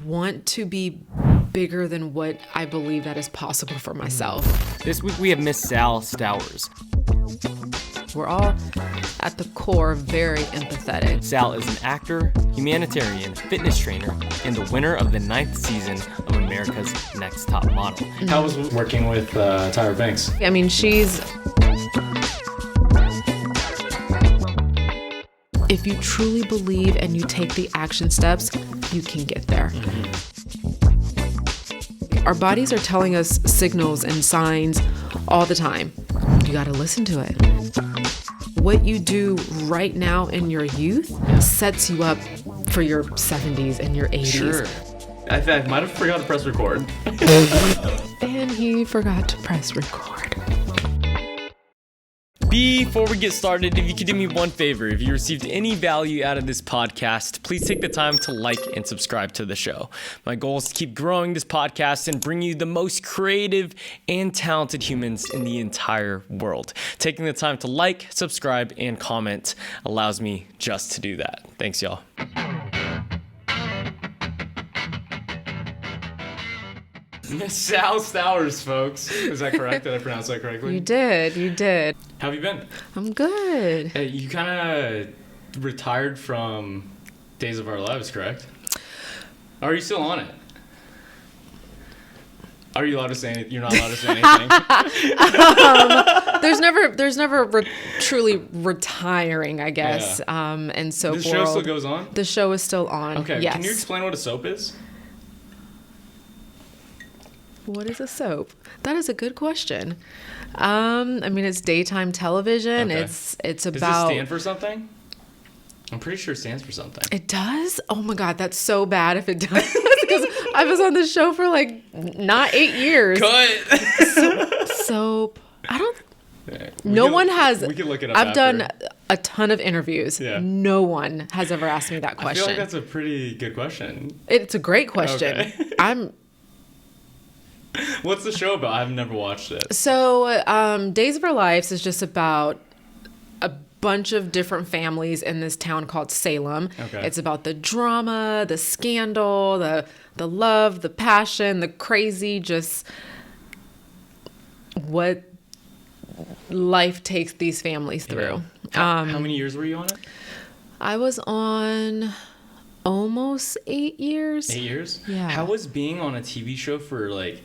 want to be bigger than what I believe that is possible for myself. This week we have Miss Sal Stowers. We're all at the core very empathetic. Sal is an actor, humanitarian, fitness trainer, and the winner of the 9th season of America's Next Top Model. How was working with Tyra Banks? I mean, if you truly believe and you take the action steps, you can get there. Our bodies are telling us signals and signs all the time. You got to listen to it. What you do right now in your youth sets you up for your 70s and your 80s. Sure. I might have forgot to press record. And he forgot to press record. Before we get started, if you could do me one favor, if you received any value out of this podcast, please take the time to like and subscribe to the show. My goal is to keep growing this podcast and bring you the most creative and talented humans in the entire world. Taking the time to like, subscribe, and comment allows me just to do that. Thanks, y'all. Miss Sal Stowers, folks. Is that correct? Did I pronounce that correctly? You did. How have you been? I'm good. Hey, you kind of retired from Days of Our Lives, correct? Or are you still on it? Are you allowed to say anything? You're not allowed to say anything? There's never truly retiring, I guess. Yeah. And so the show still goes on? The show is still on. Okay. Yes. Can you explain what a soap is? What is a soap? That is a good question. I mean, it's daytime television. Okay. It's about. Does it stand for something? I'm pretty sure it stands for something. It does? Oh my God, that's so bad if it does. Because I was on the show for like not 8 years. Cut. Soap. I don't. Yeah, No one has. We can look it up. I've after. done a ton of interviews. Yeah. No one has ever asked me that question. I feel like that's a pretty good question. It's a great question. Okay. What's the show about? I've never watched it. So, Days of Our Lives is just about a bunch of different families in this town called Salem. Okay. It's about the drama, the scandal, the love, the passion, the crazy, just what life takes these families through. Yeah. How many years were you on it? I was on almost 8 years. 8 years? Yeah. How was being on a TV show for like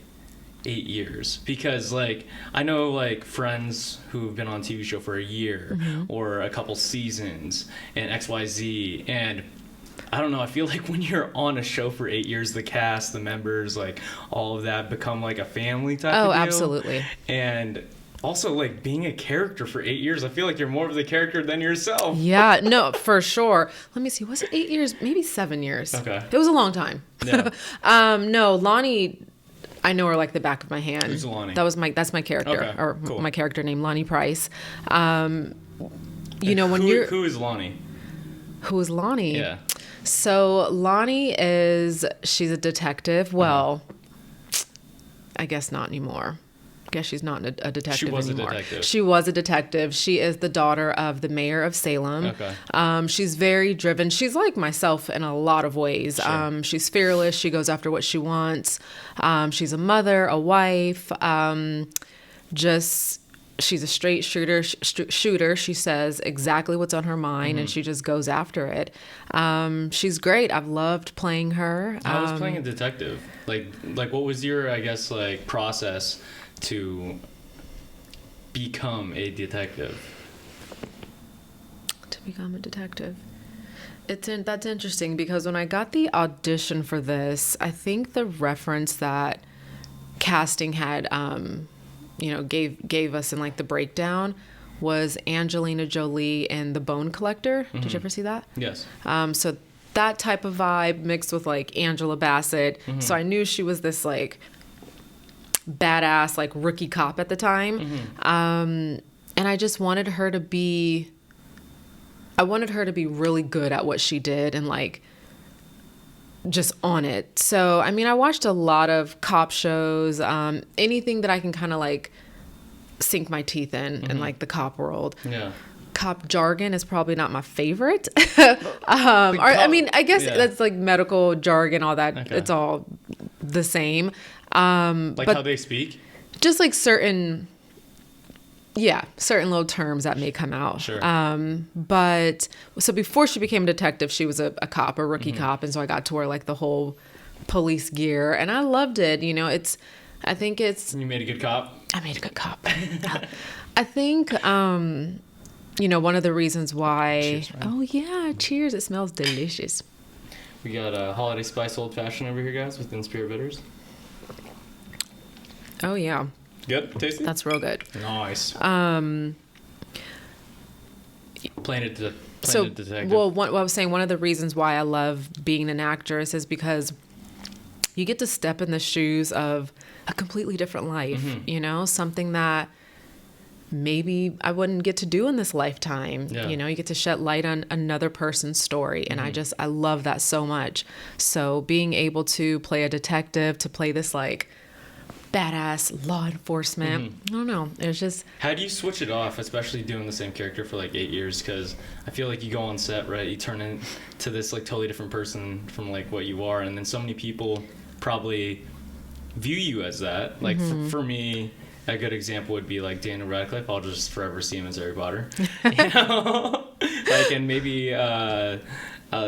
8 years? Because like I know like friends who've been on a TV show for a year or a couple seasons and XYZ, and I don't know, I feel like when you're on a show for 8 years, the cast, the members, like all of that become like a family type of deal. Absolutely. And also, like, being a character for 8 years, I feel like you're more of the character than yourself. Yeah, no, for sure. Let me see. Was it 8 years? Maybe 7 years. Okay. It was a long time. Yeah. No, Lani, I know her like the back of my hand. Who's Lani? That's my character. Okay, Or cool. my character named Lani Price. When you're... Who is Lani? Who is Lani? Yeah. So Lani she's a detective. Well, I guess not anymore. I guess she's not a detective anymore. She was a detective. She was a detective. She is the daughter of the mayor of Salem. Okay. She's very driven. She's like myself in a lot of ways. Sure. She's fearless. She goes after what she wants. She's a mother, a wife. She's a straight shooter. She says exactly what's on her mind, and she just goes after it. She's great. I've loved playing her. How was playing a detective? Like what was your, I guess, like process to become a detective? To become a detective. That's interesting because when I got the audition for this, I think the reference that casting had, gave us in like the breakdown was Angelina Jolie in The Bone Collector. Did you ever see that? Yes. So that type of vibe mixed with like Angela Bassett. So I knew she was this like badass like rookie cop at the time. And I just wanted her to be really good at what she did and like just on it. So I mean, I watched a lot of cop shows, anything that I can kind of like sink my teeth in like the cop world. Yeah. cop jargon is probably not my favorite. I mean, I guess that's like medical jargon, all that. Okay. It's all the same. Like how they speak? Just like certain little terms that may come out. Sure. But so before she became a detective, she was a cop, a rookie cop. And so I got to wear like the whole police gear and I loved it. You know, I think it's... You made a good cop? I made a good cop. I think, you know, one of the reasons why... Cheers, oh, yeah. Cheers. It smells delicious. We got a holiday spice old fashioned over here, guys, with Inspirit Bitters. Oh, yeah. Good? Tasty? That's real good. Nice. Planet detective. Well, what I was saying, one of the reasons why I love being an actress is because you get to step in the shoes of a completely different life, you know, something that maybe I wouldn't get to do in this lifetime. Yeah. You know, you get to shed light on another person's story. And I love that so much. So being able to play a detective, to play this like badass law enforcement, I don't know. It's just... How do you switch it off, especially doing the same character for like 8 years? Because I feel like you go on set, right? You turn into this like totally different person from like what you are. And then so many people probably view you as that. Like for me, a good example would be like Daniel Radcliffe. I'll just forever see him as Harry Potter. You know? Like, and maybe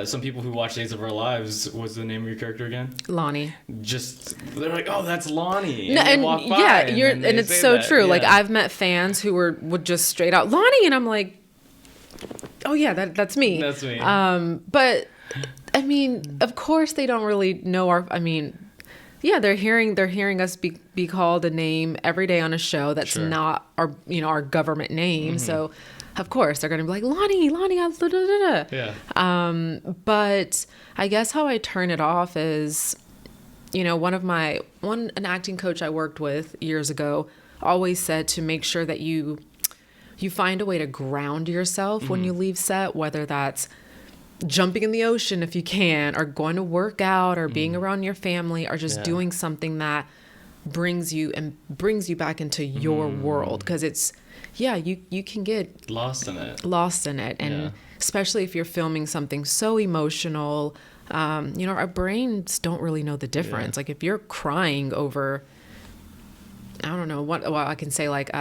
some people who watch Days of Our Lives, what's the name of your character again? Lani. Just, they're like, oh, that's Lani. And no, they walk by and it's so that. true. Yeah. Like I've met fans who would just straight out Lani, and I'm like, oh yeah, that's me. That's me. But I mean, of course they don't really know yeah, they're hearing us be called a name every day on a show that's not our government name. So of course they're going to be like, Lani, da, da, da. Yeah. But I guess how I turn it off is, you know, an acting coach I worked with years ago always said to make sure that you find a way to ground yourself when you leave set, whether that's jumping in the ocean if you can, or going to work out, or being around your family, or just doing something that brings you back into your world. Because it's, you can get lost in it. And especially if you're filming something so emotional, you know, our brains don't really know the difference. Like if you're crying over, I don't know what, well, I can say like,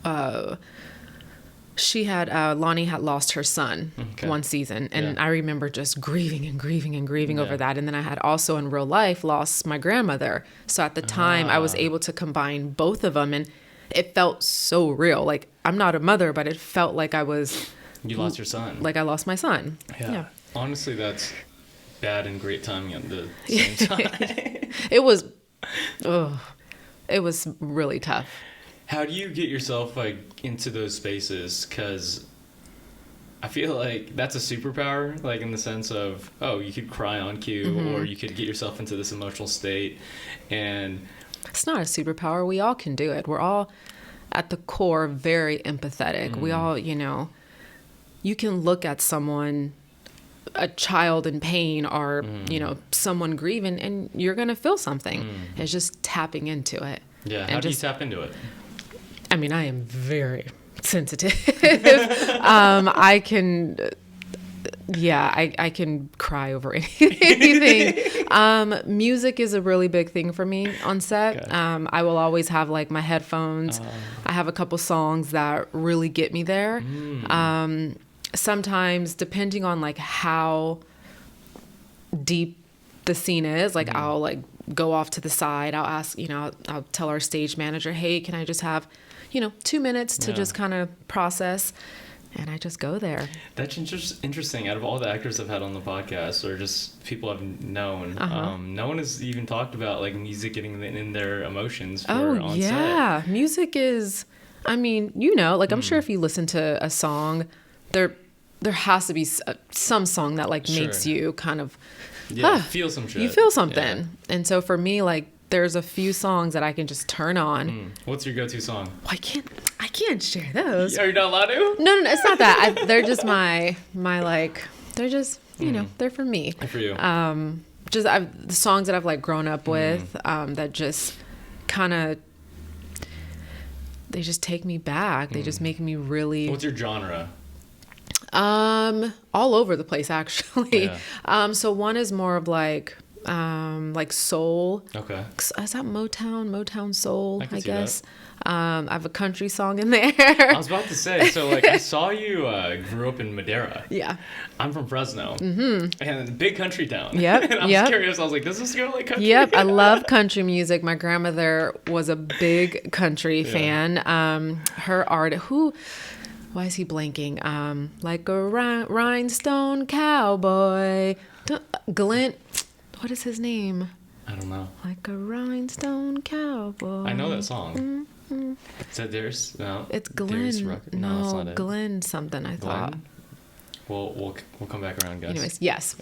Lani had lost her son one season, and I remember just grieving over that. And then I had also in real life lost my grandmother. So at the time I was able to combine both of them, and it felt so real. Like I'm not a mother, but it felt like you lost your son. Like I lost my son. Yeah. Honestly, that's bad and great timing at the same time. It was really tough. How do you get yourself like into those spaces? Because I feel like that's a superpower, like in the sense of, oh, you could cry on cue, or you could get yourself into this emotional state. And it's not a superpower. We all can do it. We're all at the core very empathetic. We all, you know, you can look at someone, a child in pain, or you know, someone grieving, and you're gonna feel something. It's just tapping into it. Yeah. How do you tap into it? I mean, I am very sensitive. I can cry over anything. Music is a really big thing for me on set. Okay. I will always have like my headphones. I have a couple songs that really get me there. Sometimes, depending on like how deep the scene is, like I'll like go off to the side. I'll ask, you know, I'll tell our stage manager, hey, can I just have, you know, 2 minutes to just kind of process, and I just go there. That's interesting. Out of all the actors I've had on the podcast, or just people I've known, no one has even talked about like music getting in their emotions on set. Music is, I mean, you know, like I'm sure if you listen to a song, there has to be some song that like makes you kind of feel some shit. You feel something. And so for me, like there's a few songs that I can just turn on. What's your go-to song? Well, I can't share those. Are you not allowed to? No, it's not that. They're just my like, they're just, you know, they're for me. For you. Just the songs that I've like grown up with, that just kind of take me back. They just make me really. What's your genre? All over the place, actually. Yeah. So one is more of like soul. Okay. Is that Motown soul? I see guess. that. I have a country song in there. I was about to say, so like I saw you grew up in Madera. Yeah. I'm from Fresno. Mm-hmm. And big country town. Yep. And I was curious. I was like, does this girl like country? Yep. I love country music. My grandmother was a big country fan. Her art, why is he blanking? Like a rhinestone cowboy. Glenn, what is his name? I don't know. Like a rhinestone cowboy. I know that song. Mm-hmm. Is that theirs? No. It's Glenn. No, that's not it. Glenn something, I thought. We'll come back around, guys. Anyways, yes.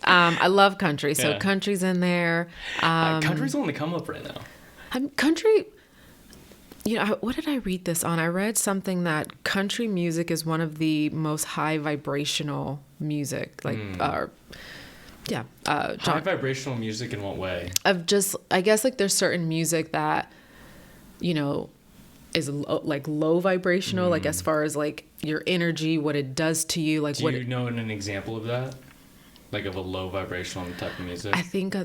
I love country. So country's in there. Country's on the come up right now. Country, what did I read this on? I read something that country music is one of the most high vibrational music. High vibrational music in what way? Of just, I guess, like there's certain music that, is like low vibrational, like as far as like your energy, what it does to you. Like, do you know an example of that? Like of a low vibrational type of music? I think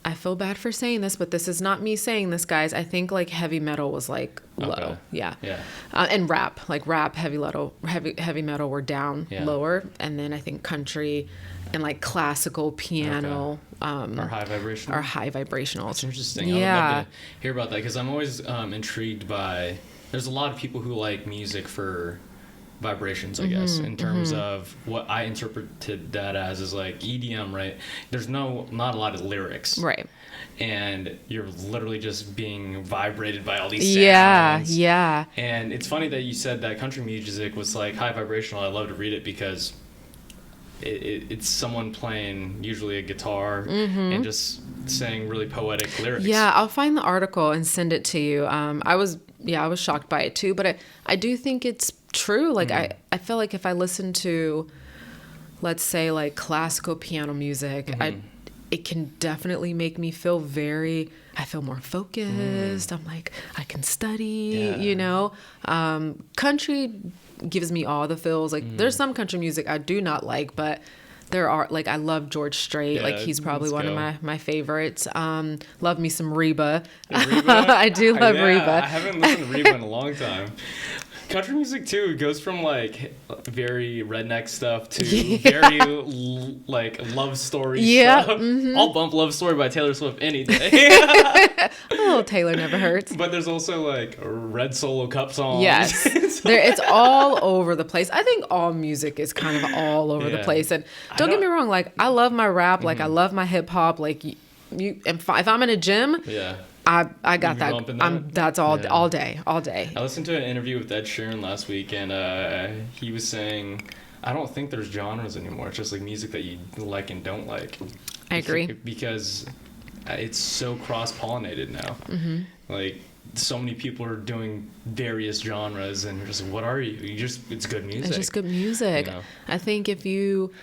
I feel bad for saying this, but this is not me saying this, guys. I think like heavy metal was like low. Okay. Yeah. Yeah. And rap, heavy metal were down lower. And then I think country and like classical piano are high vibrational. That's interesting. Yeah. I would love to hear about that because I'm always intrigued by. There's a lot of people who like music for vibrations, I guess, in terms of what I interpreted that as is like EDM, right? There's not a lot of lyrics, right? And you're literally just being vibrated by all these sounds. Yeah. And it's funny that you said that country music was like high vibrational. I love to read it because it's someone playing usually a guitar and just saying really poetic lyrics. Yeah, I'll find the article and send it to you. I was shocked by it too, but I do think it's true. Like I feel like if I listen to, let's say, like classical piano music, it can definitely make me feel I feel more focused. I'm like, I can study, country gives me all the feels. Like there's some country music I do not like, but there are, like, I love George Strait. Like he's probably one of my favorites. Love me some Reba. I do love Reba. I haven't listened to Reba in a long time. Country music too goes from like very redneck stuff to very like love story stuff. I'll bump Love Story by Taylor Swift any day. Oh, Taylor never hurts. But there's also like Red Solo Cup songs. Yes, it's all over the place. I think all music is kind of all over the place. And don't get me wrong, like I love my rap, like I love my hip hop. Like if I'm in a gym, I got that. That's all day. I listened to an interview with Ed Sheeran last week, and he was saying, I don't think there's genres anymore. It's just like music that you like and don't like. I agree. Because it's so cross-pollinated now. Like, so many people are doing various genres, and you're just like, what are you? It's good music. It's just good music. I think if you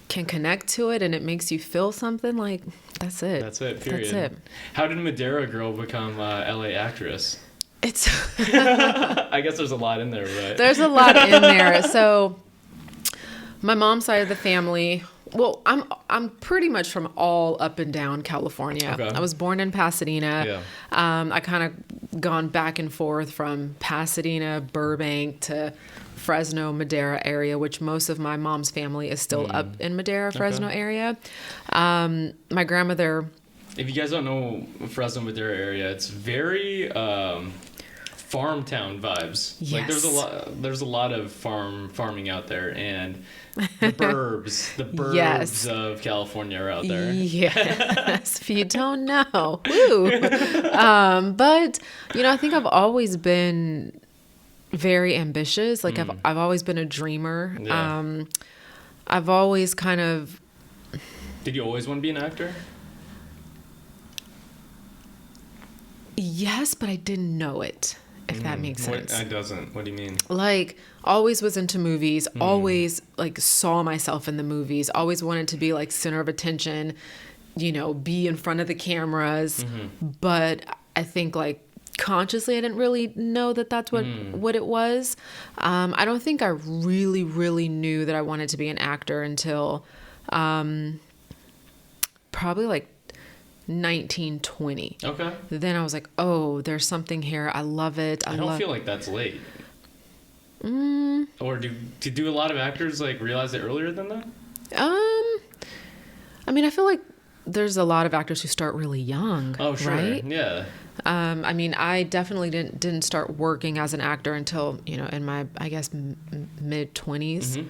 can connect to it and it makes you feel something, like that's it. That's it, period. That's it. How did Madera girl become LA actress? It's I guess there's a lot in there, right? There's a lot in there. So my mom's side of the family, well, I'm pretty much from all up and down California. Okay. I was born in Pasadena. I kind of gone back and forth from Pasadena, Burbank to Fresno, Madera area, which most of my mom's family is still up in Madera, Fresno area. My grandmother. If you guys don't know Fresno, Madera area, it's very farm town vibes. Yes. Like there's a lot of farming out there, and the burbs of California are out there. Yes, if you don't know. Woo. But I think I've always been very ambitious. Like I've always been a dreamer. Yeah. I've always kind of. Did you always want to be an actor? Yes, but I didn't know it. If that makes sense. It doesn't. What do you mean? Like, always was into movies, always, like, saw myself in the movies, always wanted to be, like, center of attention, be in front of the cameras. But I think, like, consciously, I didn't really know that that's what it was. I don't think I really, really knew that I wanted to be an actor until probably like 1920. Okay. Then I was like, oh, there's something here. I love it. I don't feel like that's late. Or do a lot of actors like realize it earlier than that? I mean, I feel like there's a lot of actors who start really young. Oh, sure. Right? Yeah. I mean, I definitely didn't start working as an actor until, in my, I guess, mid 20s,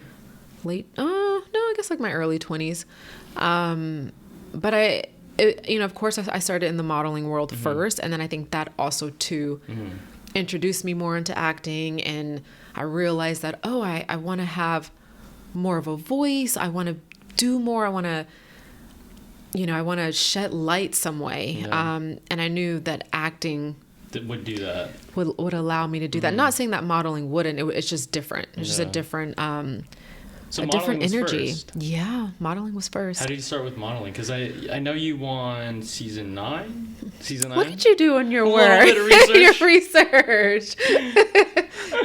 late. Oh, no, I guess like my early 20s. But of course I started in the modeling world first. And then I think that also too introduced me more into acting. And I realized that, I want to have more of a voice. I want to do more. I want to, I want to shed light some way. Yeah. And I knew that acting would do that. Would allow me to do that. Not saying that modeling wouldn't. It's just different. It's just a different, so a different energy. First. Yeah, modeling was first. How did you start with modeling? Because I know you won season 9. What did you do on your work? A little bit of research. Your research.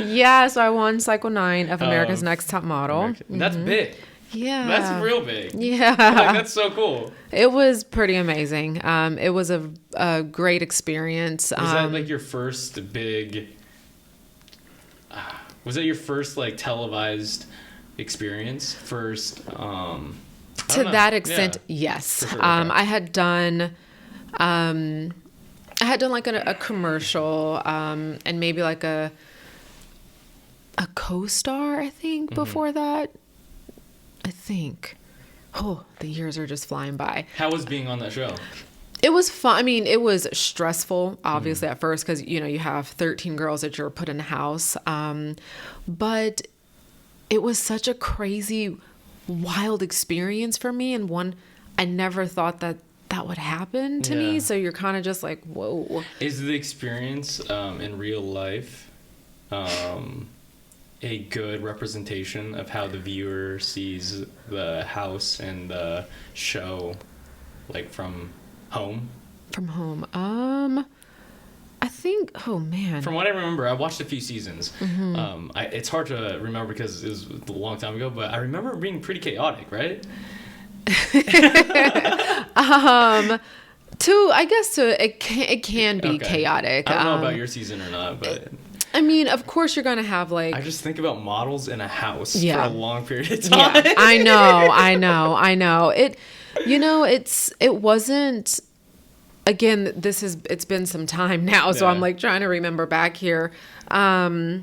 Yeah, so I won Cycle 9 of America's Next Top Model. That's big. Yeah. That's real big. Yeah. That's so cool. It was pretty amazing. It was a great experience. Was that like your first big... was that your first like televised experience? First... to that extent, yes. Sure, okay. I had done like a commercial and maybe like a co-star, I think, before that. I think. Oh, the years are just flying by. How was being on that show? It was fun. I mean, it was stressful, obviously, at first, because, you have 13 girls that you're put in a house. But it was such a crazy, wild experience for me. And one, I never thought that would happen to me. So you're kind of just like, whoa. Is the experience in real life a good representation of how the viewer sees the house and the show, like from home? From home. I think, oh man. From what I remember, I watched a few seasons. It's hard to remember because it was a long time ago, but I remember it being pretty chaotic, right? It can be chaotic. I don't know about your season or not, but I mean, of course you're going to have like... I just think about models in a house for a long period of time. Yeah, I know. It wasn't... Again, it's been some time now, so I'm like trying to remember back here. I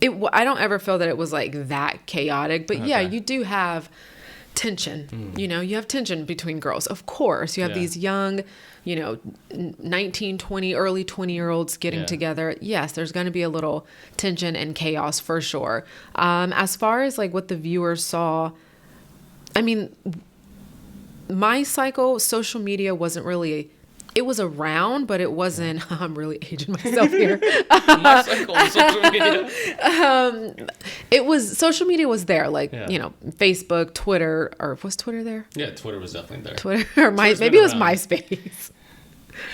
don't ever feel that it was like that chaotic, but yeah, you do have tension. You have tension between girls. Of course, you have these young, 19, 20, early 20-year-olds getting together. Yes, there's going to be a little tension and chaos for sure. As far as like what the viewers saw, I mean, my cycle, social media wasn't really... It was around, but it wasn't... I'm really aging myself here. My cycle on social media. Social media was there, like, Facebook, Twitter, or was Twitter there? Yeah, Twitter was definitely there. Twitter, or maybe it was MySpace.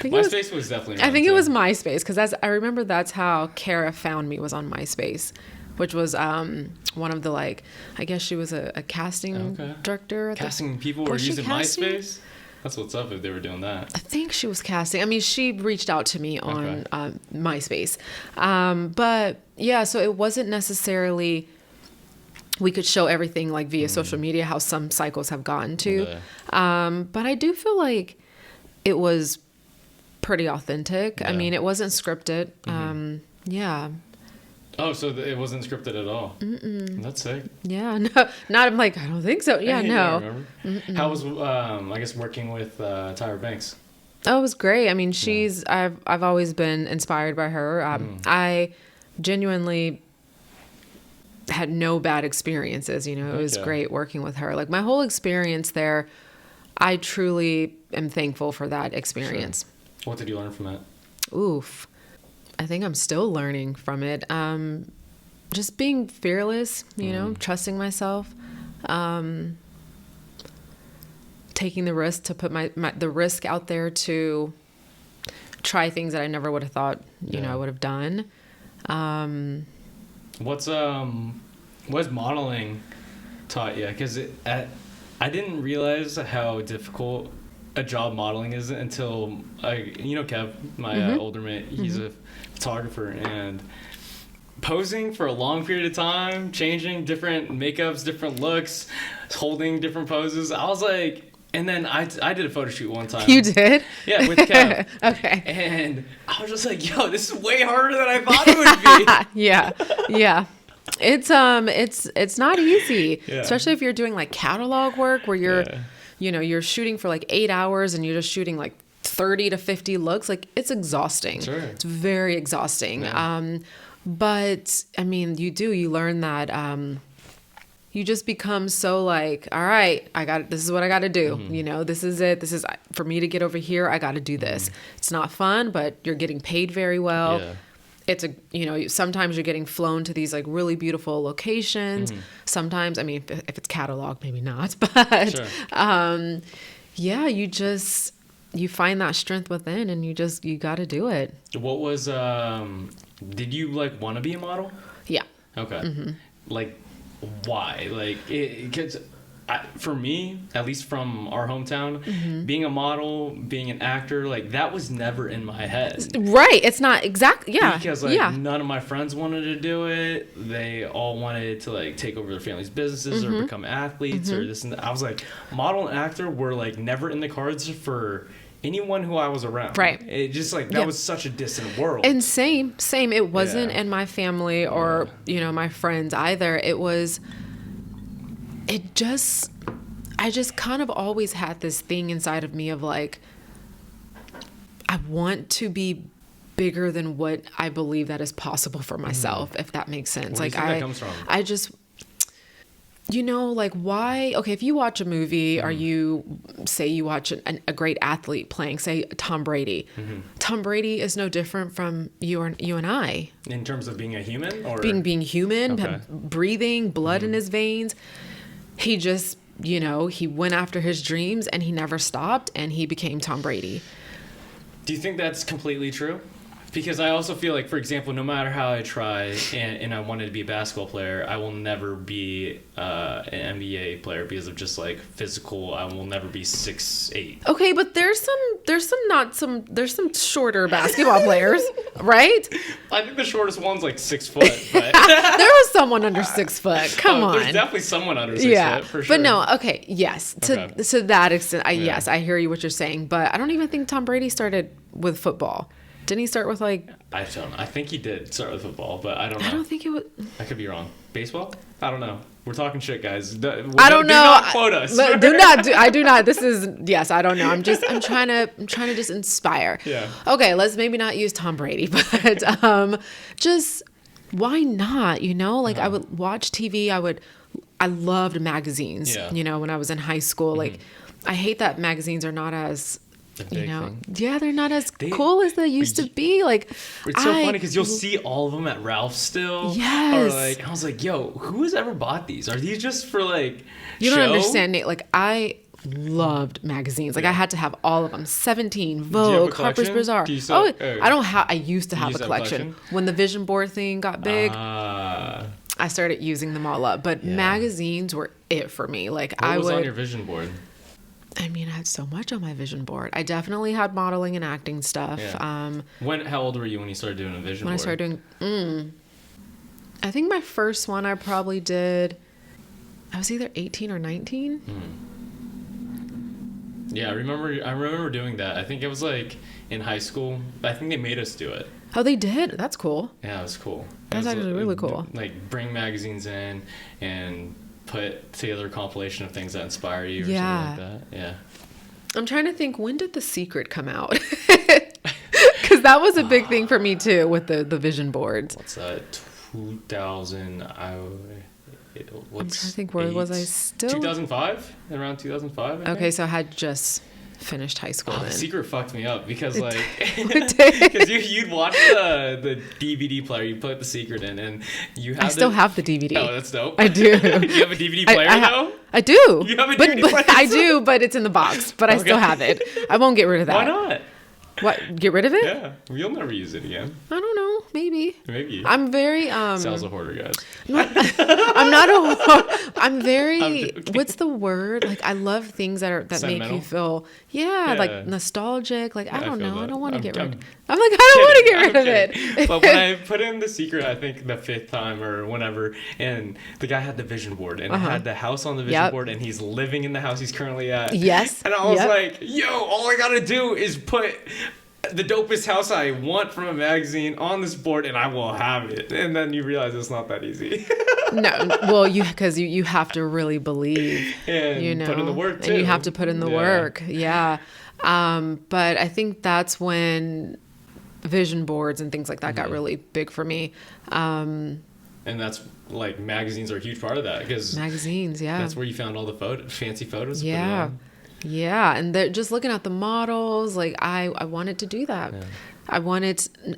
MySpace was definitely around. I think it was MySpace, because I remember that's how Kara found me, was on MySpace, which was one of the, like, I guess she was a casting director. Casting people were using MySpace? That's what's up if they were doing that. I think she was casting. I mean, she reached out to me on MySpace. But yeah, so it wasn't necessarily, we could show everything like via social media, how some cycles have gotten to. But I do feel like it was pretty authentic. I mean, it wasn't scripted. Yeah. Oh, so it wasn't scripted at all? That's sick. Yeah, no, not, I'm like, I don't think so. Yeah, no. How was, I guess, working with Tyra Banks? Oh, it was great. I mean, I've always been inspired by her. I genuinely had no bad experiences, It was great working with her. Like, my whole experience there, I truly am thankful for that experience. Sure. What did you learn from that? Oof. I think I'm still learning from it. Just being fearless, trusting myself, taking the risk to put the risk out there to try things that I never would have thought, you know, I would have done. What's modeling taught you? Because I didn't realize how difficult a job modeling is until Kev, my older mate, he's a photographer, and posing for a long period of time, changing different makeups, different looks, holding different poses. I was like, and then I did a photo shoot one time. You did? Yeah, with Kev. Okay. And I was just like, yo, this is way harder than I thought it would be. Yeah. It's not easy, Yeah. especially if you're doing like catalog work where you're, you're shooting for like 8 hours and you're just shooting like 30 to 50 looks. Like, it's exhausting. Sure. It's very exhausting. Yeah. But I mean, you learn that, you just become so like, all right, this is what I got to do. This is it. This is for me to get over here. I got to do this. It's not fun, but you're getting paid very well. Yeah. It's sometimes you're getting flown to these like really beautiful locations. Sometimes, I mean, if it's catalog, maybe not, but, sure. You find that strength within and you got to do it. What was, did you like want to be a model? Yeah. Okay. Like, why? Like, because for me, at least from our hometown, being a model, being an actor, like, that was never in my head. Right. It's not exactly. Yeah. Because none of my friends wanted to do it. They all wanted to like take over their family's businesses or become athletes or this and that. I was like, model and actor were like never in the cards for anyone who I was around. Right. It just like, that was such a distant world. And same. It wasn't in my family or, my friends either. I just kind of always had this thing inside of me of like, I want to be bigger than what I believe that is possible for myself, if that makes sense. Where do you think that comes from? I just, like why, okay, if you watch a movie or you watch a great athlete playing, say Tom Brady, Tom Brady is no different from you and I. In terms of being a human or? Being human, breathing, blood in his veins. He just, he went after his dreams and he never stopped and he became Tom Brady. Do you think that's completely true? Because I also feel like, for example, no matter how I try and I wanted to be a basketball player, I will never be an NBA player because of just like physical. I will never be 6'8". Okay, but there's some shorter basketball players, right? I think the shortest one's like 6 foot. But there was someone under 6 foot. Come on. There's definitely someone under 6 foot for sure. But no, okay, yes. To that extent, yes, I hear you what you're saying. But I don't even think Tom Brady started with football. Didn't he start with like... I don't know. I think he did start with football, but I don't know. I don't think it was... I could be wrong. Baseball? I don't know. We're talking shit, guys. I don't know. Do not quote us. I do not. This is... Yes, I don't know. I'm trying to just inspire. Yeah. Okay, let's maybe not use Tom Brady, but just why not? Like I would watch TV. I loved magazines, when I was in high school. Like I hate that magazines are not as... they're not as cool as they used to be. Like, it's so funny because you'll see all of them at Ralph's still. Yes. Or like, I was like, yo, who has ever bought these? Are these just for like You don't understand, Nate. Like, I loved magazines. Like, I had to have all of them. 17, Vogue, Harper's Bazaar. I used to have a collection. When the vision board thing got big, I started using them all up. But magazines were it for me. Like, what was on your vision board? I mean, I had so much on my vision board. I definitely had modeling and acting stuff. Yeah. How old were you when you started doing a vision board? When I started doing, I think my first one I probably did, I was either 18 or 19. Yeah, I remember doing that. I think it was like in high school. I think they made us do it. Oh, they did? That's cool. Yeah, it was cool. That's actually really cool. Like bring magazines in and put together a compilation of things that inspire you or something like that. Yeah. I'm trying to think, when did The Secret come out? Because that was a big thing for me too with the vision boards. What's that? 2000. I'm trying to think, where was I still? 2005? Around 2005, I think. Okay, so I had just finished high school then. The Secret fucked me up because like because you'd watch the DVD player, you put The Secret in, and you have. I still have the DVD. Oh, that's dope. I do. Do you have a DVD player though? I do. You have a DVD player? I do, but it's in the box. But I still have it. I won't get rid of that. Why not? What? Get rid of it? Yeah, you'll never use it again. I don't know. Maybe. Maybe. I'm very Sal's a hoarder, guys. I'm not a. I'm very. What's the word? Like, I love things that make you feel. Yeah, like nostalgic. Like, I don't know. That. I don't want to get rid. I'm like, I don't want to get rid of it. But when I put in The Secret, I think the 5th time or whenever, and the guy had the vision board and it had the house on the vision board, and he's living in the house he's currently at. Yes. And I was like, yo, all I gotta do is put the dopest house I want from a magazine on this board, and I will have it. And then you realize it's not that easy. No, well, because you have to really believe, and put in the work too. And you have to put in the work. Yeah. But I think that's when vision boards and things like that got really big for me. And that's like magazines are a huge part of that, because magazines, that's where you found all the fancy photos. Yeah. Yeah. And they're just looking at the models. Like, I wanted to do that. Yeah.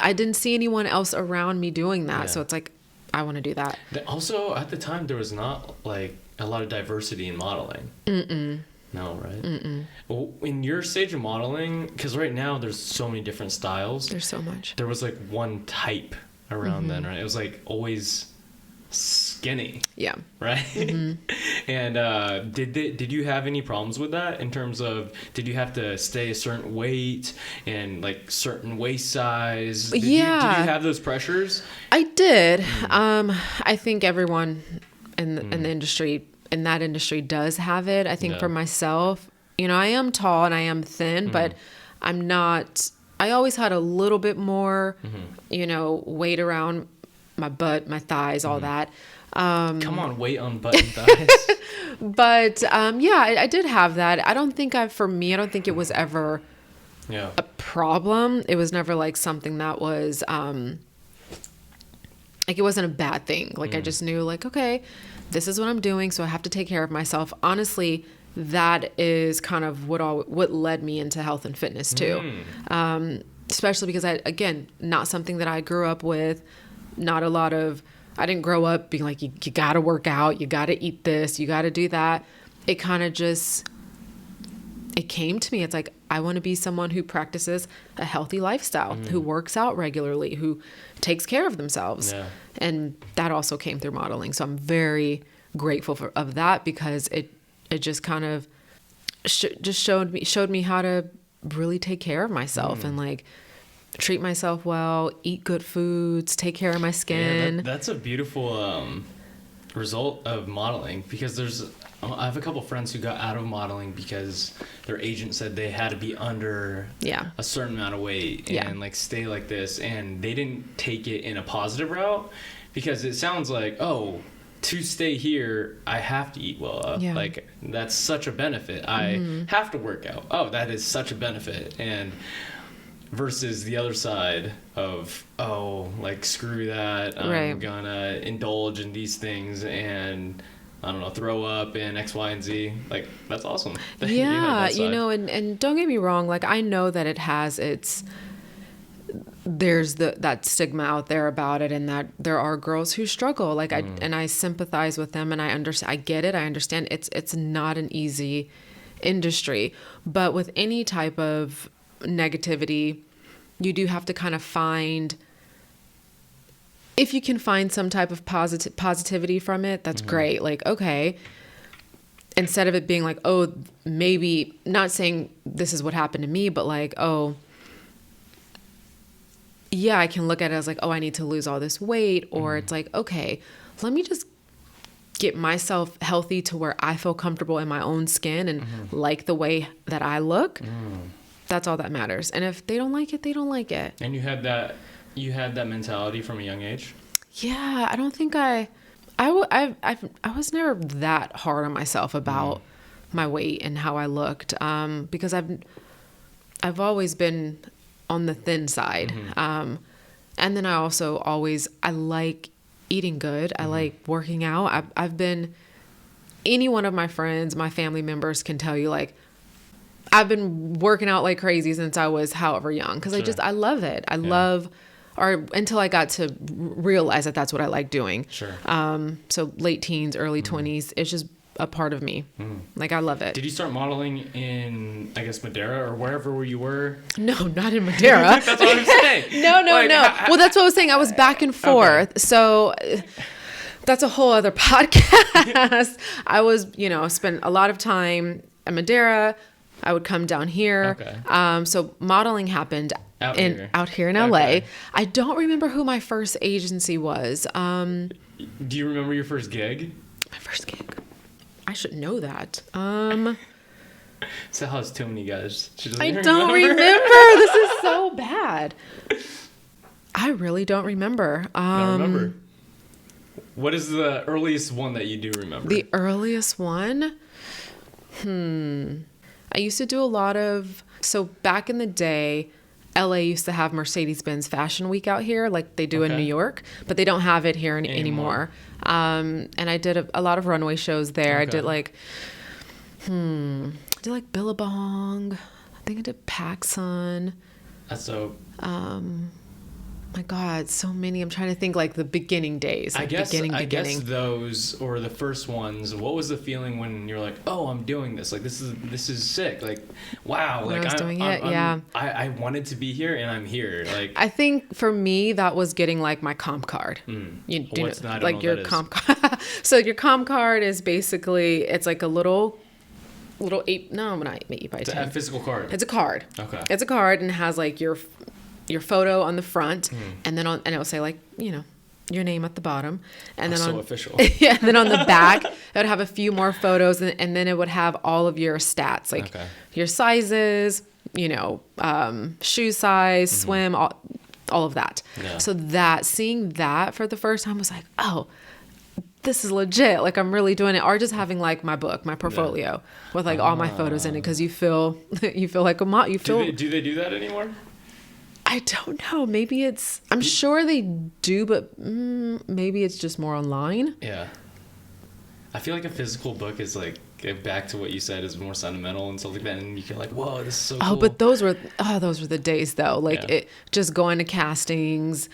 I didn't see anyone else around me doing that. Yeah. So it's like, I want to do that. Also, at the time, there was not like a lot of diversity in modeling. No, right? Well, in your stage of modeling, because right now there's so many different styles. There's so much. There was like one type around then, right? It was like always skinny. Yeah. Right? And did you have any problems with that in terms of, did you have to stay a certain weight and like certain waist size? Did you have those pressures? I did. I think everyone in the industry, in that industry, does have it. I think for myself, I am tall and I am thin, but I'm not. I always had a little bit more, weight around my butt, my thighs, all that. Come on, weight on butt and thighs. But I did have that. I don't think it was ever a problem. It was never like something that was like, it wasn't a bad thing. Like, I just knew, like, okay, this is what I'm doing, so I have to take care of myself. Honestly, that is kind of what led me into health and fitness too. Especially because not something that I grew up with. I didn't grow up being like, you got to work out, you got to eat this, you got to do that. It kind of it came to me. It's like, I want to be someone who practices a healthy lifestyle, who works out regularly, who takes care of themselves. Yeah. And that also came through modeling. So I'm very grateful of that, because it just kind of just showed me how to really take care of myself and like treat myself well, eat good foods, take care of my skin. Yeah, that's a beautiful result of modeling, because I have a couple friends who got out of modeling because their agent said they had to be under a certain amount of weight and like stay like this, and they didn't take it in a positive route, because it sounds like, oh, to stay here, I have to eat well. Like, that's such a benefit. I have to work out. Oh, that is such a benefit. And versus the other side of, oh, like, screw that. I'm gonna indulge in these things and, I don't know, throw up and X, Y, and Z. Like, that's awesome. Yeah, and don't get me wrong. Like, I know that it has there's that stigma out there about it, and that there are girls who struggle. Like, I sympathize with them, and I understand. I get it. I understand. It's not an easy industry, but with any type of negativity, you do have to kind of find, if you can find some type of positivity from it, that's great. Like, okay, instead of it being like, oh, maybe, not saying this is what happened to me, but like, oh, yeah, I can look at it as like, oh, I need to lose all this weight. Or it's like, okay, let me just get myself healthy to where I feel comfortable in my own skin and like the way that I look. That's all that matters. And if they don't like it, they don't like it. And you had that mentality from a young age? Yeah, I don't think I was never that hard on myself about my weight and how I looked, because I've always been on the thin side. And then I also I like eating good. I like working out. I've been, any one of my friends, my family members can tell you, like, I've been working out like crazy since I was however young, because I love it. I love, or until I got to realize that that's what I like doing. So late teens, early 20s, it's just, a part of me. Like, I love it. Did you start modeling in, I guess, Madeira or wherever you were? No, not in Madeira. That's what I'm saying. No. Well, that's what I was saying. I was back and forth. Okay. So that's a whole other podcast. I was, spent a lot of time at Madeira. I would come down here. Okay. So modeling happened out here in LA. Okay. I don't remember who my first agency was. Do you remember your first gig? My first gig. I should know that. Sal has too many guys. I don't remember. This is so bad. I really don't remember. Don't remember. What is the earliest one that you do remember? The earliest one? I used to do a lot of... So back in the day, LA used to have Mercedes-Benz Fashion Week out here like they do in New York, but they don't have it here anymore. And I did a lot of runway shows there. I did like Billabong. I think I did PacSun. That's so... My God, so many. I'm trying to think like the beginning days. Like I guess those, or the first ones, what was the feeling when you're like, oh, I'm doing this? Like, this is sick. Like, wow. When like, I was doing it, yeah. I wanted to be here and I'm here. Like, I think for me, that was getting like my comp card. What's not like your comp card. So your comp card is basically, it's like a little 8, no, not 8 by 10. It's a physical card. It's a card. Okay. It's a card and has like your photo on the front, and then and it will say like, your name at the bottom, and then so official. Yeah, and then on the back it would have a few more photos, and then it would have all of your stats, like your sizes, shoe size, swim, all of that. Yeah. So seeing that for the first time was like, oh, this is legit. Like, I'm really doing it. Or just having like my book, my portfolio with like all my photos in it, because you feel like a model. Do they do that anymore? I don't know. Maybe I'm sure they do, but maybe it's just more online. Yeah. I feel like a physical book is like, back to what you said, is more sentimental and stuff like that. And you feel like, whoa, this is so cool. Oh, but those were the days though. Like just going to castings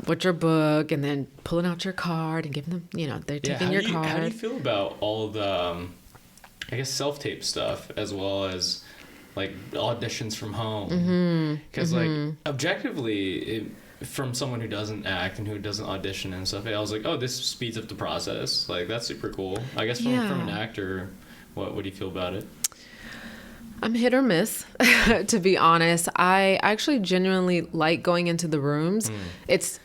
with your book and then pulling out your card and giving them, they're taking your card. How do you feel about all the, I guess, self-tape stuff, as well as like auditions from home? Because like objectively, from someone who doesn't act and who doesn't audition and stuff, I was like, oh, this speeds up the process. Like, that's super cool. I guess from an actor, what do you feel about it? I'm hit or miss, to be honest. I actually genuinely like going into the rooms. It's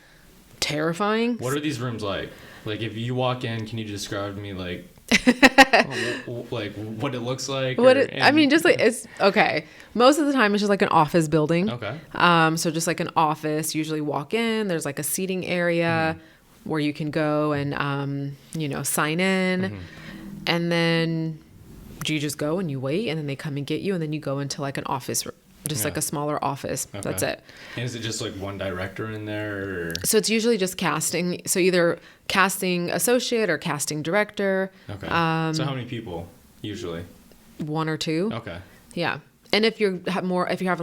terrifying. What are these rooms like? Like, if you walk in, can you describe to me like like what it looks like? Just like, it's okay. Most of the time it's just like an office building. Okay. So just like an office, usually walk in, there's like a seating area where you can go and, sign in. And then you just go and you wait, and then they come and get you, and then you go into like an office, just like a smaller office. Okay. That's it. And is it just like one director in there? Or? So it's usually just casting. So either casting associate or casting director. Okay. So how many people usually? 1 or 2. Okay. Yeah. And if you're having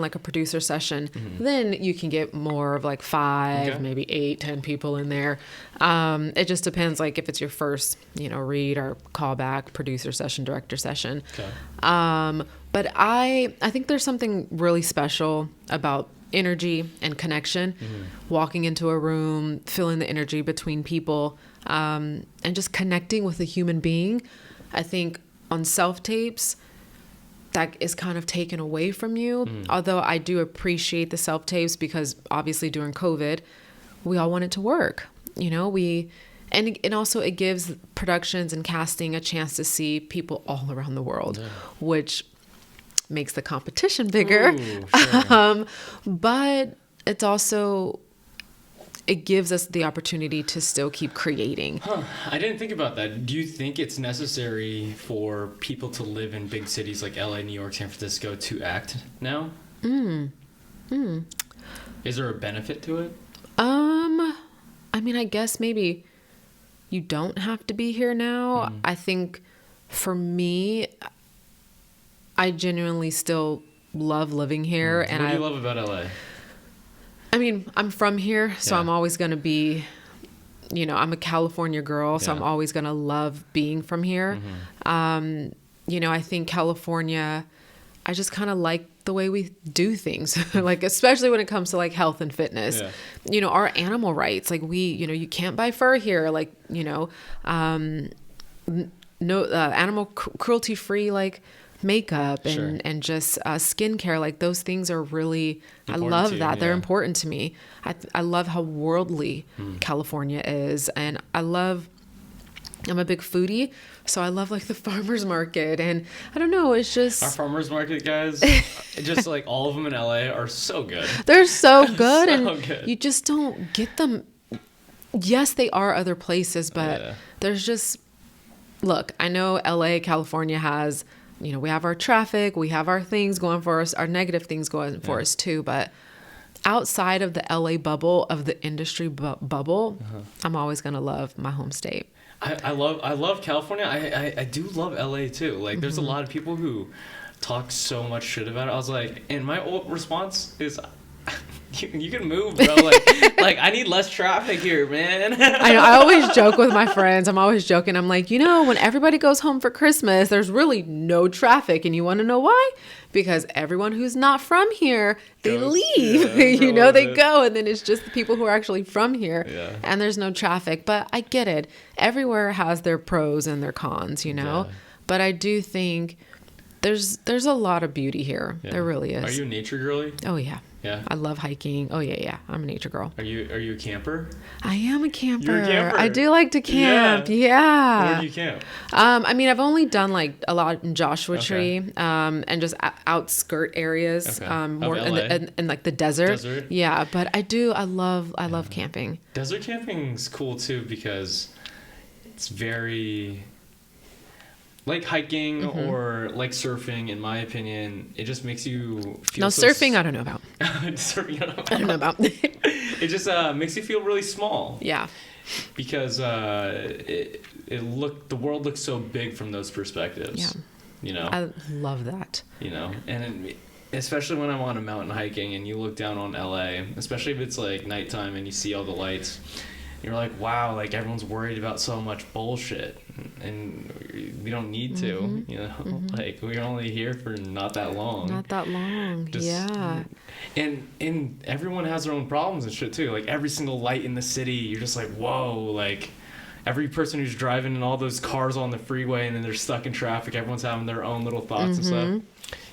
like a producer session, then you can get more of like 5, maybe 8, 10 people in there. It just depends, like if it's your first, read or callback, producer session, director session. Okay. But I think there's something really special about energy and connection, walking into a room, feeling the energy between people, and just connecting with a human being. I think on self-tapes, that is kind of taken away from you. Although I do appreciate the self-tapes, because obviously during COVID, we all wanted to work, and also it gives productions and casting a chance to see people all around the world, which makes the competition bigger. Ooh, sure. But it's also, it gives us the opportunity to still keep creating. I didn't think about that. Do you think it's necessary for people to live in big cities like LA, New York, San Francisco to act now? Is there a benefit to it? I guess maybe you don't have to be here now. I think for me, I genuinely still love living here. And what do you love about LA? I'm from here, so I'm always going to be I'm a California girl, so I'm always going to love being from here. I think California, I just kind of like the way we do things, like, especially when it comes to like health and fitness, our animal rights, like you can't buy fur here, like, no animal cruelty free, like makeup and just skincare, like those things are really important. I love that. They're important to me. I love how worldly California is, and I'm a big foodie, so I love like the farmers market, and I don't know, it's just our farmers market guys, just like all of them in LA are so good. They're so good, so good. You just don't get them. Yes, they are other places, but there's just, look, I know LA, California has, we have our traffic, we have our things going for us, our negative things going for us too, but outside of the LA bubble, of the industry bubble, I'm always going to love my home state. I love California. I do love LA too. Like, there's a lot of people who talk so much shit about it. I was like, and my response is, you can move, bro. Like I need less traffic here, man. I know. I always joke with my friends. I'm always joking. I'm like, when everybody goes home for Christmas, there's really no traffic, and you want to know why? Because everyone who's not from here, they leave. They go, and then it's just the people who are actually from here, and there's no traffic. But I get it. Everywhere has their pros and their cons, But I do think there's a lot of beauty here. There really is. Are you a nature girly? Oh yeah. Yeah. I love hiking. Oh yeah. I'm a nature girl. Are you a camper? I am a camper. You're a camper. I do like to camp. Yeah. Where do you camp? I've only done like a lot in Joshua Tree, and just outskirt areas, more in like the desert. Yeah, but I love camping. Desert camping's cool too, because it's very like hiking or like surfing, in my opinion. It just makes you feel surfing I don't know about. Surfing I don't know about. It just makes you feel really small. Yeah. Because the world looks so big from those perspectives. Yeah. I love that. And especially when I'm on a mountain hiking and you look down on LA, especially if it's like nighttime and you see all the lights, you're like, wow, like everyone's worried about so much bullshit, and we don't need to, like we're only here for not that long. And everyone has their own problems and shit too. Like every single light in the city, you're just like, whoa, like every person who's driving in all those cars on the freeway and then they're stuck in traffic, everyone's having their own little thoughts and stuff.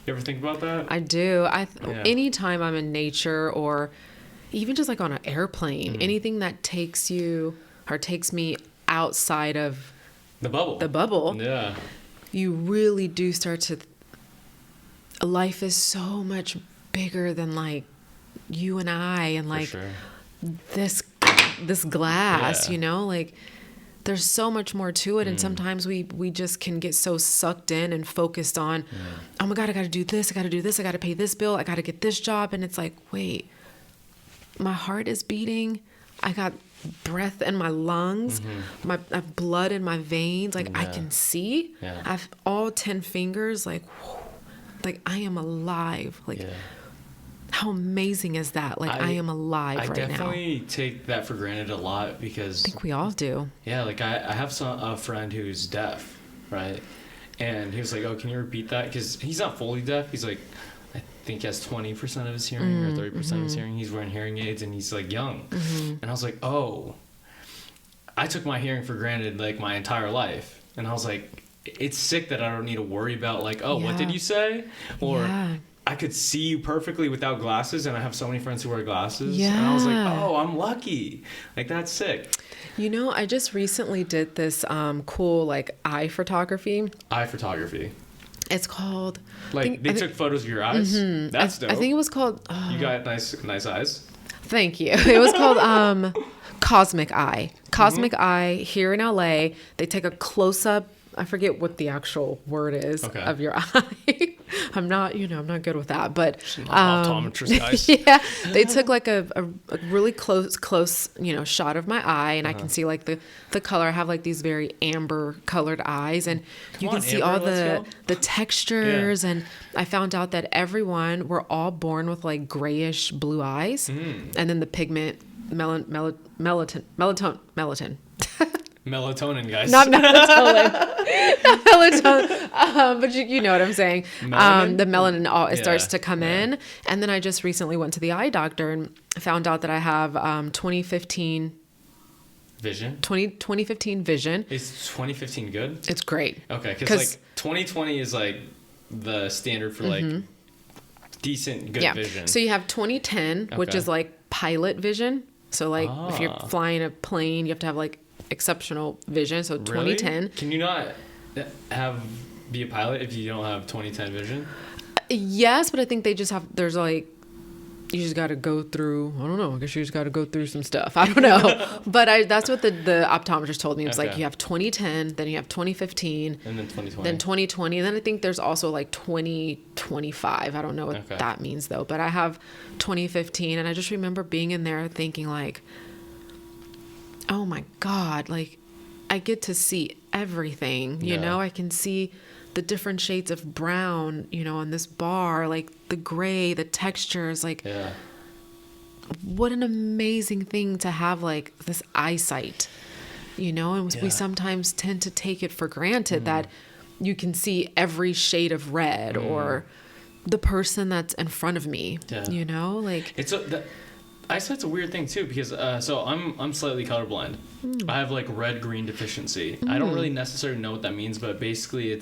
You ever think about that? I do. Anytime I'm in nature, or even just like on an airplane, anything that takes me outside of the bubble, you really do start to, life is so much bigger than like you and I, and like this glass, like there's so much more to it. And sometimes we just can get so sucked in and focused on, oh my God, I got to do this. I got to do this. I got to pay this bill. I got to get this job. And it's like, wait, my heart is beating. I got breath in my lungs. I have blood in my veins. Like I can see. I have all 10 fingers. Like, whew, like I am alive. Like how amazing is that? Like I am alive right now. I definitely take that for granted a lot, because I think we all do. Yeah, like I have a friend who's deaf, right? And he was like, oh, can you repeat that? Because he's not fully deaf. He's like, I think he has 20% of his hearing or 30% of his hearing. He's wearing hearing aids and he's like young. And I was like, oh, I took my hearing for granted like my entire life. And I was like, it's sick that I don't need to worry about like, oh, what did you say? Or I could see you perfectly without glasses, and I have so many friends who wear glasses. And I was like, oh, I'm lucky. Like, that's sick. I just recently did this cool like eye photography. It's called... Like, they took photos of your eyes? That's dope. I think it was called... You got nice eyes? Thank you. It was called Cosmic Eye. Cosmic Eye here in LA. They take a close-up... I forget what the actual word is of your eye. I'm not good with that, but optometrist eyes. Yeah, they took like a really close, shot of my eye, and I can see like the color. I have like these very amber colored eyes, and you can see all the textures. And I found out that we're all born with like grayish blue eyes, and then the pigment melatonin. Melatonin, guys. Not melatonin. Not melatonin. But you know what I'm saying. Melanin? The melanin, it starts Yeah, to come in. And then I just recently went to the eye doctor and found out that I have 2015 Vision? 2015 vision. Is 2015 good? It's great. Okay, because like 2020 is like the standard for like decent, good vision. So you have 2010, which Okay. is like pilot vision. So like if you're Ah. flying a plane, you have to have like exceptional vision. So Really? 2010. Can you not be a pilot if you don't have 2010 vision? Yes, but I think they just have, there's like, you just got to go through, I don't know, I guess you just got to go through some stuff. I don't know. But that's what the optometrist told me. It was like, Okay. you have 2010, then you have 2015, And then 2020. then 2020. And then I think there's also like 2025. I don't know what Okay. that means though. But I have 2015. And I just remember being in there thinking like, oh my God, like I get to see everything, you Yeah. know, I can see the different shades of brown, you know, on this bar, like the gray, the textures, like Yeah. what an amazing thing to have like this eyesight, you know, and we Yeah. sometimes tend to take it for granted that you can see every shade of red or the person that's in front of me, Yeah. you know, like Eyesight's a weird thing too because so I'm slightly colorblind. I have like red-green deficiency. I don't really necessarily know what that means, but basically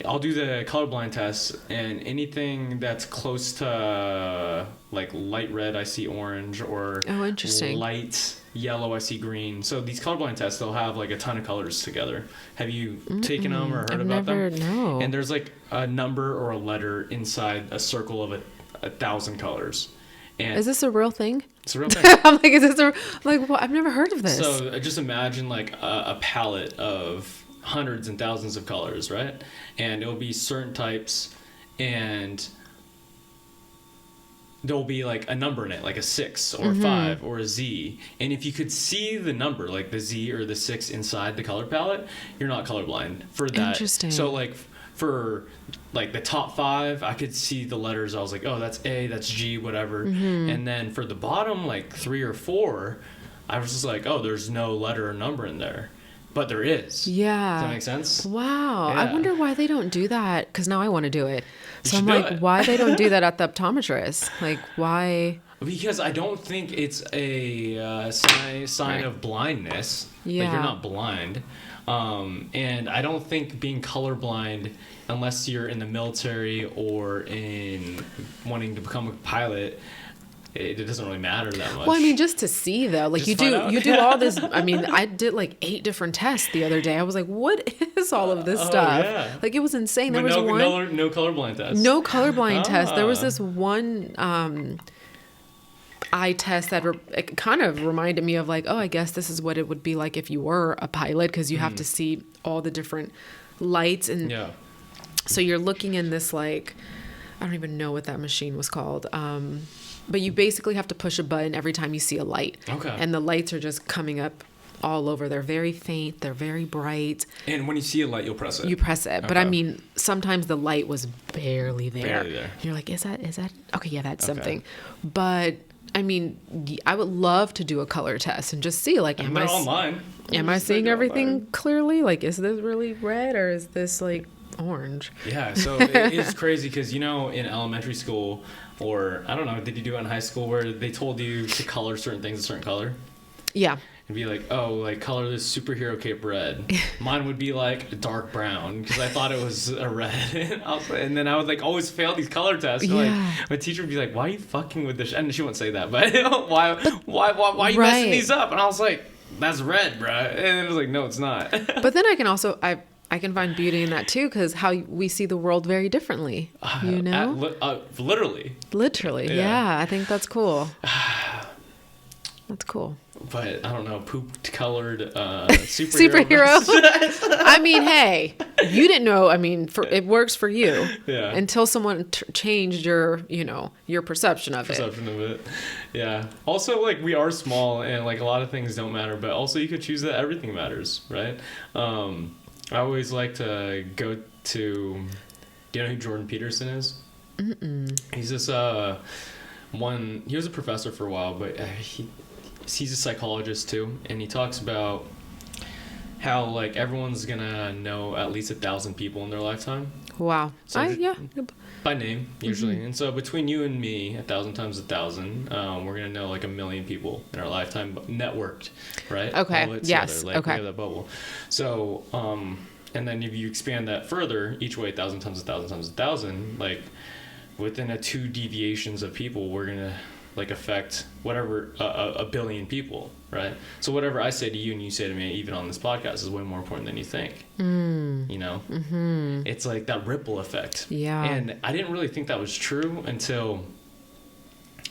I'll do the colorblind test, and anything that's close to like light red, I see orange, or Oh, interesting. light yellow, I see green. So these colorblind tests, they'll have like a ton of colors together. Have you taken them or heard I've about never, them? no. And there's like a number or a letter inside a circle of 1,000 colors. And Is this a real thing? it's a real thing. I'm like, I'm like, well, I've never heard of this. So just imagine like a palette of hundreds and thousands of colors, right? And it'll be certain types, and there'll be like a number in it, like a 6 or a 5 or a Z. And if you could see the number, like the Z or the 6 inside the color palette, you're not colorblind for that. Interesting. So like for like the top 5, I could see the letters. I was like, oh, that's A, that's G, whatever. And then for the bottom, like 3 or 4, I was just like, oh, there's no letter or number in there. But there is. Yeah. Does that make sense? Wow. I Yeah. wonder why they don't do that. Because now I want to do it. So I'm should do like, it. why they don't do that at the optometrist? Like, why? Because I don't think it's a sign Right. of blindness. Like Yeah. you're not blind. And I don't think being colorblind, unless you're in the military or in wanting to become a pilot, it doesn't really matter that much. Well, I mean, just to see though, like Just find out. you do all this. I mean, I did like 8 different tests the other day. I was like, what is all of this stuff? yeah. Like it was insane. There But was no colorblind test. no colorblind test. There was Ah. this one eye test that it kind of reminded me of like, oh, I guess this is what it would be like if you were a pilot, because you have to see all the different lights, and Yeah. so you're looking in this like, I don't even know what that machine was called. But you basically have to push a button every time you see a light. Okay. And the lights are just coming up all over. They're very faint. They're very bright. And when you see a light, you'll press it. You press it. But I Okay. mean, sometimes the light was barely there. Barely there. And you're like, is that, okay, yeah, that's something. But I mean, I would love to do a color test and just see like, And they're online. am I Just seeing take it everything online. clearly? Like, is this really red or is this like orange? Yeah, so it is crazy because, you know, in elementary school, or I don't know, did you do it in high school where they told you to color certain things a certain color? Yeah. And be like, oh, like color this superhero cape red. Mine would be like dark brown because I thought it was a red. And then I would like always fail these color tests. So, Yeah. like my teacher would be like, why are you fucking with this? And she wouldn't say that, but why are you messing Right. these up? And I was like, that's red, bro. And it was like, no, it's not. But then I can also, I can find beauty in that too, because how we see the world very differently, you know? Literally. Literally. Yeah. Yeah. I think that's cool. That's cool. But I don't know, pooped colored superhero. Superhero. I mean, hey, you didn't know. I mean, it works for you. Yeah. Until someone changed your, your perception of it. Perception of it. Yeah. Also, like, we are small and like a lot of things don't matter, but also you could choose that everything matters, right? I always like to go to. Do you know who Jordan Peterson is? Mm-mm. He's this he was a professor for a while, but he's a psychologist too, and he talks about how like everyone's gonna know at least 1,000 people in their lifetime. Wow. So Yeah. by name usually. And so between you and me, 1,000 times 1,000, we're gonna know like 1 million people in our lifetime, networked, right? Okay. All Yes. like, Okay. we have that bubble. So and then if you expand that further, each way 1,000 times 1,000 times 1,000, like within 2 deviations of people, we're gonna like affect whatever 1 billion people, right? So whatever I say to you and you say to me, even on this podcast, is way more important than you think. You know, it's like that ripple effect. Yeah. And I didn't really think that was true until,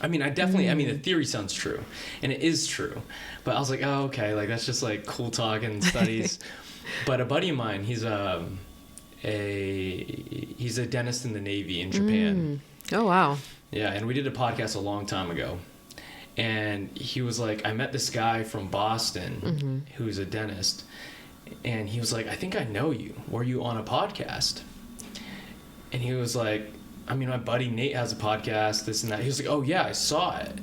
I mean, the theory sounds true, and it is true, but I was like, oh, okay, like that's just like cool talk and studies. But a buddy of mine, he's a dentist in the Navy in Japan. Oh, wow. Yeah, and we did a podcast a long time ago. And he was like, I met this guy from Boston who's a dentist. And he was like, I think I know you. Were you on a podcast? And he was like, I mean, my buddy Nate has a podcast, this and that. He was like, oh, yeah, I saw it.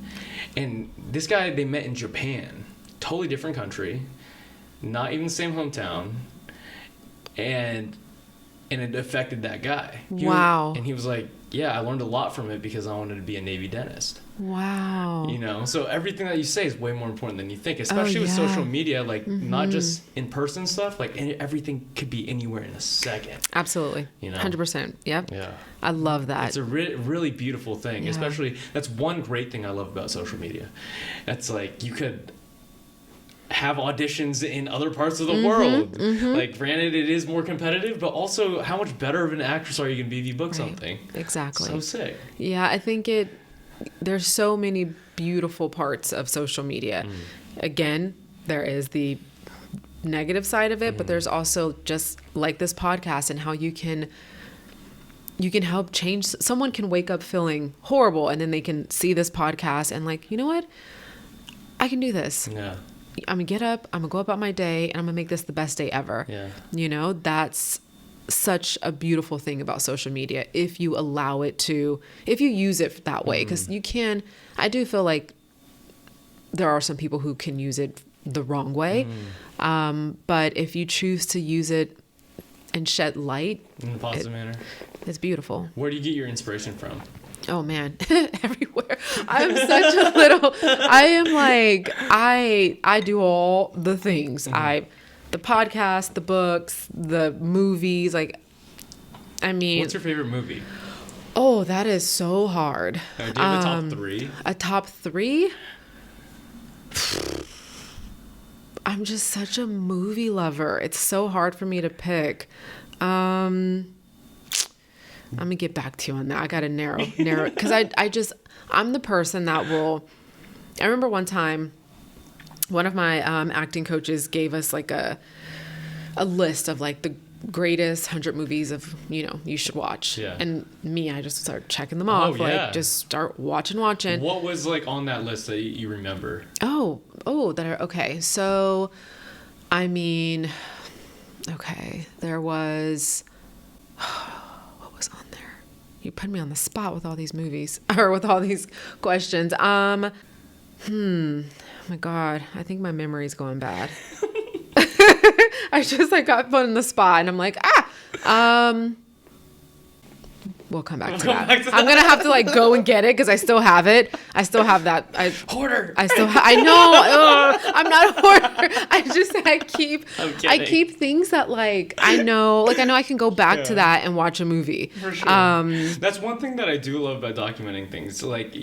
And this guy, they met in Japan. Totally different country. Not even the same hometown. And it affected that guy. Wow. And he was like, yeah, I learned a lot from it because I wanted to be a Navy dentist. Wow. You know, so everything that you say is way more important than you think, especially with social media, like not just in-person stuff, like everything could be anywhere in a second. Absolutely. You know? 100%. Yep. Yeah. I love that. It's a really beautiful thing, Yeah. especially, that's one great thing I love about social media. That's like, you could have auditions in other parts of the world. Like, granted, it is more competitive, but also how much better of an actress are you going to be if you book something? Exactly. So sick. Yeah, I think there's so many beautiful parts of social media. Again, there is the negative side of it, but there's also just like this podcast and how you can help change. Someone can wake up feeling horrible and then they can see this podcast and like, you know what? I can do this. Yeah. I'm gonna get up, I'm gonna go about my day, and I'm gonna make this the best day ever. Yeah. You know, that's such a beautiful thing about social media if you allow it to, if you use it that way. Because I do feel like there are some people who can use it the wrong way. But if you choose to use it and shed light In a positive manner. It's beautiful. Where do you get your inspiration from? Oh man, everywhere. I'm such a little, I do all the things. The podcast, the books, the movies, like, I mean. What's your favorite movie? Oh, that is so hard. Do you have a top 3? A top 3? I'm just such a movie lover. It's so hard for me to pick. I'm gonna get back to you on that. I gotta narrow because I'm the person that will. I remember one time, one of my acting coaches gave us like a list of like the greatest 100 movies of you should watch. Yeah. And me, I just start checking them off. Like just start watching. What was like on that list that you remember? Okay. So, I mean, okay, there was. Was on there. You put me on the spot with all these movies or with all these questions. Oh my God. I think my memory's going bad. I got put in the spot and I'm like, we'll come back to that. I'm going to have to like go and get it because I still have it. I still have that. Hoarder. I know. I'm not a hoarder. I keep things that I know I can go back to that and watch a movie. For sure. That's one thing that I do love about documenting things. Like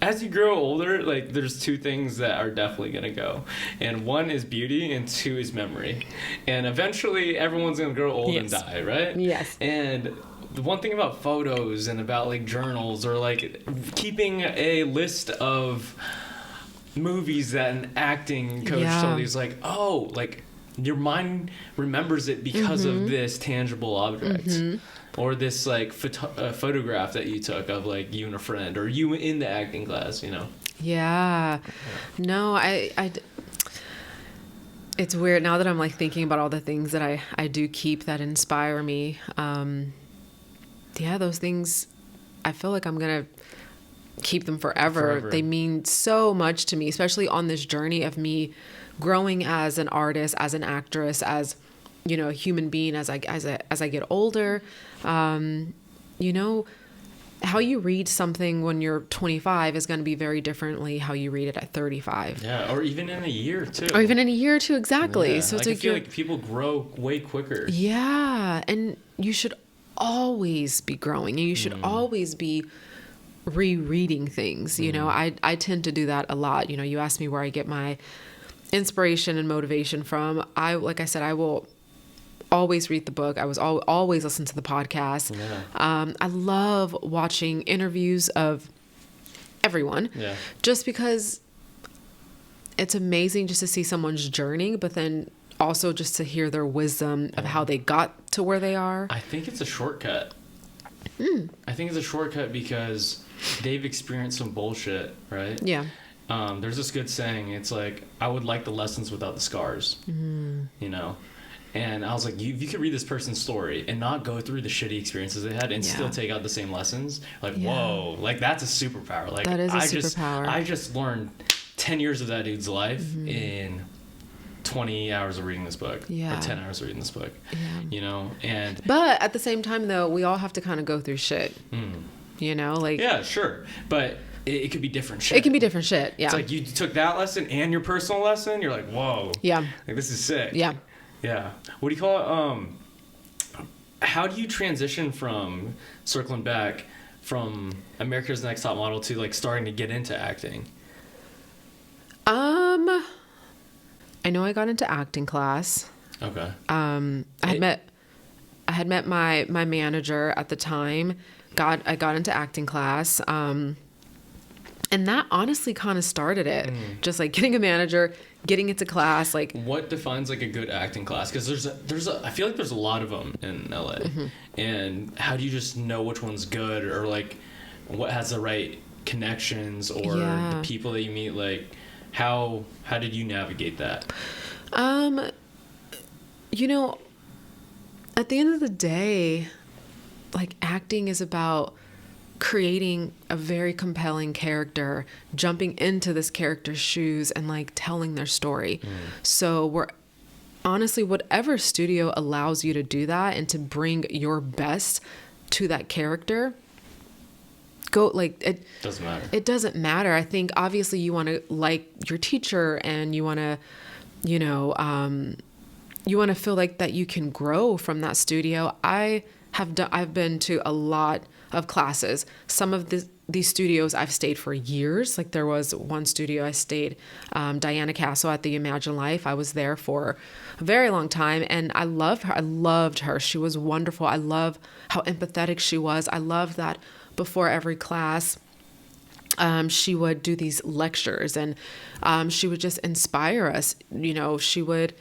as you grow older, like there's 2 things that are definitely going to go. And 1 is beauty and 2 is memory. And eventually everyone's going to grow old and die, right? Yes. And the one thing about photos and about like journals or like keeping a list of movies that an acting coach told you is like, oh, like your mind remembers it because of this tangible object or this like photograph that you took of like you and a friend or you in the acting class, Yeah. No, it's weird now that I'm like thinking about all the things that I do keep that inspire me. Yeah, those things, I feel like I'm going to keep them forever. They mean so much to me, especially on this journey of me growing as an artist, as an actress, as, you know, a human being, as I get older. You know, how you read something when you're 25 is going to be very differently how you read it at 35. Yeah, or even in a year too. Exactly. Yeah. So it's I feel like people grow way quicker. Yeah, and you should always be growing, and you should always be rereading things. You know, I tend to do that a lot. You know, you asked me where I get my inspiration and motivation from. Like I said, I will always read the book. I was always listen to the podcast. Yeah. I love watching interviews of everyone, just because it's amazing just to see someone's journey, but then also just to hear their wisdom of how they got to where they are. I think it's a shortcut. I think it's a shortcut because they've experienced some bullshit, right? Yeah. There's this good saying. It's like, I would like the lessons without the scars, you know? And I was like, you could read this person's story and not go through the shitty experiences they had and still take out the same lessons. Like, whoa, like that's a superpower. Like, that is a superpower. I just learned 10 years of that dude's life in 20 hours of reading this book. Yeah. Or 10 hours of reading this book. Yeah. You know, but at the same time though, we all have to kind of go through shit. You know, like. Yeah, sure. But it could be different shit. It can be different shit. Yeah. It's like you took that lesson and your personal lesson. You're like, whoa. Yeah. Like, this is sick. Yeah. Yeah. What do you call it? How do you transition from, circling back, from America's Next Top Model to like starting to get into acting? I know I got into acting class. Okay. I had met my manager at the time. I got into acting class. And that honestly kind of started it. Just like getting a manager, getting into class. Like, what defines like a good acting class? Because I feel like there's a lot of them in LA. And how do you just know which one's good, or like what has the right connections, or the people that you meet? Like, how did you navigate that? You know, at the end of the day, like, acting is about creating a very compelling character, jumping into this character's shoes and like telling their story. So we're honestly, whatever studio allows you to do that and to bring your best to that character, go. Like, it doesn't matter. It doesn't matter. I think obviously you want to like your teacher, and you want to, you know, you want to feel like that you can grow from that studio. I've been to a lot of classes. Some of these studios I've stayed for years. Like, there was one studio I stayed, Diana Castle at the Imagine Life. I was there for a very long time, and I loved her. I loved her. She was wonderful. I love how empathetic she was. I love that before every class, she would do these lectures, and she would just inspire us. You know, she would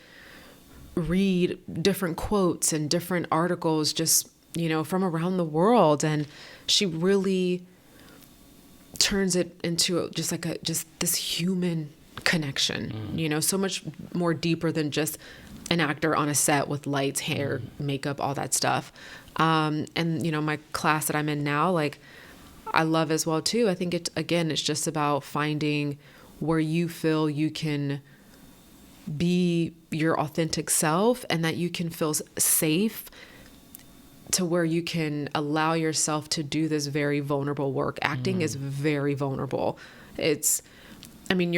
read different quotes and different articles, just, you know, from around the world, and she really turns it into just this human connection, you know, so much more deeper than just an actor on a set with lights, hair, makeup, all that stuff. And, you know, my class that I'm in now, like, I love as well too. I think it's just about finding where you feel you can be your authentic self, and that you can feel safe to where you can allow yourself to do this very vulnerable work. Acting is very vulnerable. It's almost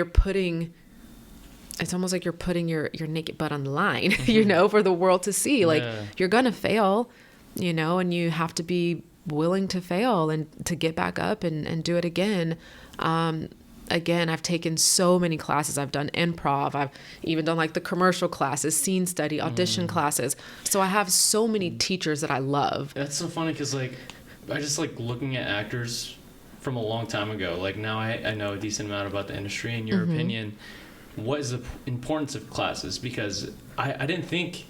like you're putting your naked butt on the line, you know, for the world to see. Like, you're going to fail, you know, and you have to be willing to fail and to get back up and do it again. Again, I've taken so many classes. I've done improv. I've even done like the commercial classes, scene study, audition classes. So I have so many teachers that I love. That's so funny because, like, I just like looking at actors from a long time ago. Like, now I know a decent amount about the industry. In your opinion, what is the importance of classes? Because I didn't think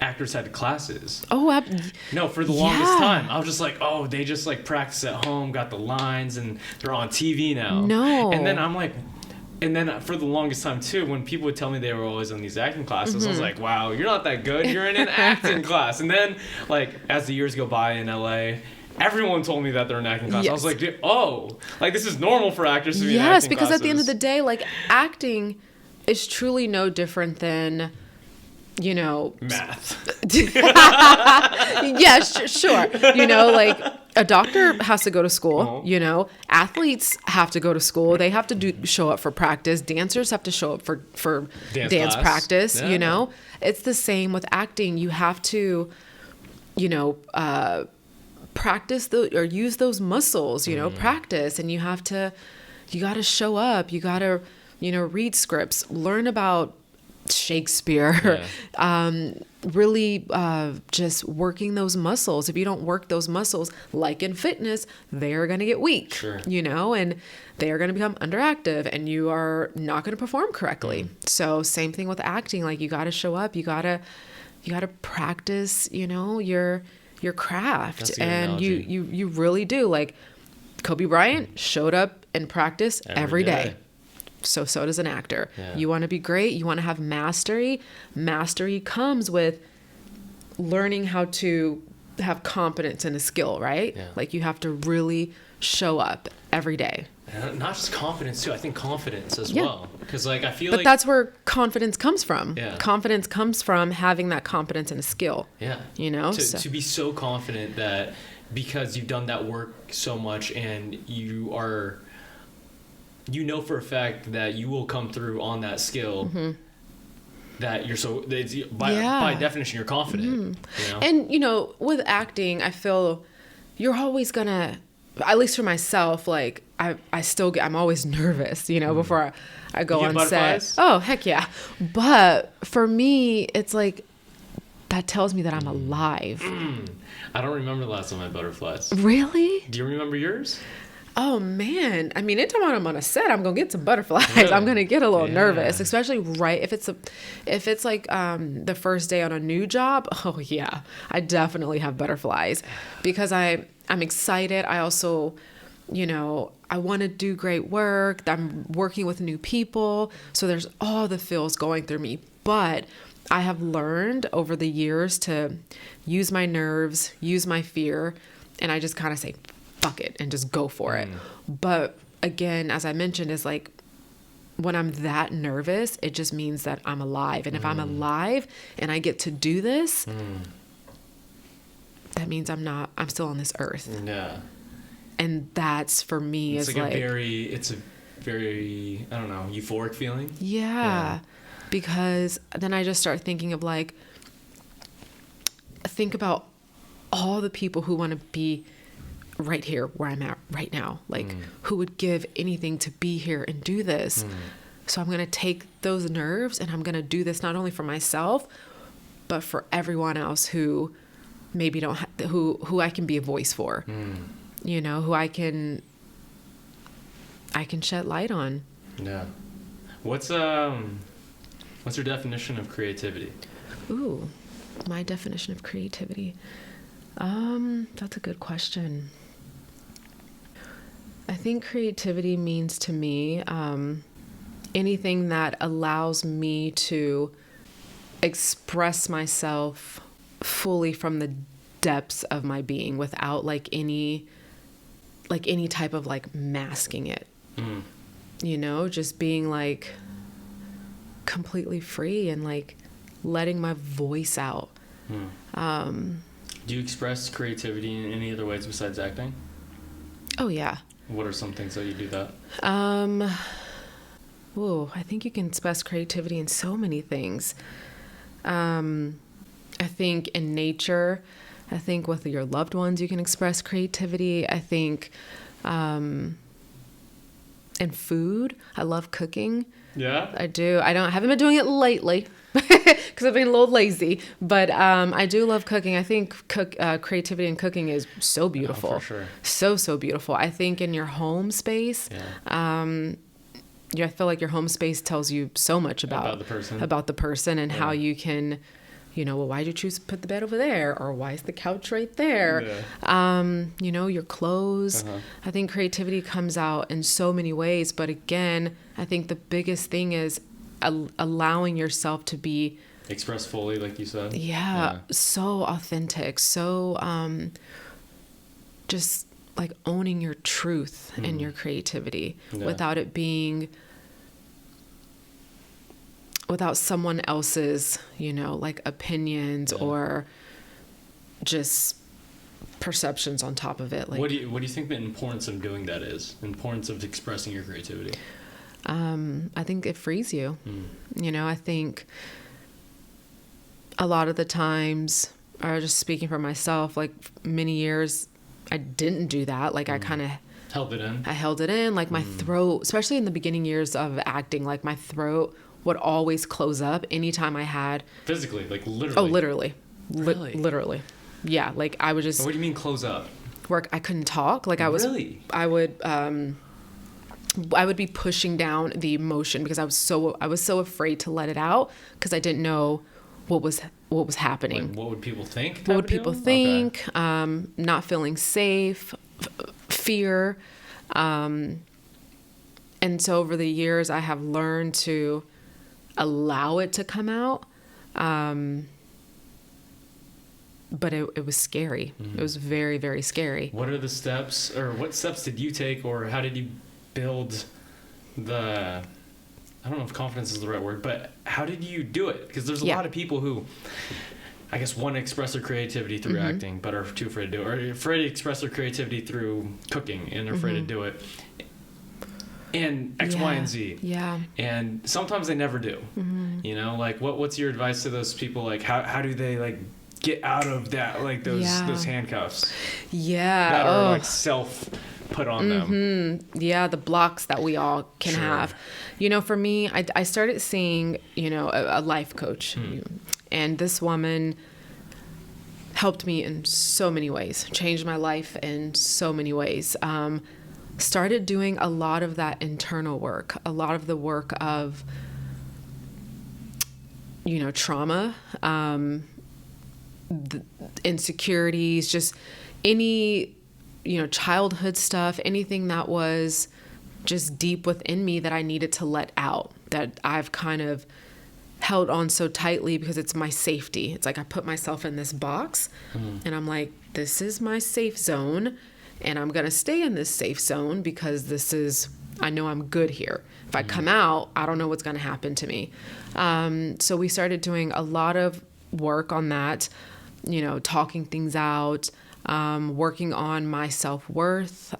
actors had classes. No, for the longest time I was just like, oh, they just like practice at home, got the lines, and they're on TV now. No. And then I'm like, and then for the longest time too, when people would tell me they were always on these acting classes, I was like, wow, you're not that good, you're in an acting class. And then, like, as the years go by in LA everyone told me that they're in acting class. Yes. I was like, dude, oh, like this is normal for actors to be in Yes, acting because classes. at the end of the day, like acting is truly no different than, you know, math. yeah, sure. You know, like a doctor has to go to school, Uh-huh. you know, athletes have to go to school. They have to show up for practice. Dancers have to show up for dance class. practice, Yeah. you know. It's the same with acting. You have to, you know, practice or use those muscles, you know, practice, and you got to show up. You got to, you know, read scripts, learn about Shakespeare, really just working those muscles. If you don't work those muscles, like in fitness, they're going to get weak, Sure. you know, and they're going to become underactive and you are not going to perform correctly. So same thing with acting. Like you got to show up, you got to practice, you know, your craft. That's a good and analogy. you really do. Like Kobe Bryant showed up in practice every day. So does an actor. Yeah. You want to be great. You want to have mastery. Mastery comes with learning how to have confidence in a skill, right? Yeah. Like you have to really show up every day. And not just confidence too. I think confidence as Yeah. well. Because like I feel But like that's where confidence comes from. Yeah. Confidence comes from having that confidence in a skill. yeah, You know? to be so confident that because you've done that work so much and you are, you know for a fact that you will come through on that skill. That you're so by definition you're confident. You know? And, you know, with acting, I feel you're always gonna, at least for myself, like I'm always nervous, you know, before I go You get on butterflies? set. Oh, heck yeah. But for me, it's like, that tells me that I'm alive. I don't remember the last time I had butterflies. Really? Do you remember yours? Oh man. I mean, anytime I'm on a set, I'm going to get some butterflies. Really? I'm going to get a little Yeah. nervous, especially if it's like the first day on a new job. Oh yeah. I definitely have butterflies because I'm excited. I also, you know, I want to do great work. I'm working with new people. So there's all the feels going through me, but I have learned over the years to use my nerves, use my fear, and I just kind of say, fuck it, and just go for it. But again, as I mentioned, is like when I'm that nervous, it just means that I'm alive. And if I'm alive and I get to do this, that means I'm still on this earth. Yeah. And that's for me It's is like it's a very, I don't know, euphoric feeling. yeah. Because then I just start thinking of like, think about all the people who want to be right here where I'm at right now, like who would give anything to be here and do this. So I'm going to take those nerves and I'm going to do this not only for myself, but for everyone else who maybe don't who I can be a voice for, you know, who I can shed light on. Yeah. What's your definition of creativity? Ooh, my definition of creativity. That's a good question. I think creativity means to me anything that allows me to express myself fully from the depths of my being without like any type of like masking it. You know, just being like completely free and like letting my voice out. Do you express creativity in any other ways besides acting? Oh yeah. What are some things that you do that? I think you can express creativity in so many things. I think in nature, I think with your loved ones, you can express creativity. I think in food, I love cooking. Yeah? I do. I haven't been doing it lately because I've been a little lazy, but I do love cooking. I think creativity in cooking is so beautiful. Oh, for sure. So beautiful. I think in your home space, I feel like your home space tells you so much about the person and how you can, you know, well, why did you choose to put the bed over there? Or why is the couch right there? Yeah. You know, your clothes. I think creativity comes out in so many ways. But again, I think the biggest thing is allowing yourself to be express fully, like you said. Yeah. So authentic, so just like owning your truth and your creativity without it being, without someone else's, like opinions or just perceptions on top of it. Like, what do you think the importance of doing that is? Importance of expressing your creativity? I think it frees you. I think a lot of the times, or just speaking for myself, like many years I didn't do that. Like I kind of held it in. Like my throat, especially in the beginning years of acting, like my throat would always close up anytime I had physically, like literally. Oh, literally. Really? Literally. Yeah. Like I would just. What do you mean close up? I couldn't talk. Like I was. Really? I would be pushing down the emotion because I was so afraid to let it out because I didn't know what was happening. Like, what would people think? What would people think? Okay. Not feeling safe, fear. And so over the years, I have learned to allow it to come out. But it was scary. It was very, very scary. What are the steps, or what steps did you take, or how did you build I don't know if confidence is the right word, but how did you do it? Because there's a lot of people who, I guess, want to express their creativity through acting, but are too afraid to do it, or afraid to express their creativity through cooking and are afraid to do it. And X, Y, and Z. Yeah. And sometimes they never do. Like what's your advice to those people? Like how do they like get out of that, like those handcuffs? Yeah. That are like self put on them. Yeah, the blocks that we all can have. For me, I started seeing, a life coach. And this woman helped me in so many ways, changed my life in so many ways. Started doing a lot of that internal work, a lot of the work of, trauma, the insecurities, just any, childhood stuff, anything that was just deep within me that I needed to let out, that I've kind of held on so tightly because it's my safety. It's like I put myself in this box and I'm like, this is my safe zone and I'm going to stay in this safe zone because I know I'm good here. If I come out, I don't know what's going to happen to me. So we started doing a lot of work on that, talking things out, working on my self-worth,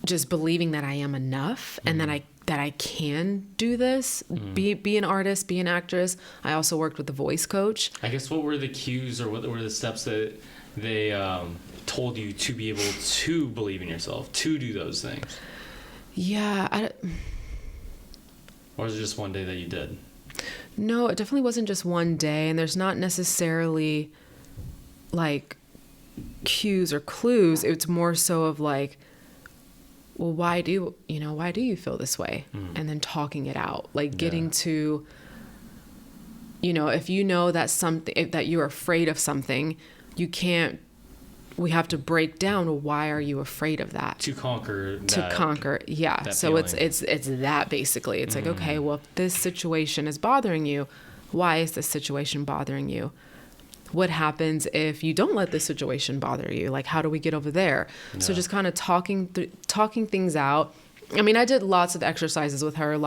just believing that I am enough and that I can do this, be an artist, be an actress. I also worked with a voice coach. I guess what were the cues or what were the steps that they told you to be able to believe in yourself, to do those things? Yeah. Or was it just one day that you did? No, it definitely wasn't just one day. And there's not necessarily like cues or clues. It's more so of like, well, why do you feel this way? And then talking it out, like getting to, if you know that that you're afraid of something, we have to break down, why are you afraid of that? To conquer. Yeah. So feeling. it's that basically. It's like, okay, well, if this situation is bothering you, why is this situation bothering you? What happens if you don't let this situation bother you? Like, how do we get over there? Yeah. So just kind of talking things out. I mean, I did lots of exercises with her,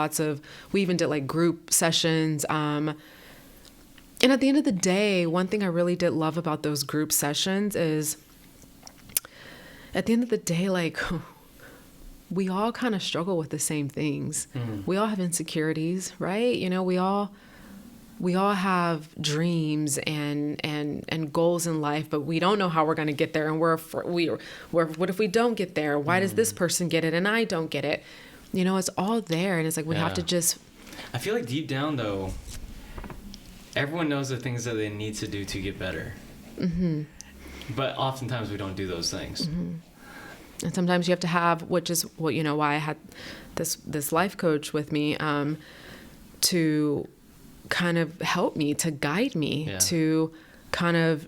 we even did like group sessions. And at the end of the day, one thing I really did love about those group sessions is at the end of the day, like, we all kind of struggle with the same things. We all have insecurities, right? We all have dreams and goals in life, but we don't know how we're going to get there. And what if we don't get there? Why does this person get it and I don't get it? It's all there. And it's like, we have to just... I feel like deep down though, everyone knows the things that they need to do to get better. But oftentimes we don't do those things. And sometimes you have to have, which is what, why I had this life coach with me, to kind of help me, to guide me, to kind of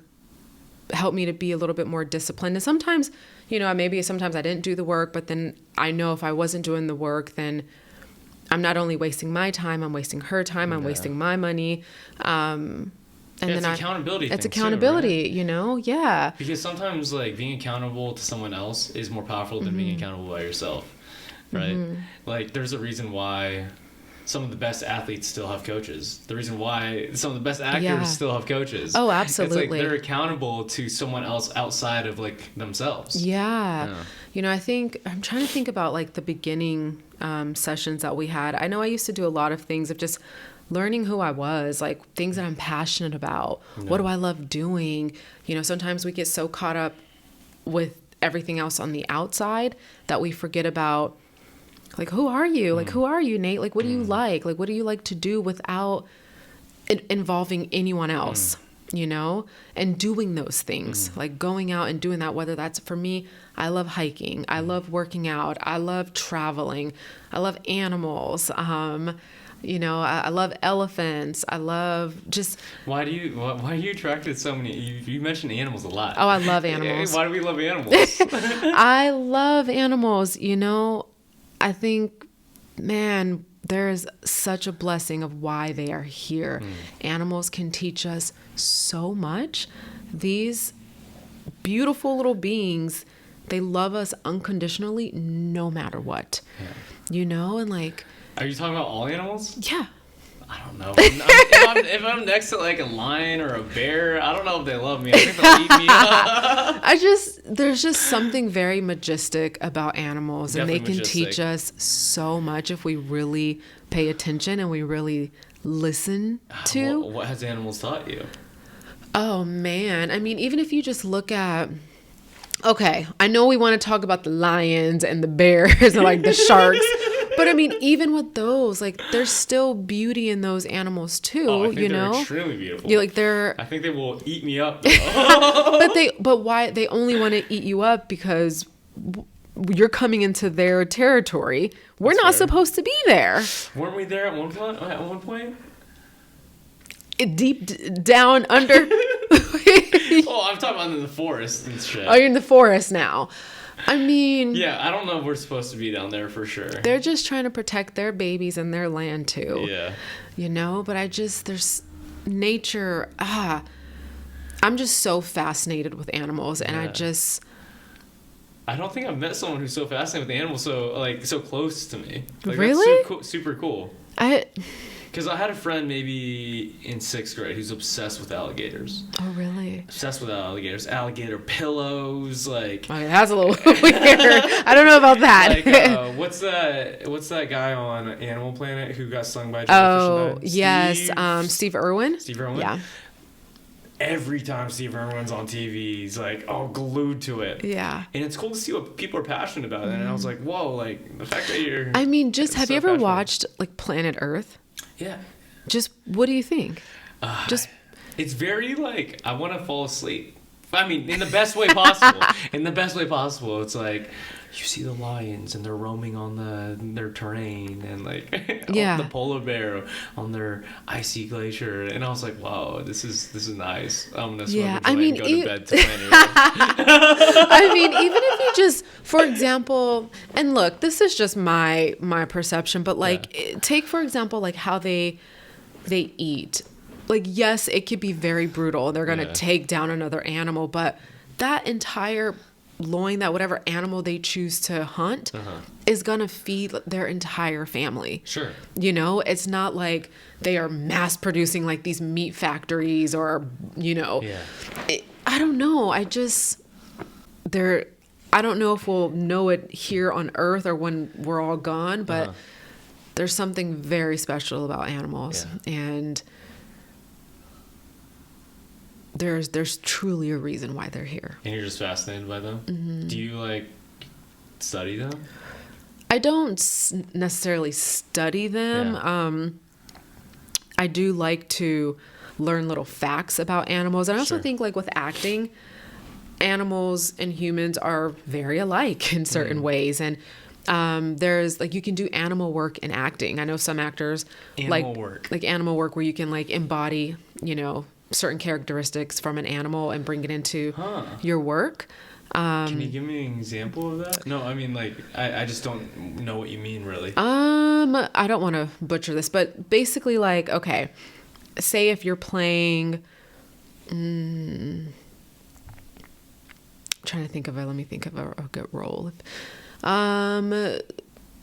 help me to be a little bit more disciplined. And sometimes, sometimes I didn't do the work, but then I know if I wasn't doing the work, then I'm not only wasting my time, I'm wasting her time, I'm wasting my money. And yeah, then it's accountability. It's thing accountability, too, right? you know? Yeah. Because sometimes like being accountable to someone else is more powerful than being accountable by yourself, right? Like there's a reason why some of the best athletes still have coaches. The reason why some of the best actors still have coaches. Oh, absolutely. It's like they're accountable to someone else outside of like themselves. Yeah. You know, I'm trying to think about like the beginning sessions that we had. I know I used to do a lot of things of just learning who I was, like things that I'm passionate about. What do I love doing? You know, sometimes we get so caught up with everything else on the outside that we forget about, like, who are you? Like, who are you, Nate? Like, what do you like? Like, what do you like to do without involving anyone else, you know? And doing those things, like going out and doing that, whether that's, for me, I love hiking. I love working out. I love traveling. I love animals. You know, I love elephants. I love just... Why are you attracted to so many... You mentioned animals a lot. Oh, I love animals. Why do we love animals? I love animals, you know. I think, man, there is such a blessing of why they are here. Animals can teach us so much. These beautiful little beings, they love us unconditionally no matter what. You know, and like... Are you talking about all animals? Yeah. I don't know. If I'm next to like a lion or a bear, I don't know if they love me. I think they'll eat me up. There's just something very majestic about animals, Definitely and they can majestic. teach us so much if we really pay attention and we really listen to. What has animals taught you? Oh man. I mean, even if you just look at, okay, I know we want to talk about the lions and the bears and like the sharks. But I mean, even with those, like, there's still beauty in those animals too. Oh, I think you they're know, extremely beautiful. I think they will eat me up. but why they only want to eat you up because you're coming into their territory. We're not supposed to be there. Weren't we there at one point? Deep down under. Oh, I'm talking about in the forest and shit. Oh, you're in the forest now. I mean... Yeah, I don't know if we're supposed to be down there for sure. They're just trying to protect their babies and their land too. Yeah. You know, but there's nature. I'm just so fascinated with animals, and I don't think I've met someone who's so fascinated with animals, so close to me. Like, really? That's super cool. Because I had a friend maybe in 6th grade who's obsessed with alligators. Oh, really? Obsessed with alligators. Alligator pillows, like... Okay, that's a little weird. I don't know about that. Like, what's that guy on Animal Planet who got stung by a jellyfish? Oh, yes. Steve Irwin? Steve Irwin? Yeah. Every time Steve Irwin's on TV, he's like, glued to it. Yeah. And it's cool to see what people are passionate about. And I was like, whoa, like, the fact that you're... I mean, have you ever watched, like, Planet Earth? Yeah. Just, what do you think? It's very, like, I want to fall asleep. I mean, in the best way possible. It's like, you see the lions and they're roaming on their terrain, and like the polar bear on their icy glacier, and I was like, wow, this is nice. That's yeah, I mean, go to bed to Planet Earth. I mean, even if you just, for example, and look, this is just my perception, but like, take for example, like how they eat. Like, yes, it could be very brutal. They're going to take down another animal, but that entire loin, that whatever animal they choose to hunt is going to feed their entire family. Sure. You know, it's not like they are mass producing like these meat factories or, you know, I don't know. I don't know if we'll know it here on Earth or when we're all gone, but there's something very special about animals. And there's truly a reason why they're here. And you're just fascinated by them? Mm-hmm. Do you like study them? I don't necessarily study them. I do like to learn little facts about animals. And I also think like with acting, animals and humans are very alike in certain ways. And there's like, you can do animal work in acting. I know some actors like animal work where you can like embody, you know, certain characteristics from an animal and bring it into your work. Can you give me an example of that? No, I mean, like, I just don't know what you mean, really. I don't want to butcher this, but basically, like, okay, say if you're playing Trying to think of it. Let me think of a good role.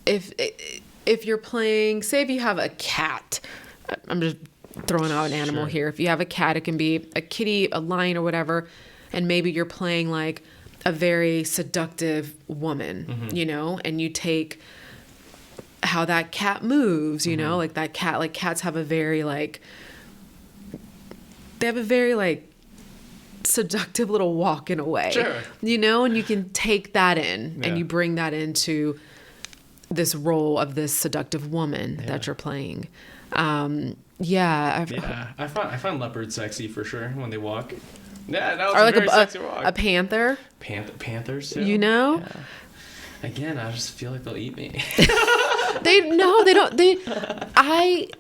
If you're playing, say if you have a cat, I'm just throwing out an animal here. If you have a cat, it can be a kitty, a lion, or whatever, and maybe you're playing like a very seductive woman, you know, and you take how that cat moves, you know, like that cat, like cats have a very like, they have a very like seductive little walk in a way, you know, and you can take that in and you bring that into this role of this seductive woman that you're playing. I find leopards sexy for sure when they walk. Yeah, that was or a like very sexy walk. A panther. Panthers too. You know? Yeah. Again, I just feel like they'll eat me. They don't. I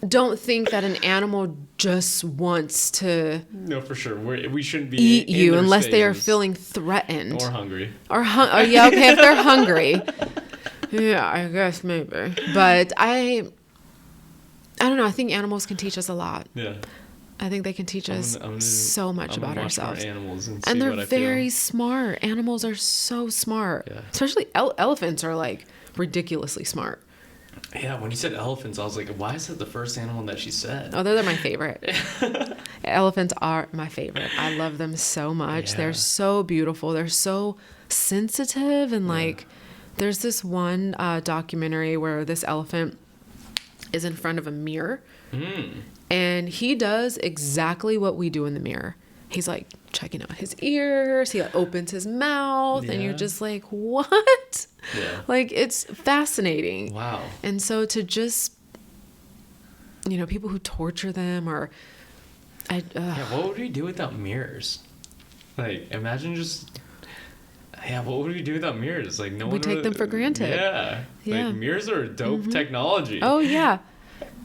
don't think that an animal just wants to No, for sure. We shouldn't be eat in you their unless they are spaces. feeling threatened Or hungry. yeah, okay, if they're hungry. Yeah, I guess maybe. But I don't know. I think animals can teach us a lot. Yeah. I think they can teach us so much about ourselves. Animals and they're what I very feel. smart. Animals are so smart. Yeah. Especially elephants are like ridiculously smart. Yeah, when you said elephants, I was like, why is that the first animal that she said? Oh, they're my favorite. Elephants are my favorite. I love them so much. Yeah. They're so beautiful. They're so sensitive. And like, there's this one documentary where this elephant is in front of a mirror. And he does exactly what we do in the mirror. He's like checking out his ears. He opens his mouth and you're just like, what? Yeah. Like, it's fascinating. Wow. And so to just, you know, people who torture them or What would we do without mirrors? Like, imagine just... Yeah, what would we do without mirrors? Like, no one would... take them for granted. Yeah. Like, mirrors are dope technology. Oh, yeah.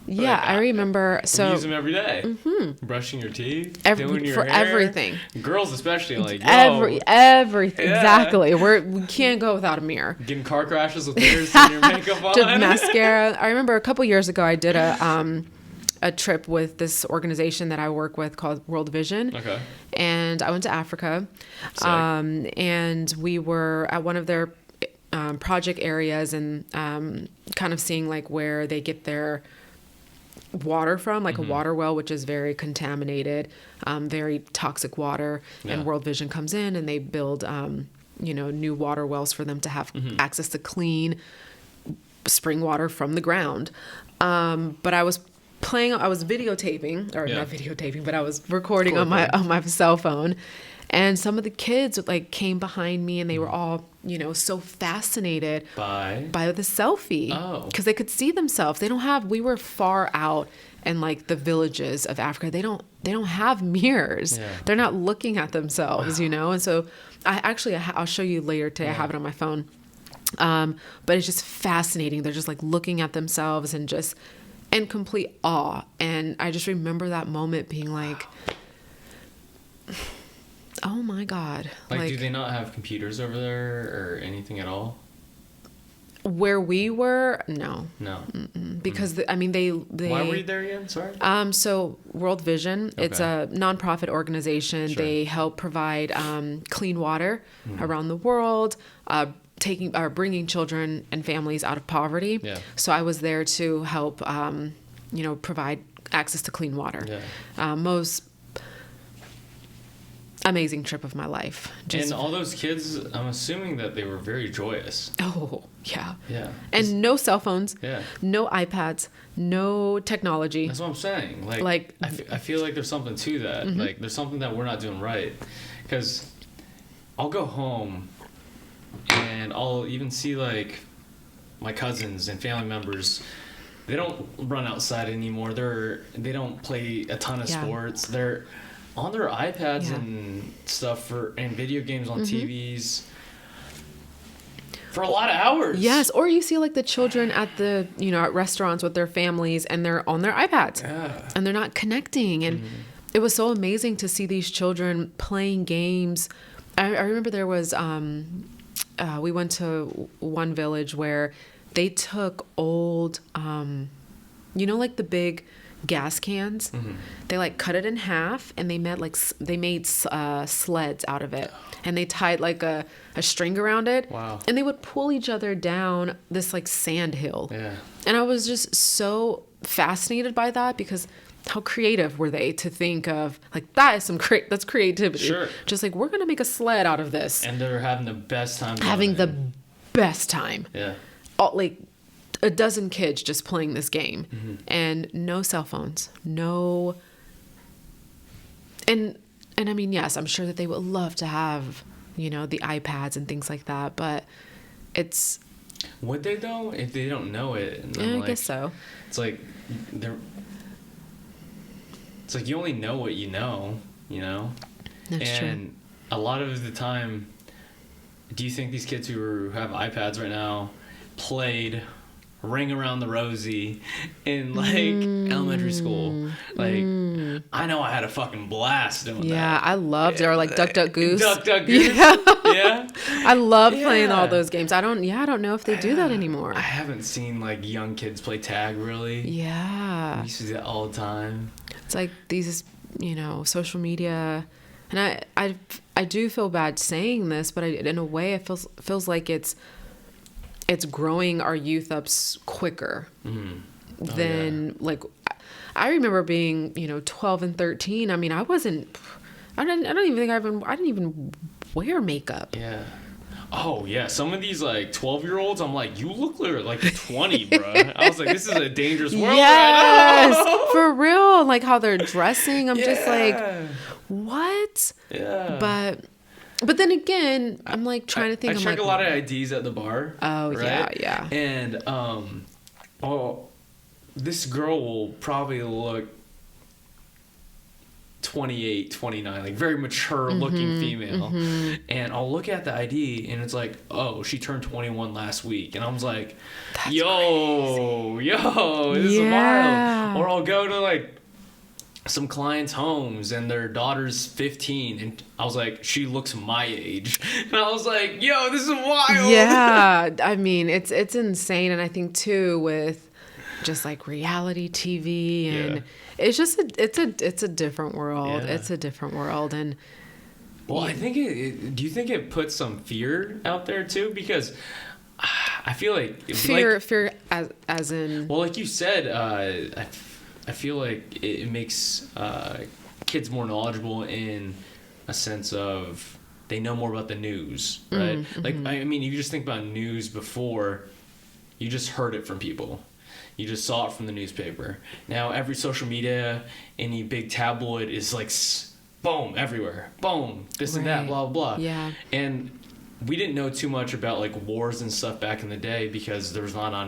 Yeah, I remember. So we use them every day. Brushing your teeth, doing your for hair. everything. Girls especially, like, everything. Exactly. We can't go without a mirror. Getting car crashes with mirrors and your makeup on. To mascara. I remember a couple years ago, I did a trip with this organization that I work with called World Vision. Okay. And I went to Africa. And we were at one of their project areas and kind of seeing like where they get their water from, like a water well, which is very contaminated, very toxic water. And World Vision comes in and they build, new water wells for them to have access to clean spring water from the ground. But I was videotaping, or not videotaping, but I was recording on my cell phone. And some of the kids like came behind me and they were all, so fascinated by the selfie. Oh. Because they could see themselves. We were far out in like the villages of Africa. They don't have mirrors. Yeah. They're not looking at themselves, And so I'll show you later today. I have it on my phone. But it's just fascinating. They're just like looking at themselves and just in complete awe. And I just remember that moment being like, oh my God. Like, do they not have computers over there or anything at all? Where we were, no. Because they Why were you there again? Sorry. So World Vision, it's a nonprofit organization. Sure. They help provide clean water around the world, bringing children and families out of poverty. Yeah. So I was there to help, provide access to clean water. Yeah. Most amazing trip of my life. And all those kids, I'm assuming that they were very joyous. Oh, yeah. Yeah. And no cell phones. Yeah. No iPads. No technology. That's what I'm saying. Like I feel like there's something to that. Like, there's something that we're not doing right. Because I'll go home and I'll even see, like, my cousins and family members. They don't run outside anymore. They don't play a ton of sports. They're on their iPads and stuff and video games on TVs for a lot of hours. Yes, or you see like the children at the at restaurants with their families and they're on their iPads and they're not connecting. And it was so amazing to see these children playing games. I remember there was we went to one village where they took old like the big gas cans. They like cut it in half, and they made sleds out of it, and they tied like a string around it. Wow. And they would pull each other down this like sand hill. Yeah. And I was just so fascinated by that, because how creative were they to think of like, that is that's creativity. Sure. Just like, we're gonna make a sled out of this. And they're having the best time. Having the best time. Yeah. Like a dozen kids just playing this game, and no cell phones, no. And I mean, yes, I'm sure that they would love to have, the iPads and things like that, but it's. Would they though? If they don't know it? And I guess so. It's like it's like you only know what you know. That's true. And a lot of the time, do you think these kids who have iPads right now played Ring Around the Rosie in like elementary school? Like, I know I had a fucking blast doing that. Yeah, I loved it. Or like Duck Duck Goose. Duck Duck Goose. Yeah. Yeah. I love playing all those games. I don't know if they do that anymore. I haven't seen like young kids play tag really. Yeah. We used to do that all the time. It's like these, social media, and I do feel bad saying this, but in a way it feels like it's growing our youth up quicker than like, I remember being 12 and 13. I mean, I didn't even wear makeup. Yeah. Oh yeah, some of these like 12-year-olds, I'm like, you look like 20, bro. I was like, this is a dangerous world. Yes, for real. Like how they're dressing, I'm just like, what? Yeah. But then again, I'm like trying to think. I check a lot of IDs at the bar. Oh right? yeah. And this girl will probably look 28, 29, like very mature looking female. And I'll look at the ID and it's like, oh, she turned 21 last week. And I was like, That's yo, this is wild. Or I'll go to like some clients' homes and their daughter's 15 and I was like, she looks my age. And I was like, yo, this is wild. Yeah. I mean, it's insane. And I think too with just like reality TV and it's just it's a different world. Yeah. It's a different world. And well, I think do you think it puts some fear out there too? Because I feel like fear as in, well, like you said, I feel like it makes kids more knowledgeable in a sense of they know more about the news, right? Like, I mean, you just think about news before, you just heard it from people. You just saw it from the newspaper. Now every social media, any big tabloid is like, boom, everywhere. Boom, this and that, blah, blah, blah. Yeah. And we didn't know too much about like wars and stuff back in the day because there was not a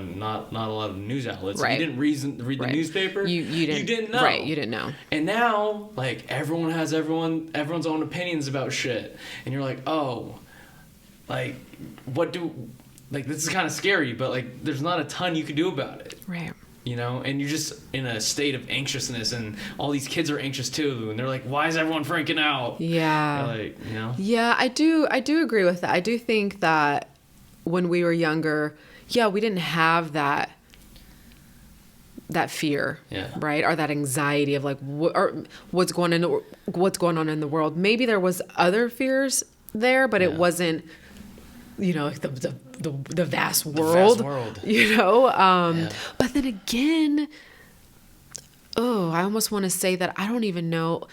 lot of news outlets. Right. You didn't read the newspaper. You didn't know. Right, you didn't know. And now, like, everyone has everyone's own opinions about shit. And you're like, oh, like, like, this is kind of scary, but, like, there's not a ton you can do about it. Right. And you're just in a state of anxiousness, and all these kids are anxious too, and they're like, why is everyone freaking out? Yeah. Like, Yeah, I do agree with that. I do think that when we were younger, we didn't have that fear, right? Or that anxiety of like, what's going on in the world. Maybe there was other fears there, but it wasn't, like the vast world. But then again, I almost want to say that I don't even know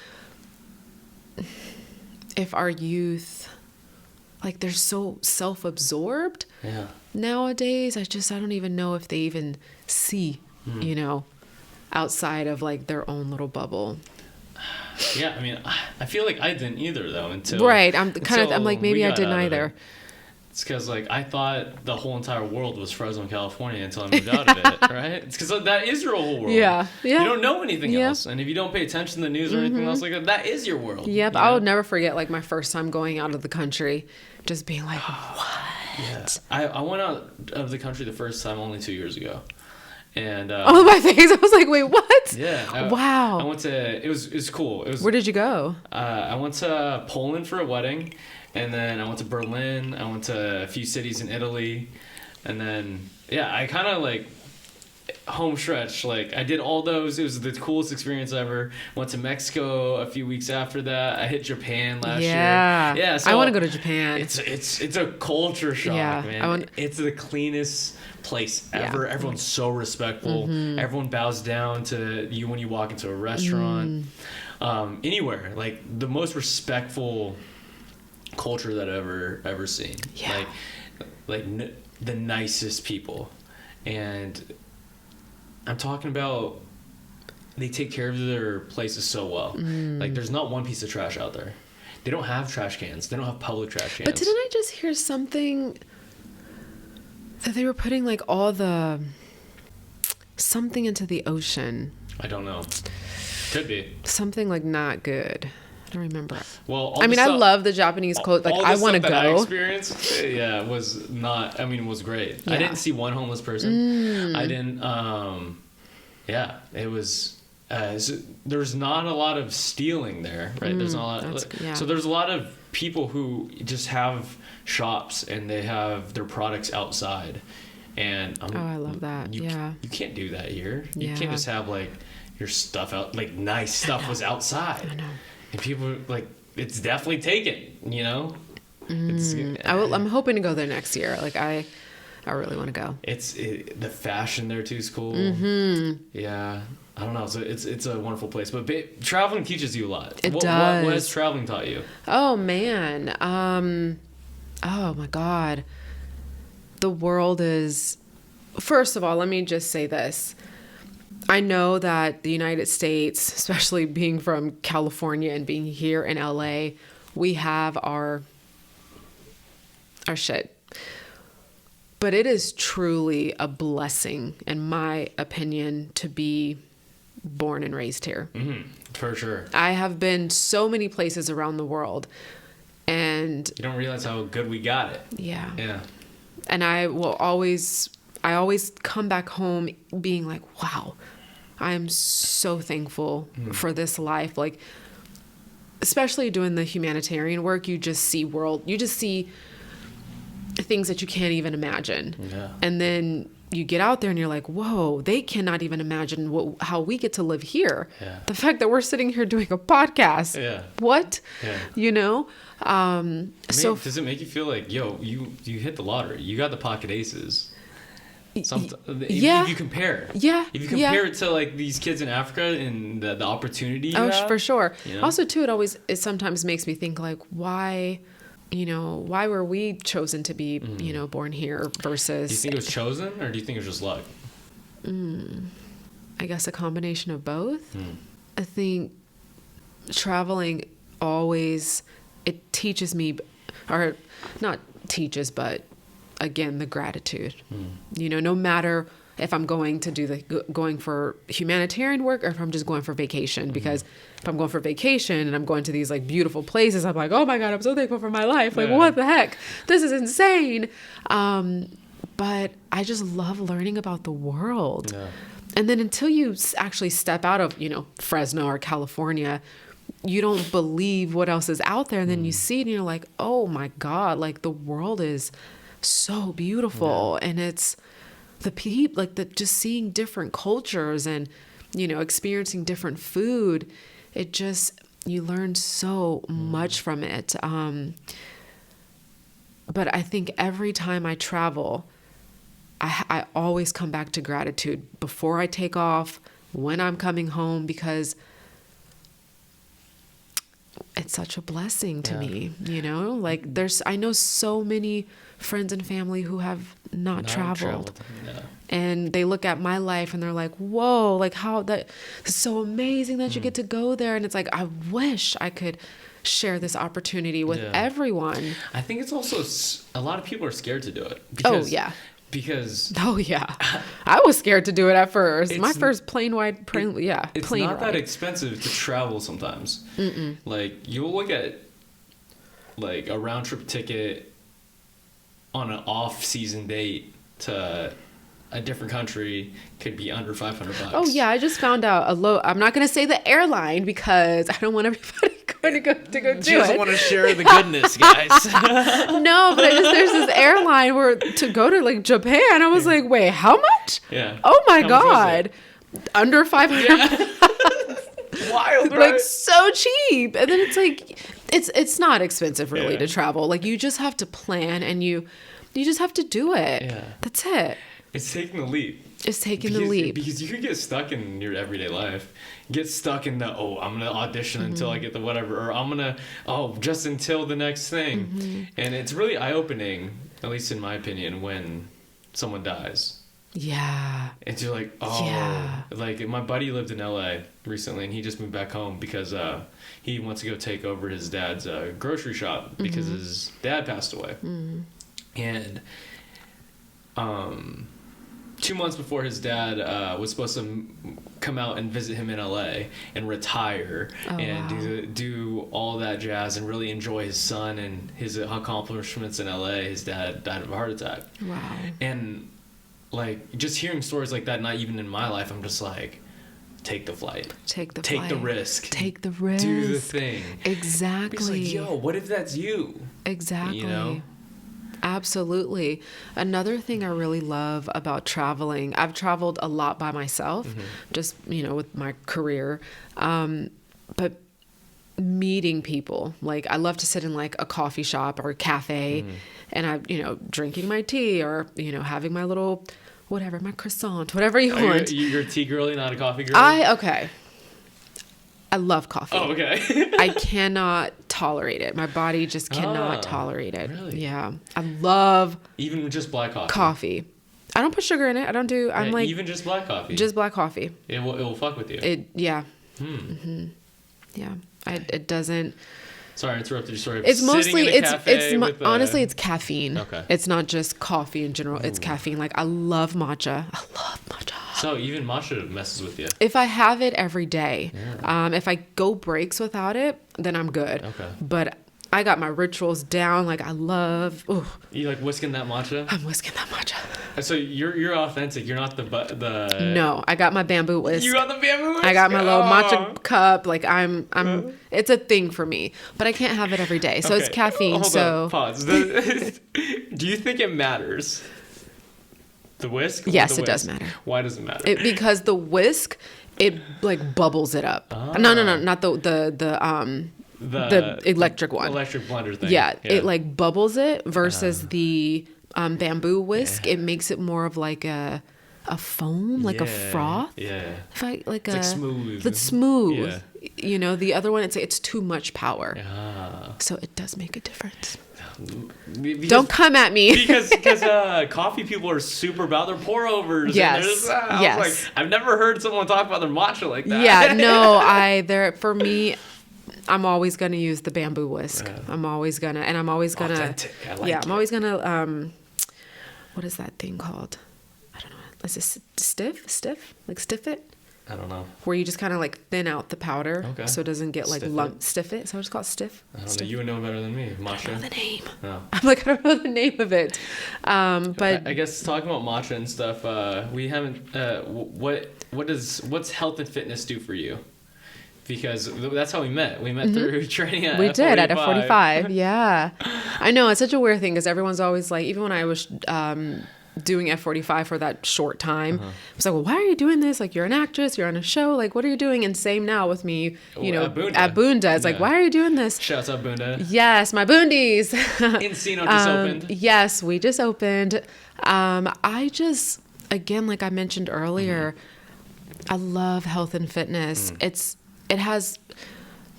if our youth, like, they're so self-absorbed nowadays. I don't even know if they even see, outside of like their own little bubble. Yeah, I mean, I feel like I didn't either though until I'm like, maybe I didn't either. It's because, like, I thought the whole entire world was Fresno, California until I moved out of it, right? It's because that is your whole world. Yeah. You don't know anything else. And if you don't pay attention to the news or anything else like that is your world. Yep. I would never forget, like, my first time going out of the country, just being like, what? Yeah. I went out of the country the first time only 2 years ago. And my face, I was like, wait, what? Yeah. Wow. I went to, it was cool. Where did you go? I went to Poland for a wedding. And then I went to Berlin. I went to a few cities in Italy. And then, I kind of like, home stretch. Like I did all those. It was the coolest experience ever. Went to Mexico a few weeks after that. I hit Japan last year. Yeah, so I want to go to Japan. It's a culture shock, man. It's the cleanest place ever. Everyone's so respectful. Everyone bows down to you when you walk into a restaurant. Anywhere, like the most respectful culture that I've ever seen. The nicest people. And I'm talking about they take care of their places so well. Like there's not one piece of trash out there. They don't have trash cans. They don't have public trash cans. But didn't I just hear something that they were putting like all the something into the ocean? I don't know. Could be. Something like not good. I don't remember. Well, I mean, I love the Japanese culture. Like, I want to go. I experienced, was not. I mean, it was great. Yeah. I didn't see one homeless person. I didn't. It was. There's not a lot of stealing there, right? There's not a lot. So there's a lot of people who just have shops and they have their products outside, and I love that. You can't do that here. You can't just have like your stuff out. Like nice stuff was outside. I know. And people like it's definitely taken, you know. I'm hoping to go there next year. Like I really want to go. The fashion there too is cool. Yeah, I don't know. So it's a wonderful place. But traveling teaches you a lot. It does. What has traveling taught you? Oh man. Oh my God. The world is. First of all, let me just say this. I know that the United States, especially being from California and being here in LA, we have our shit. But it is truly a blessing, in my opinion, to be born and raised here. For sure. I have been so many places around the world, and you don't realize how good we got it. Yeah. Yeah. And I always come back home being like, wow, I am so thankful for this life. Like, especially doing the humanitarian work, you just see things that you can't even imagine. Yeah. And then you get out there and you're like, whoa, they cannot even imagine how we get to live here. Yeah. The fact that we're sitting here doing a podcast. Yeah. What? Yeah. You know? Does it make you feel like, yo, you hit the lottery. You got the pocket aces. If you compare. Yeah. If you compare it to like these kids in Africa and the opportunity you have, for sure. You know? Also too, it sometimes makes me think like, why were we chosen to be, born here versus... Do you think it was chosen or do you think it was just luck? I guess a combination of both. I think traveling always, it teaches me, or not teaches, but again, the gratitude. No matter if I'm going to going for humanitarian work or if I'm just going for vacation, because if I'm going for vacation and I'm going to these like beautiful places, I'm like, oh my God, I'm so thankful for my life. Like, what the heck? This is insane. But I just love learning about the world. Yeah. And then until you actually step out of, Fresno or California, you don't believe what else is out there. And then you see it and you're like, oh my God, like the world is so beautiful. And it's the people, like just seeing different cultures and, experiencing different food. It just, you learn so much from it. But I think every time I travel, I always come back to gratitude before I take off, when I'm coming home, because it's such a blessing to me, like I know so many friends and family who have not traveled. And they look at my life and they're like, whoa, like how that is so amazing that you get to go there. And it's like, I wish I could share this opportunity with everyone. I think it's also a lot of people are scared to do it. Because I was scared to do it at first. My first plane ride. It's not that expensive to travel sometimes. Like you'll look at like a round trip ticket on an off season date to a different country could be under $500. Oh yeah, I just found out I'm not going to say the airline because I don't want everybody to go do She it. doesn't want to share the goodness, guys. No, but there's this airline where to go to like Japan. I was like, wait, how much? Yeah. Oh my How much was God. it? Under 500. Wild, Like right? so cheap. And then it's like, it's not expensive really Yeah. to travel. Like you just have to plan and you just have to do it. Yeah. That's it. It's taking the leap. It's taking the leap. Because you could get stuck in your everyday life. Get stuck in the, I'm going to audition until I get the whatever. Or I'm going to, just until the next thing. And it's really eye-opening, at least in my opinion, when someone dies. Yeah. And you're like, Yeah. Like my buddy lived in LA recently and he just moved back home because he wants to go take over his dad's grocery shop because his dad passed away. And 2 months before his dad was supposed to come out and visit him in LA and retire do all that jazz and really enjoy his son and his accomplishments in LA, his dad died of a heart attack. Wow. And like just hearing stories like that, not even in my life, I'm just like, take the flight. Take the risk. Take the risk. Do the thing. Exactly. It's like, yo, what if that's you? Exactly. You know? Absolutely. Another thing I really love about traveling, I've traveled a lot by myself, just, with my career. But meeting people, like I love to sit in like a coffee shop or a cafe and I, drinking my tea or, having my little, whatever, my croissant, whatever you want. You're a tea girly, not a coffee girly? Okay. I love coffee. Oh, okay. I cannot tolerate it. My body just cannot tolerate it. Really? Yeah. I love Even just black coffee? coffee. I don't put sugar in it. I don't do, I'm like, even just black coffee? just black coffee. It will fuck with you? Yeah. Yeah. It doesn't. Sorry, I interrupted your story. It's mostly, honestly, it's caffeine. Okay. It's not just coffee in general. It's caffeine. Like I love matcha. I love matcha. So even matcha messes with you? If I have it every day, if I go breaks without it, then I'm good. Okay. But I got my rituals down. Like I love. Ooh, You like whisking that matcha? I'm whisking that matcha. So you're authentic. You're not the. No, I got my bamboo whisk. You got the bamboo whisk? I got my little Oh. matcha cup. Like I'm. It's a thing for me, but I can't have it every day. So it's Okay. caffeine. Hold so on, pause. Do you think it matters? The whisk? Yes, The it does whisk? matter. Why does it matter? Because the whisk, it like bubbles it up. No, not the electric one. Electric blender thing. Yeah, it like bubbles it versus the bamboo whisk. It makes it more of like a foam, like a froth. Yeah. If I like It's like smooth. It's smooth. Yeah. The other one, it's too much power. Ah. So it does make a difference. Because, Don't come at me. because coffee people are super about their pour overs. Yes, And they're just, I was yes. like, I've never heard someone talk about their matcha like that. Yeah, no, for me, I'm always gonna use the bamboo whisk. Yeah. I'm always gonna. Authentic. I like yeah, it. I'm always gonna. What is that thing called? I don't know. Is it stiff? Like stiff it? I don't know. Where you just kind of like thin out the powder, Okay. so it doesn't get like Stiff it. lumped. Stiff it. So it's called stiff. I don't know. Stiff. You would know better than me. I don't know Matcha. the name. No. I'm like, I don't know the name of it. But I guess talking about matcha and stuff, we haven't. What's health and fitness do for you? Because that's how we met. We met through training at we F45. did at F45. Yeah, I know it's such a weird thing because everyone's always like, even when I was doing F45 for that short time, I was like, well, why are you doing this? Like, you're an actress, you're on a show. Like, what are you doing? And same now with me, at Boonda. It's like, why are you doing this? Shouts out Boonda. Yes, my Boondies. Encino just opened. Yes, we just opened. I just, again, like I mentioned earlier, I love health and fitness. It has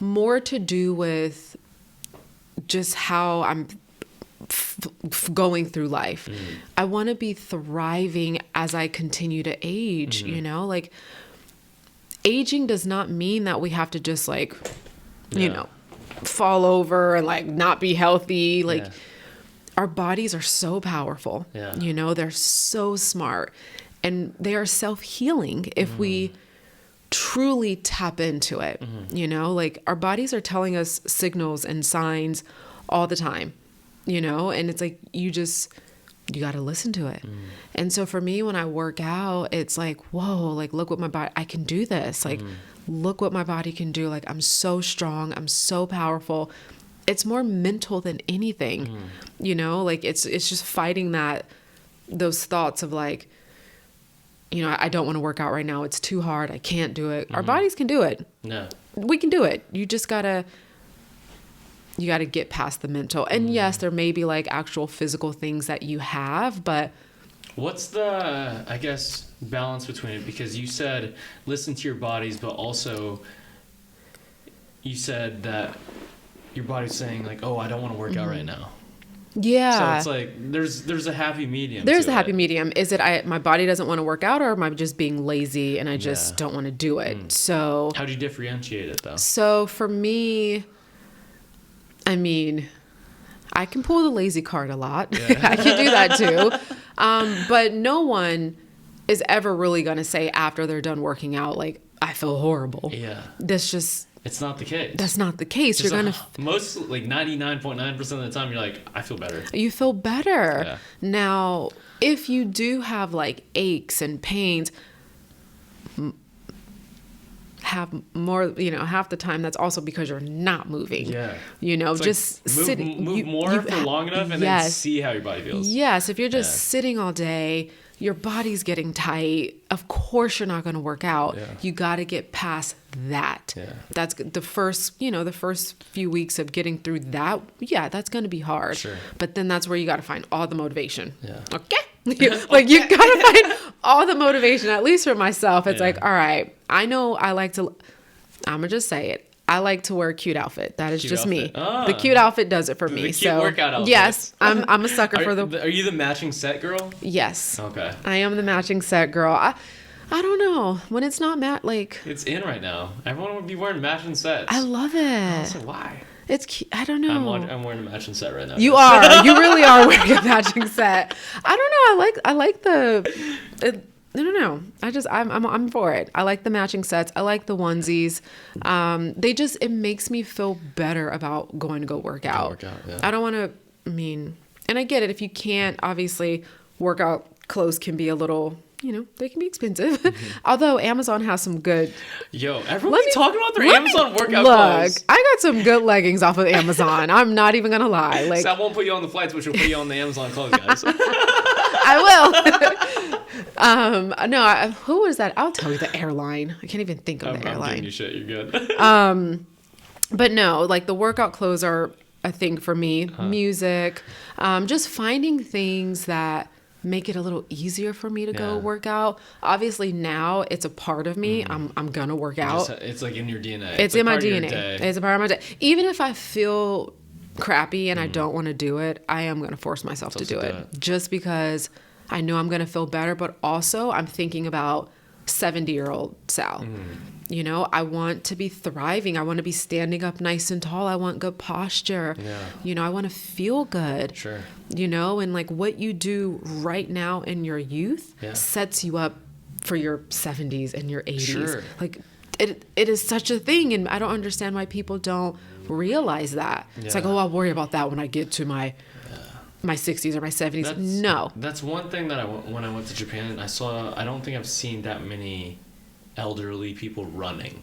more to do with just how I'm going through life. I want to be thriving as I continue to age, like aging does not mean that we have to just like, fall over and like not be healthy. Like our bodies are so powerful, they're so smart and they are self-healing if we truly tap into it. Like our bodies are telling us signals and signs all the time, and it's like you got to listen to it. And so for me, when I work out, it's like, whoa, like, look what my body, I can do this. Like, look what my body can do. Like, I'm so strong. I'm so powerful. It's more mental than anything, you know, like it's just fighting those thoughts of like, you know, I don't want to work out right now. It's too hard. I can't do it. Our bodies can do it. No, we can do it. You just you gotta get past the mental. And yes, there may be like actual physical things that you have, but what's the, I guess, balance between it? Because you said listen to your bodies, but also you said that your body's saying like, oh, I don't want to work out right now. yeah. So it's like there's a happy medium. There's to a happy it. medium. Is it my body doesn't want to work out, or am I just being lazy and I just don't want to do it? So how do you differentiate it though? So for me, I mean, I can pull the lazy card a lot. I can do that too. But no one is ever really going to say after they're done working out, like, I feel horrible. Yeah. It's not the case. That's not the case. You're going to... Most, like 99.9% of the time, you're like, I feel better. You feel better. Yeah. Now, if you do have like aches and pains, have more, you know, half the time that's also because you're not moving. Yeah. You know, It's just like sitting. Move more for long enough and then see how your body feels. Yes. If you're just sitting all day, your body's getting tight. Of course you're not going to work out. Yeah. You got to get past that. Yeah. That's the first few weeks of getting through that. Yeah, that's going to be hard. Sure. But then that's where you got to find all the motivation. Yeah. Okay. Like you got to find all the motivation, at least for myself. It's like, all right, I know I'm going to just say it. I like to wear a cute outfit. That is Cute just outfit. me. The cute outfit does it for me. The cute So workout outfit. yes, I'm a sucker for the. Are you the matching set girl? Yes. Okay. I am the matching set girl. I don't know when it's not like. It's in right now. Everyone would be wearing matching sets. I love it. So why? It's cute. I don't know. I'm wearing a matching set right now. You are. You really are wearing a matching set. I don't know. I like the. I don't know. I'm for it. I like the matching sets. I like the onesies. It makes me feel better about going to go work out. Yeah. I don't want to, and I get it. If you can't, obviously workout clothes can be a little, they can be expensive. Although Amazon has some good. Yo, everyone's talking about their Amazon workout look, clothes. I got some good leggings off of Amazon. I'm not even going to lie. Like, so I won't put you on the flights, which will put you on the Amazon clothes, guys. I will. No, who was that? I'll tell you the airline. I can't even think of the I'm airline. giving you shit. You're good. But no, like the workout clothes are a thing for me. Music, just finding things that make it a little easier for me to go work out. Obviously now it's a part of me. I'm gonna work out. It's like in your DNA. It's in my DNA. It's a part of my day. Even if I feel crappy and I don't want to do it, I am going to force myself to do it just because I know I'm going to feel better. But also I'm thinking about 70-year-old Sal. I want to be thriving. I want to be standing up nice and tall. I want good posture. I want to feel good. Sure. And like what you do right now in your youth sets you up for your 70s and your 80s. Sure. Like it is such a thing, and I don't understand why people don't realize that. It's like, oh, I'll worry about that when I get to my 60s or my 70s. No. That's one thing that when I went to Japan, I don't think I've seen that many elderly people running.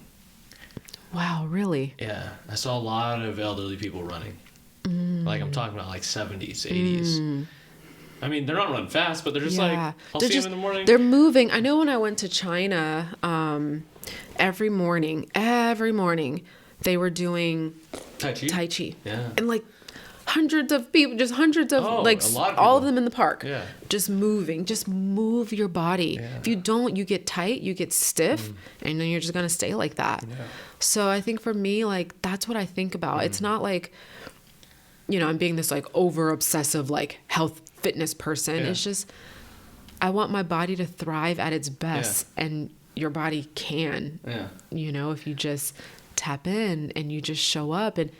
Wow, really? Yeah. I saw a lot of elderly people running. Like I'm talking about like 70s, 80s. I mean, they're not running fast, but they're just like, I'll see them in the morning. They're moving. I know when I went to China, every morning, they were doing Tai Chi. Yeah. And like hundreds of people, just hundreds of all of them in the park. Yeah. Just moving. Just move your body. Yeah. If you don't, you get tight, you get stiff, and then you're just going to stay like that. Yeah. So I think for me, like, that's what I think about. It's not like, I'm being this like over obsessive, like health fitness person. Yeah. It's just, I want my body to thrive at its best, and your body can, if you just tap in and you just show up, and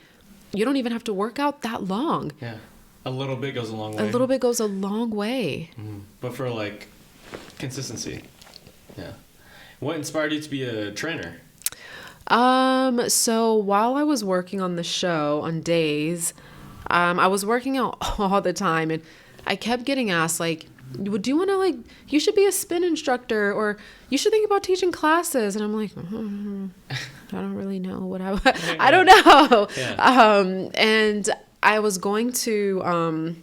you don't even have to work out that long. Yeah. A little bit goes a long way. A little bit goes a long way. But for like consistency. Yeah. What inspired you to be a trainer? So while I was working on the show on days, I was working out all the time, and I kept getting asked, like, do you want to, like, you should be a spin instructor, or you should think about teaching classes. And I'm like, I don't really know what I don't know. Yeah. And I was going to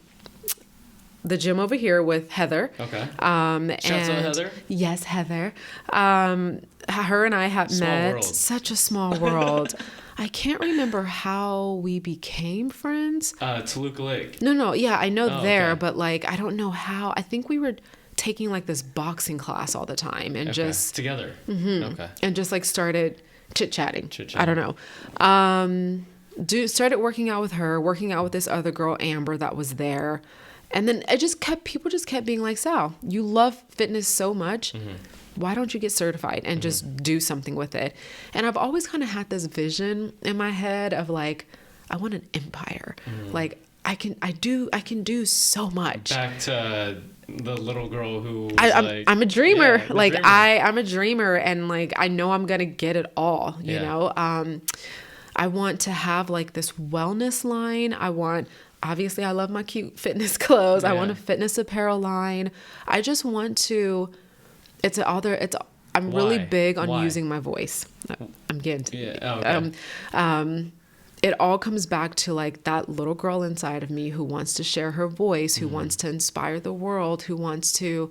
the gym over here with Heather. Okay. Shouts out Heather. Yes, Heather. Her and I had met. World. Such a small world. I can't remember how we became friends. Toluca Lake. No. Yeah, I know there, okay. But like, I don't know how. I think we were taking like this boxing class all the time and just together. Mm-hmm, okay. And just like started chit-chatting. I don't know. Started working out with her, working out with this other girl, Amber, that was there. And then people just kept being like, Sal, you love fitness so much. Mm-hmm. Why don't you get certified and just do something with it? And I've always kind of had this vision in my head of like, I want an empire. Like I can do so much. Back to the little girl who was I'm a dreamer. Yeah, like I'm a dreamer, and like I know I'm gonna get it all. You know, I want to have like this wellness line. Obviously I love my cute fitness clothes. I want a fitness apparel line. I just want to. I'm really big on using my voice. I'm getting to it. Okay. It all comes back to like that little girl inside of me who wants to share her voice, who wants to inspire the world, who wants to,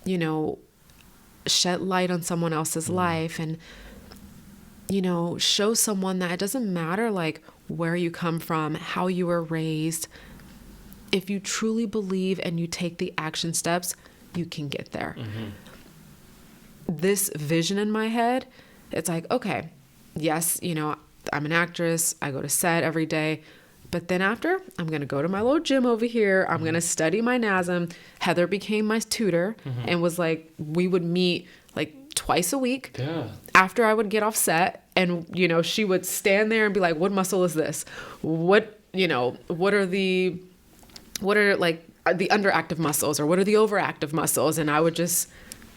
you know, shed light on someone else's life, and, you know, show someone that it doesn't matter like where you come from, how you were raised. If you truly believe and you take the action steps, you can get there. This vision in my head, it's like, okay, yes, you know, I'm an actress. I go to set every day. But then after, I'm going to go to my little gym over here. I'm going to study my NASM. Heather became my tutor and was like, we would meet like twice a week after I would get off set. And, you know, she would stand there and be like, what muscle is this? What are like the underactive muscles, or what are the overactive muscles? And I would just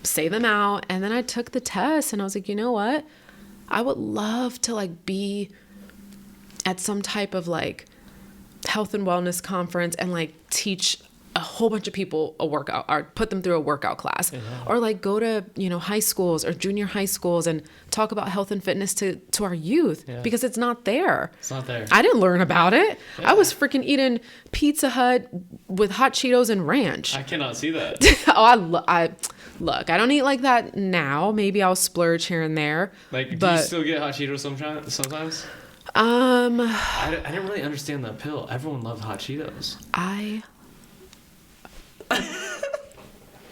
say them out. And then I took the test and I was like, you know what? I would love to like be at some type of like health and wellness conference and like teach a whole bunch of people a workout, or put them through a workout class, or like go to, you know, high schools or junior high schools and talk about health and fitness to our youth, because it's not there. It's not there. I didn't learn about it. I was freaking eating Pizza Hut with hot Cheetos and ranch. I cannot see that. Look, I don't eat like that now. Maybe I'll splurge here and there. Like, do you still get hot Cheetos sometimes? I didn't really understand that pill. Everyone loved hot Cheetos.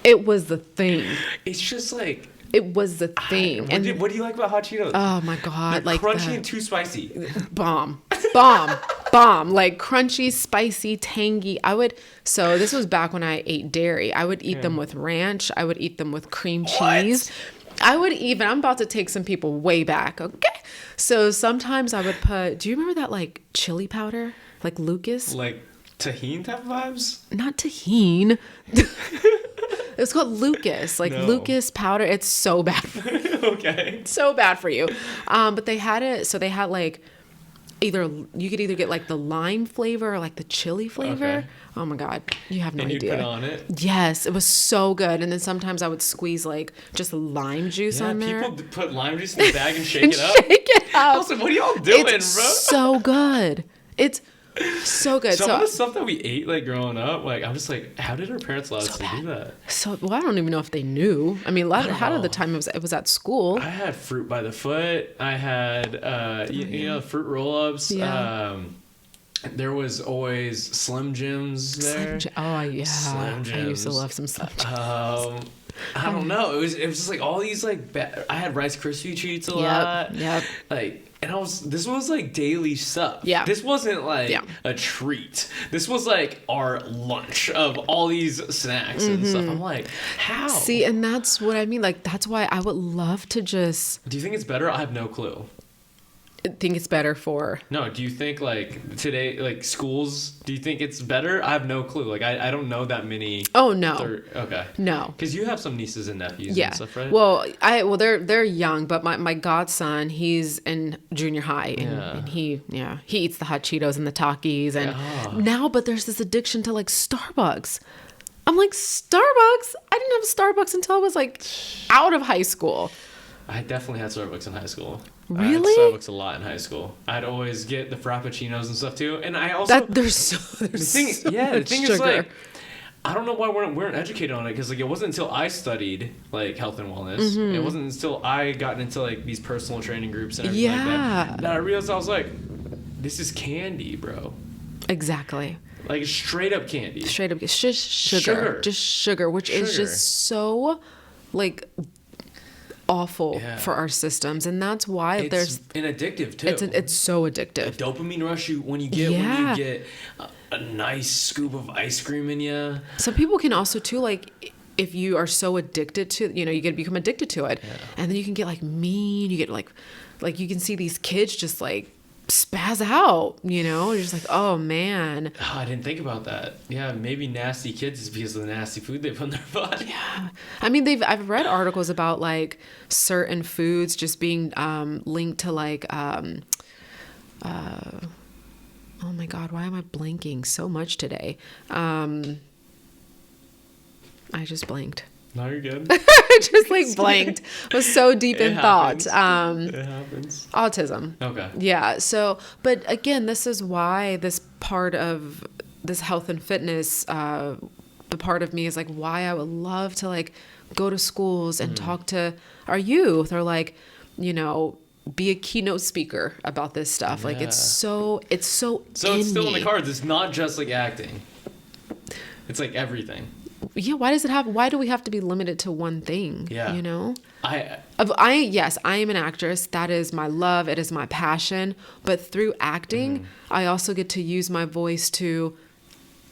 It was the thing. It's just like... It was the thing. What do you like about hot Cheetos? Oh my God. They're like crunchy and too spicy. Bomb. Like crunchy, spicy, tangy. So this was back when I ate dairy. I would eat them with ranch. I would eat them with cream cheese. I'm about to take some people way back. Okay. So sometimes I would do you remember that like chili powder? Like Lucas? Like tahini type of vibes? Not tahini. It's called Lucas, Lucas powder. It's so bad for you. Okay. So bad for you. But they had it, so they had like you could either get like the lime flavor or like the chili flavor. Okay. Oh my God. You have no idea. And you put it on it? Yes. It was so good. And then sometimes I would squeeze like just lime juice on there. People put lime juice in the bag and shake it up. Shake it up. I was like, what are y'all doing, bro? So good. It's so good. Some of the stuff that we ate like growing up, like I'm just like, how did our parents allow us to do that? I don't even know if they knew. I mean, how did the time it was at school? I had fruit by the foot. I had you know, fruit roll-ups. Yeah. There was always Slim Jims there. Oh yeah. Slim Jims. I used to love some Slim Jims. I don't know. It was just like all these like I had Rice Krispie treats a lot. Yep. Like, and this was like daily stuff. Yeah. This wasn't like a treat. This was like our lunch of all these snacks and stuff. I'm like, how? See, and that's what I mean. Like, that's why I would love to just. Do you think it's better? I have no clue. think it's better for. No, do you think like today, like schools, do you think it's better? I have no clue. Like I don't know that many. Oh no. Okay. No. Because you have some nieces and nephews Yeah. and stuff, right? Well, they're young, but my godson, he's in junior high, and he eats the hot Cheetos and the Takis, and now, but there's this addiction to like Starbucks. I'm like, Starbucks? I didn't have Starbucks until I was like out of high school. I definitely had Starbucks in high school. Really? I had Starbucks a lot in high school. I'd always get the Frappuccinos and stuff too. And I also... There's so the thing sugar. is like, I don't know why we weren't educated on it, because like it wasn't until I studied like health and wellness. It wasn't until I got into like these personal training groups and everything like that I realized, I was like, this is candy, bro. Exactly. Like straight up candy. Straight up, it's just sugar. Just sugar, which is just so like awful for our systems, and that's why it's an addictive too. It's so addictive. The dopamine rush when you get a nice scoop of ice cream in you. Some people can also too, like if you are so addicted to, you get to become addicted to it, and then you can get like mean. You get like you can see these kids just like spaz out, you're just like, oh man. I didn't think about that. Yeah, maybe nasty kids is because of the nasty food they put in their body. Yeah, I mean, I've read articles about like certain foods just being linked to like oh my god, why am I blanking so much today? I just blanked. No, you're good. I just like blanked. I was so deep in thought. It happens. Autism. Okay. Yeah. So, but again, this is why this part of this health and fitness, the part of me is like why I would love to like go to schools and talk to our youth, or like, be a keynote speaker about this stuff. Like it's so So it's still in the cards. It's not just like acting. It's like everything. Yeah, why do we have to be limited to one thing? Yeah. Yes, I am an actress. That is my love. It is my passion. But through acting, I also get to use my voice to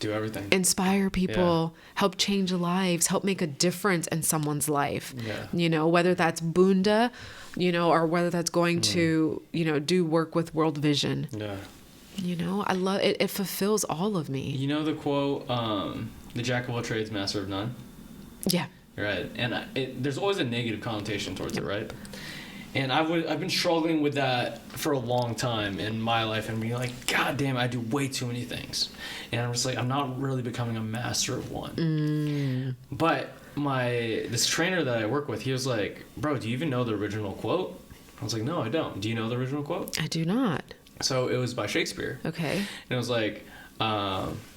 do everything. Inspire people, help change lives, help make a difference in someone's life. Yeah. Whether that's Bunda, or whether that's going to, do work with World Vision. Yeah. I love it. It fulfills all of me. You know the quote, the jack of all trades, master of none? Yeah. Right. And there's always a negative connotation towards it, right? And I've been struggling with that for a long time in my life, and being like, God damn, I do way too many things. And I'm just like, I'm not really becoming a master of one. But this trainer that I work with, he was like, bro, do you even know the original quote? I was like, no, I don't. Do you know the original quote? I do not. So it was by Shakespeare. Okay. And it was like,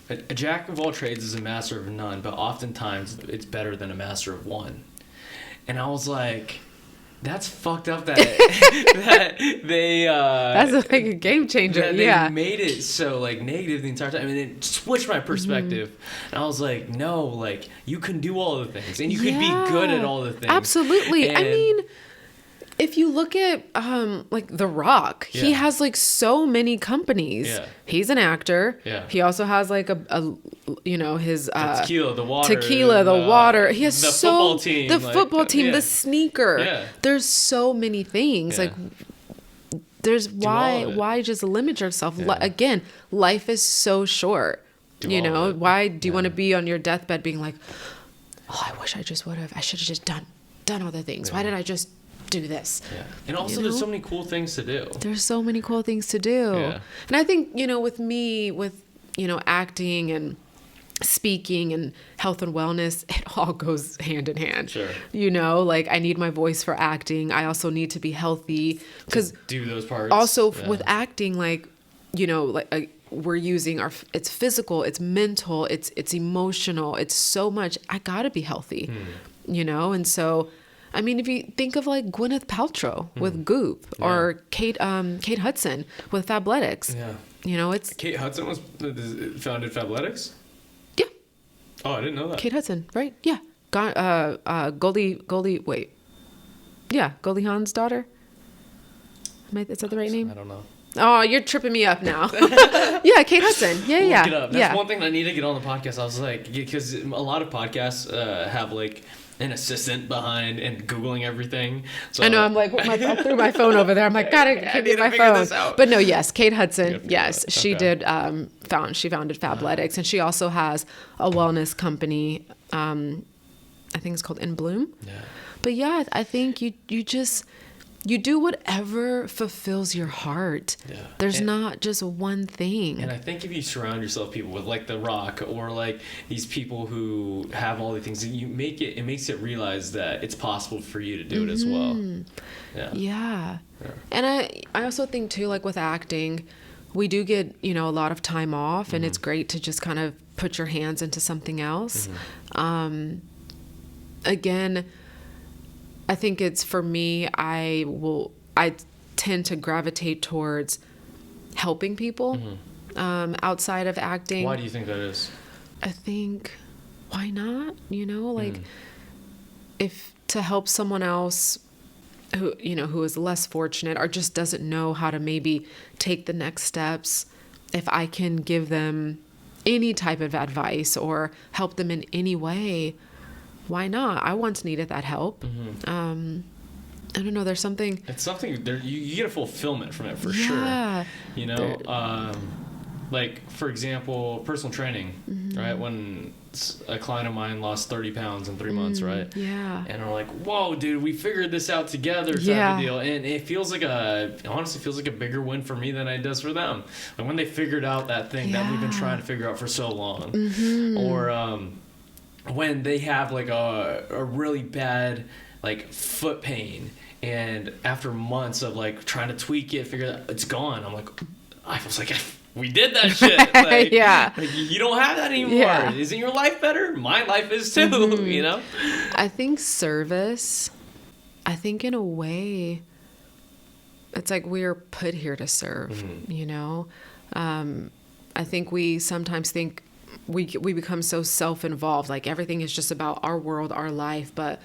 a jack of all trades is a master of none, but oftentimes it's better than a master of one. And I was like, that's fucked up that they that's like a game changer. They made it so like negative the entire time. I mean, it switched my perspective. And I was like, no, like you can do all the things, and you can be good at all the things. Absolutely. I mean, if you look at like The Rock, he has like so many companies. Yeah. He's an actor. Yeah. He also has like a his tequila, the water. He has the football team. The football team, the sneaker. Yeah. There's so many things. Yeah. Like there's why just limit yourself? Yeah. Again, life is so short. Why do you want to be on your deathbed being like, oh, I wish I just would have. I should have just done other things. Yeah. Why did I just do this? Yeah. And also there's so many cool things to do. There's so many cool things to do. Yeah. And I think, with me, with, acting and speaking and health and wellness, it all goes hand in hand. Sure. Like I need my voice for acting. I also need to be healthy because do those parts. Also with acting, like, we're using it's physical, it's mental, it's emotional. It's so much. I gotta be healthy, and so, I mean, if you think of like Gwyneth Paltrow with Goop, or Kate Hudson with Fabletics, it's Kate Hudson founded Fabletics. Yeah. Oh, I didn't know that. Kate Hudson, right? Yeah. Goldie. Wait. Yeah, Goldie Hawn's daughter. Is that the right name? I don't know. Oh, you're tripping me up now. Yeah, Kate Hudson. Yeah. Look it up. That's one thing I need to get on the podcast. I was like, because a lot of podcasts have like an assistant behind and Googling everything. So I know, I'm like, I threw my phone over there. I'm like, gotta give my phone. But no, yes, Kate Hudson, yes, she did, she founded Fabletics, and she also has a wellness company, I think it's called In Bloom. Yeah. But yeah, I think you do whatever fulfills your heart. Yeah. There's not just one thing. And I think if you surround yourself people with like The Rock or like these people who have all the things, it makes it realize that it's possible for you to do it as well. Yeah. And I also think too, like with acting, we do get, a lot of time off, and it's great to just kind of put your hands into something else. Again, I think it's, for me, I tend to gravitate towards helping people outside of acting. Why do you think that is? I think, why not? If to help someone else who is less fortunate or just doesn't know how to maybe take the next steps, if I can give them any type of advice or help them in any way, why not? I once needed that help. I don't know. There's something. It's something there. You get a fulfillment from it for sure. Like for example, personal training, right? When a client of mine lost 30 pounds in 3 months, right? Yeah. And we're like, whoa, dude, we figured this out together, type of deal. And it honestly feels like a bigger win for me than it does for them. Like when they figured out that thing that we've been trying to figure out for so long, or when they have like a really bad like foot pain, and after months of like trying to tweak it, figure out it's gone. I'm like, I was like, we did that shit. Like, like, you don't have that anymore. Yeah. Isn't your life better? My life is too. I think service. I think in a way, it's like we are put here to serve. I think we sometimes think we become so self-involved, like everything is just about our world, our life. But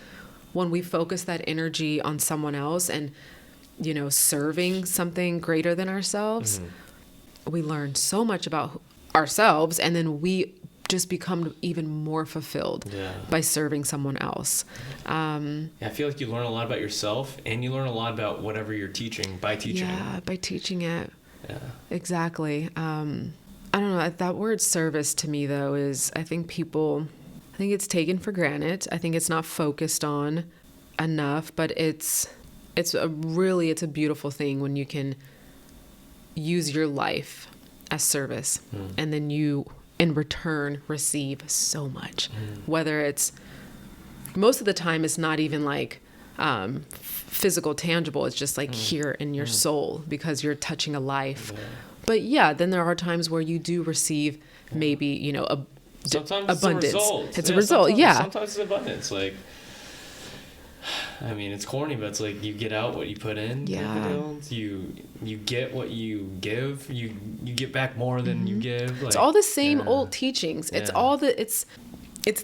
when we focus that energy on someone else and, serving something greater than ourselves, we learn so much about ourselves, and then we just become even more fulfilled by serving someone else. I feel like you learn a lot about yourself, and you learn a lot about whatever you're teaching by teaching it. Yeah, by teaching it. Yeah. Exactly. I don't know, that word service to me though is, I think it's taken for granted. I think it's not focused on enough, but it's a beautiful thing when you can use your life as service, and then you in return receive so much. Whether it's, most of the time it's not even like physical, tangible, it's just like here in your soul, because you're touching a life. But then there are times where you do receive maybe, sometimes abundance. It's a result. Sometimes it's abundance. Like, I mean, it's corny, but it's like you get out what you put in. You get what you give. You get back more than you give. Like, it's all the same old teachings. It's all it's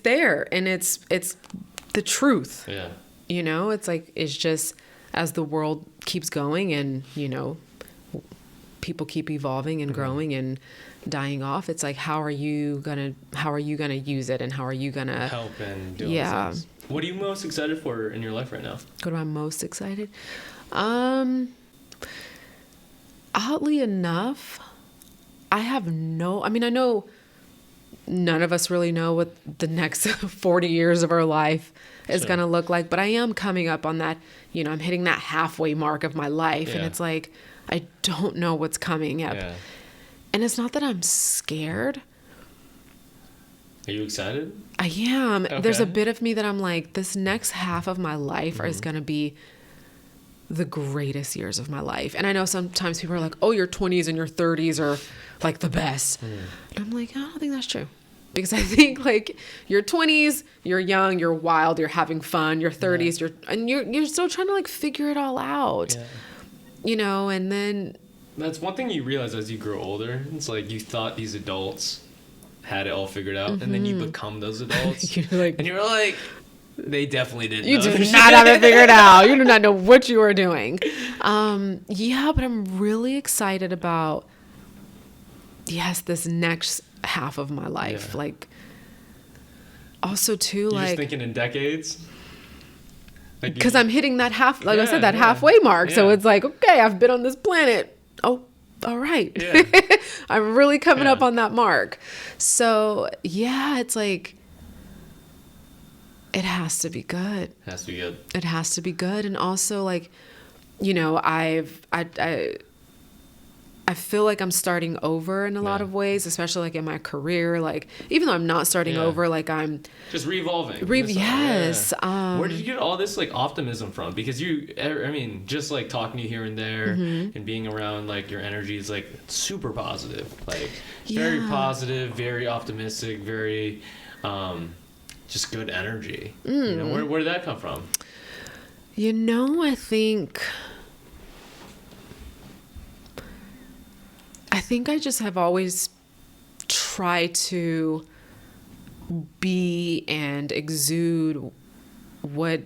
there, and it's the truth. Yeah. It's like, it's just as the world keeps going, and people keep evolving and growing and dying off. It's like, how are you gonna use it, and how are you gonna help and do all things? What are you most excited for in your life right now? What am I most excited? Oddly enough, I know none of us really know what the next 40 years of our life is going to look like, but I am coming up on that, I'm hitting that halfway mark of my life, and it's like, I don't know what's coming up. Yeah. And it's not that I'm scared. Are you excited? I am. Okay. There's a bit of me that I'm like, this next half of my life is going to be the greatest years of my life. And I know sometimes people are like, oh, your 20s and your 30s are like the best. And I'm like, I don't think that's true. Because I think like your 20s, you're young, you're wild, you're having fun. Your 30s, you're still trying to like figure it all out. Yeah. And then that's one thing you realize as you grow older. It's like you thought these adults had it all figured out, and then you become those adults. And you're like, they definitely didn't. You did not have it figured out. You do not know what you were doing. But I'm really excited about this next half of my life. Like, also too, you're like, just thinking in decades. Because I'm hitting that I said, that halfway mark. So it's like, okay, I've been on this planet. Oh, all right. Yeah. I'm really coming up on that mark. So yeah, it's like, it has to be good. It has to be good. It has to be good. And also, like, you know, I feel like I'm starting over in a lot of ways, especially like in my career. Like, even though I'm not starting over, like I'm just re-evolving. Yes. Where did you get all this like optimism from? Because just like talking to you here and there and being around, like, your energy is like super positive, like very positive, very optimistic, very just good energy. You know, where did that come from? You know, I think I just have always tried to be and exude what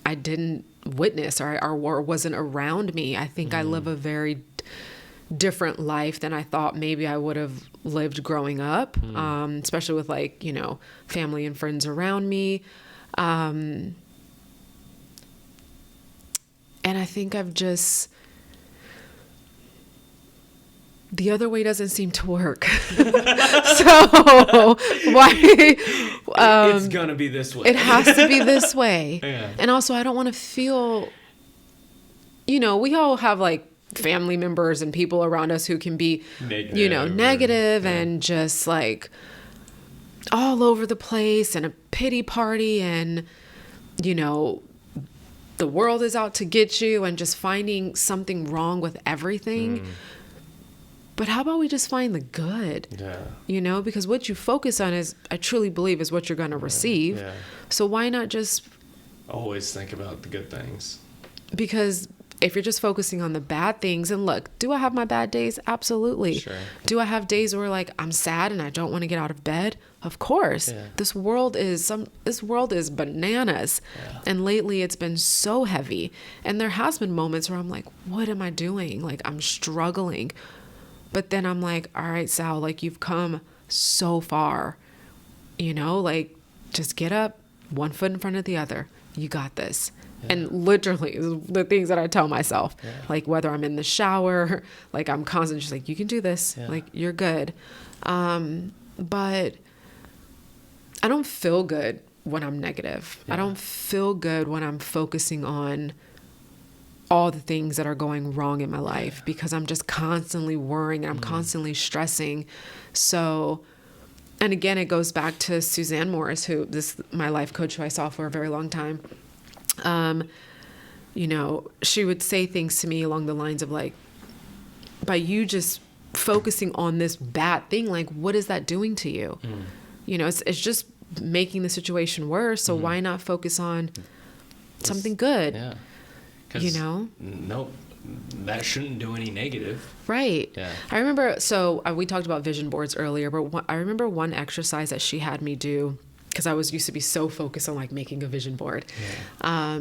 I didn't witness or wasn't around me. I think I live a very different life than I thought maybe I would have lived growing up, especially with, like, you know, family and friends around me. And I think I've just... The other way doesn't seem to work. So why? It's gonna be this way. It has to be this way. And also, I don't want to feel, you know, we all have like family members and people around us who can be, you know, negative and just like all over the place and a pity party, and, you know, the world is out to get you and just finding something wrong with everything. But how about we just find the good? You know, because what you focus on is, I truly believe, is what you're going to receive. So why not just always think about the good things? Because if you're just focusing on the bad things, and look, do I have my bad days? Absolutely. Sure. Do I have days where, like, I'm sad and I don't want to get out of bed? Of course. This world is bananas. And lately it's been so heavy. And there has been moments where I'm like, what am I doing? Like, I'm struggling. But then I'm like, all right, Sal, like, you've come so far, you know, like, just get up, one foot in front of the other. You got this. And literally the things that I tell myself, like, whether I'm in the shower, like, I'm constantly just like, you can do this. Like, you're good. But I don't feel good when I'm negative. I don't feel good when I'm focusing on all the things that are going wrong in my life, because I'm just constantly worrying and I'm constantly stressing. So, and again, it goes back to Suzanne Morris, my life coach, who I saw for a very long time. You know, she would say things to me along the lines of, like, by you just focusing on this bad thing, like, what is that doing to you? You know, it's just making the situation worse. So why not focus on something good? You know? Nope. That shouldn't do any negative. Right. I remember, we talked about vision boards earlier, but I remember one exercise that she had me do, because I used to be so focused on, like, making a vision board.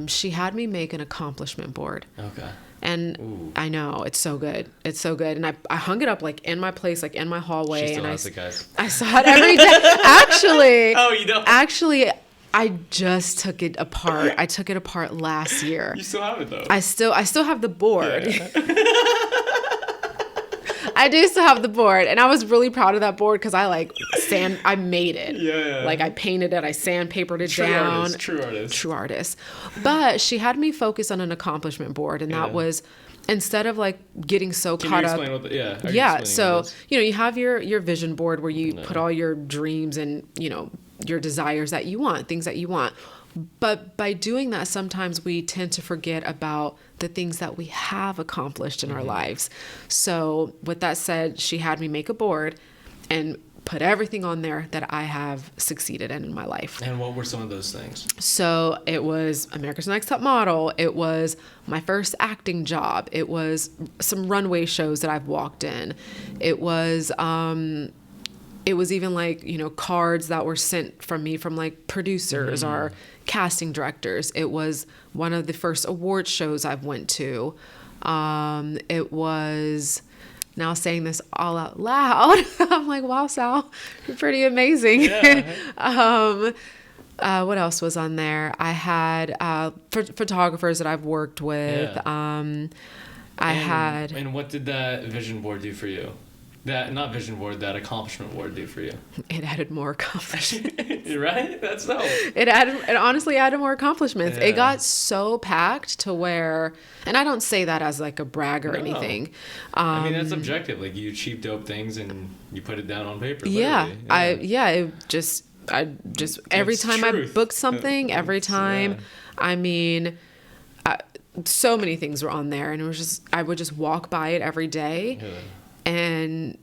She had me make an accomplishment board. Okay. And I know, it's so good. It's so good. And I hung it up, like, in my place, like, in my hallway. She still has it, guys. I saw it every day. Actually. Oh, you don't? Actually, I just took it apart. I took it apart last year. You still have it, though. I still have the board. I do still have the board, and I was really proud of that board because I made it. Like, I painted it, I sandpapered it down. True artist. But she had me focus on an accomplishment board, and that was, instead of, like, getting so caught up. So, you know, you have your vision board where you put all your dreams and, you know, your desires that you want, things that you want. But by doing that, sometimes we tend to forget about the things that we have accomplished in our lives. So with that said, she had me make a board and put everything on there that I have succeeded in my life. And what were some of those things? So it was America's Next Top Model. It was my first acting job. It was some runway shows that I've walked in. It was even, like, you know, cards that were sent from me from, like, producers or casting directors. It was one of the first award shows I've went to. It was, now saying this all out loud, I'm like, wow, Sal, you're pretty amazing. What else was on there? I had photographers that I've worked with. Yeah. And And what did that vision board do for you? That accomplishment board do for you? it added more accomplishments. Right? That's dope. It honestly added more accomplishments. Yeah. It got so packed to where, and I don't say that as like a brag or anything. I mean, that's objective. Like, you achieve dope things and you put it down on paper. Yeah. Literally. It just every time truth. I booked something, every time, I mean, so many things were on there, and it was just, I would just walk by it every day. Yeah. And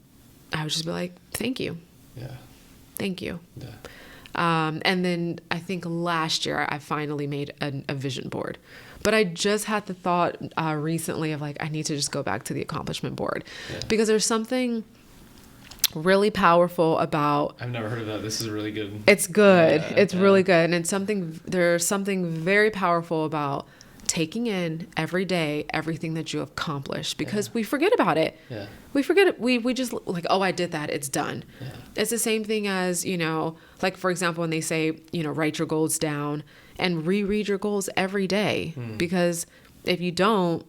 I would just be like, thank you. Yeah. Thank you. Yeah. And then I think last year I finally made a vision board. But I just had the thought recently of like, I need to just go back to the accomplishment board. Yeah. Because there's something really powerful about... I've never heard of that. This is really good. It's good. Yeah, It's really good. And there's something very powerful about taking in every day everything that you have accomplished, because we forget about it. Yeah. We forget it. We just like, oh, I did that, it's done. Yeah. It's the same thing as, like, for example, when they say, write your goals down and reread your goals every day, because if you don't,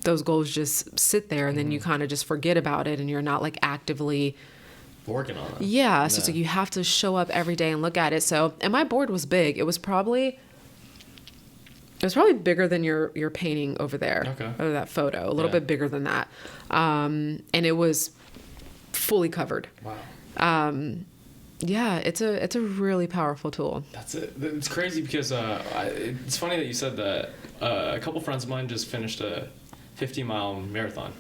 those goals just sit there, and then you kind of just forget about it, and you're not like actively working on it. Yeah. So it's like you have to show up every day and look at it. So, and my board was big. It was probably bigger than your painting over there. Okay. Or that photo, a little bit bigger than that. And it was fully covered. Wow. Yeah, it's a really powerful tool. That's it. It's crazy because it's funny that you said that. A couple friends of mine just finished a 50-mile marathon,